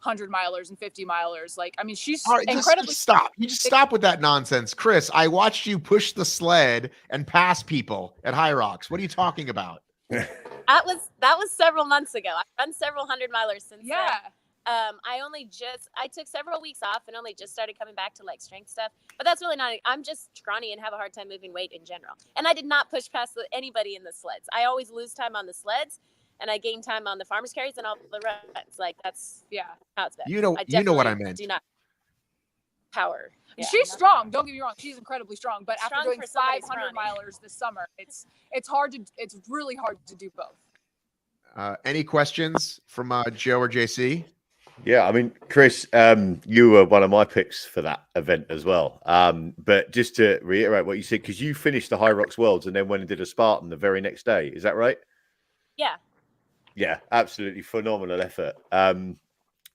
100 milers and 50 milers. Like, I mean, she's incredibly. Just stop. You just stop with that nonsense, Chris. I watched you push the sled and pass people at High Rocks. What are you talking about? that was several months ago. I've run several 100 milers since then. I took several weeks off and only just started coming back to like strength stuff. But that's really not. I'm just scrawny and have a hard time moving weight in general. And I did not push past anybody in the sleds. I always lose time on the sleds, and I gain time on the farmers carries and all the runs. Like that's how it's been. You know what I meant. Do not power. Yeah, she's strong. Don't get me wrong. She's incredibly strong. But Strong after doing for somebody 500 scrawny. milers this summer, it's really hard to do both. Any questions from Joe or JC? Yeah, I mean, Chris, you were one of my picks for that event as well. But just to reiterate what you said, because you finished the High Rocks Worlds and then went and did a Spartan the very next day. Is that right? Yeah. Yeah, absolutely phenomenal effort.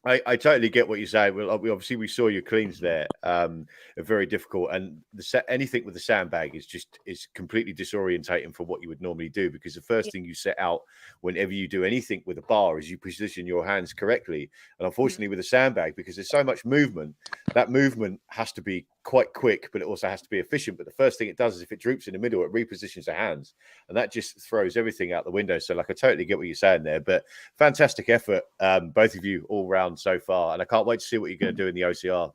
I totally get what you say. Well, we saw your cleans there. Are very difficult, and anything with the sandbag is completely disorientating for what you would normally do, because the first thing you set out whenever you do anything with a bar is you position your hands correctly. And unfortunately, with a sandbag, because there's so much movement, that movement has to be quite quick, but it also has to be efficient. But the first thing it does is if it droops in the middle, it repositions the hands, and that just throws everything out the window. So, like, I totally get what you're saying there. But fantastic effort, both of you, all round so far, and I can't wait to see what you're going to do in the OCR.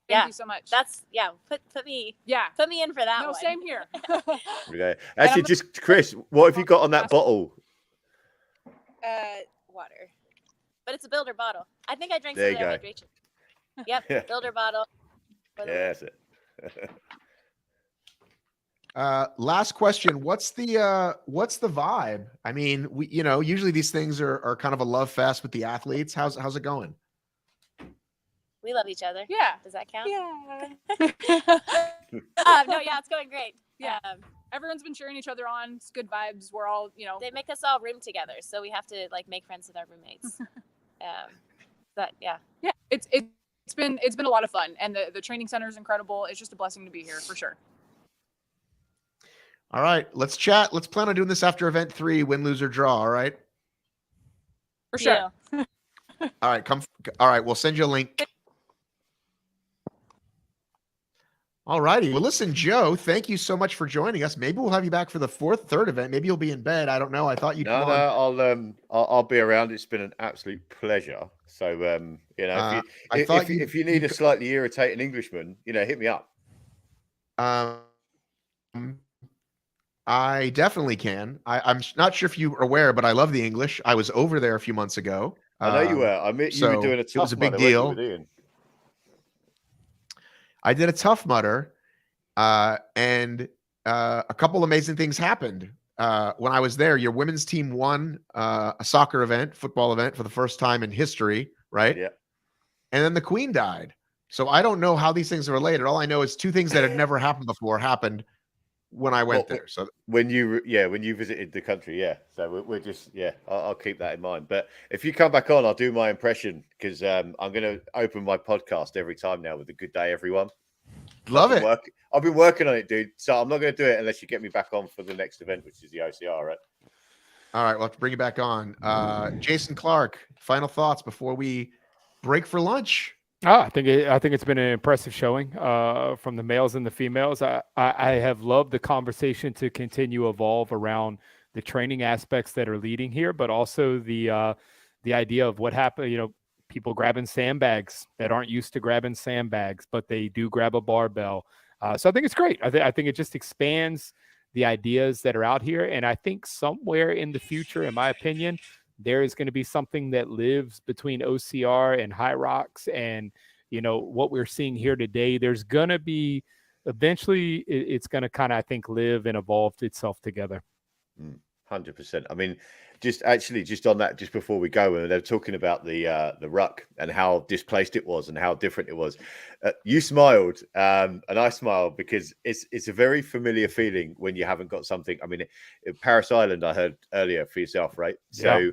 Thank you so much. That's put me in for that. No, one. same here. Okay. Actually, just Chris, what have you got on that bottle? Water, but it's a builder bottle. I think I drank There some you of go. hydration. Yep, builder bottle. Yeah, that's it. Last question. What's the vibe? I mean, usually these things are kind of a love fest with the athletes. How's it going? We love each other. Yeah. Does that count? Yeah. No, yeah, it's going great. Yeah. Everyone's been cheering each other on. It's good vibes. We're all, They make us all room together, so we have to like make friends with our roommates. But yeah. Yeah. It's been a lot of fun, and the training center is incredible. It's just a blessing to be here for sure. All right, let's chat. Let's plan on doing this after event 3, win, lose, or draw. All right. For sure. All right, all right, we'll send you a link. All righty. Well, listen, Joe, thank you so much for joining us. Maybe we'll have you back for the third event. Maybe you'll be in bed. I don't know. I thought you'd come on. I'll be around. It's been an absolute pleasure. So if you need a slightly irritating Englishman, hit me up. I definitely can. I'm not sure if you were aware, but I love the English. I was over there a few months ago. I know you were. I met you were doing a tough. It was a big deal. I did a Tough Mudder, and a couple amazing things happened when I was there. Your women's team won a soccer event, football event for the first time in history, right? Yeah. And then the Queen died. So I don't know how these things are related. All I know is 2 things that had never happened before happened when I went there. So when you visited the country, So we're just I'll keep that in mind. But if you come back on, I'll do my impression, because I'm going to open my podcast every time now with a good day, everyone. Love it. I've been working on it, dude. So I'm not going to do it unless you get me back on for the next event, which is the OCR, right? All right, we'll have to bring you back on. Jason Clark, final thoughts before we break for lunch. I think it's been an impressive showing from the males and the females. I have loved the conversation to continue to evolve around the training aspects that are leading here, but also the idea of what happened. You know, people grabbing sandbags that aren't used to grabbing sandbags, but they do grab a barbell. So I think it's great. I think it just expands the ideas that are out here. And I think somewhere in the future, in my opinion, there is going to be something that lives between OCR and High Rocks. And, you know, what we're seeing here today, there's going to be eventually it's going to kind of, I think, live and evolve itself together. 100%. I mean, just on that, just before we go, when they're talking about the ruck and how displaced it was and how different it was, you smiled and I smiled because it's a very familiar feeling when you haven't got something. I mean, Paris Island, I heard earlier for yourself, right? So Yeah.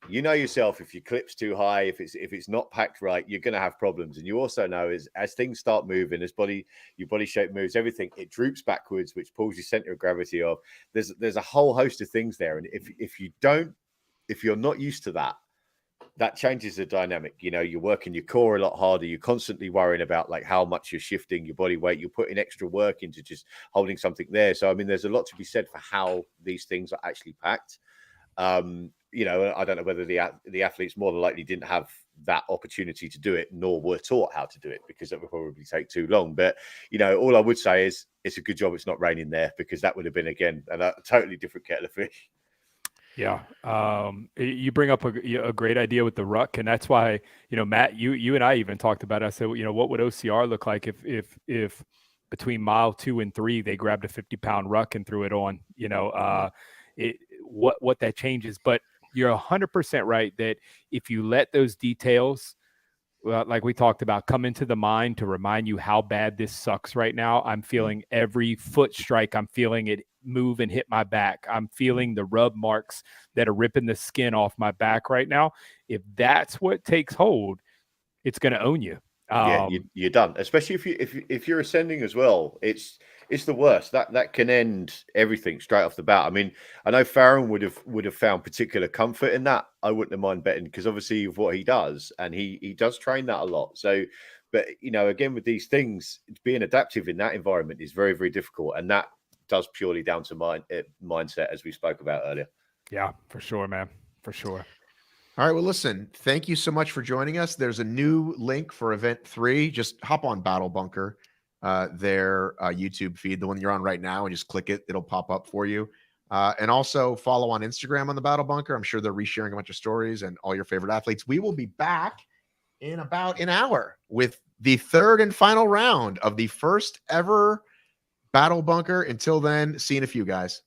you know yourself, if your clip's too high, if it's not packed right, you're going to have problems. And you also know is as things start moving, your body shape moves, everything, it droops backwards, which pulls your center of gravity off. There's a whole host of things there. And if you're not used to that, that changes the dynamic. You know, you're working your core a lot harder. You're constantly worrying about like how much you're shifting your body weight. You're putting extra work into just holding something there. So, I mean, there's a lot to be said for how these things are actually packed. You know, I don't know whether the athletes more than likely didn't have that opportunity to do it, nor were taught how to do it, because that would probably take too long. But, you know, all I would say is it's a good job it's not raining there, because that would have been, again, a totally different kettle of fish. Yeah. You bring up a great idea with the ruck. And that's why, you know, Matt, you and I even talked about it. I said, you know, what would OCR look like if between mile 2 and 3, they grabbed a 50-pound ruck and threw it on, you know, what that changes. But you're 100% right that if you let those details, like we talked about, come into the mind to remind you how bad this sucks right now. I'm feeling every foot strike. I'm feeling it move and hit my back. I'm feeling the rub marks that are ripping the skin off my back right now. If that's what takes hold, it's going to own you. Yeah, you're done. Especially if you're ascending as well, it's the worst. That can end everything straight off the bat. I mean, I know Farron would have found particular comfort in that. I wouldn't have mind betting, because obviously of what he does, and he does train that a lot. So, but you know, again with these things, being adaptive in that environment is very, very difficult, and that does purely down to mindset, as we spoke about earlier. Yeah, for sure, man, for sure. All right. Well, listen, thank you so much for joining us. There's a new link for event 3. Just hop on Battle Bunker, their YouTube feed, the one you're on right now, and just click it. It'll pop up for you. And also follow on Instagram on the Battle Bunker. I'm sure they're resharing a bunch of stories and all your favorite athletes. We will be back in about an hour with the 3rd and final round of the first ever Battle Bunker. Until then, see you in a few, guys.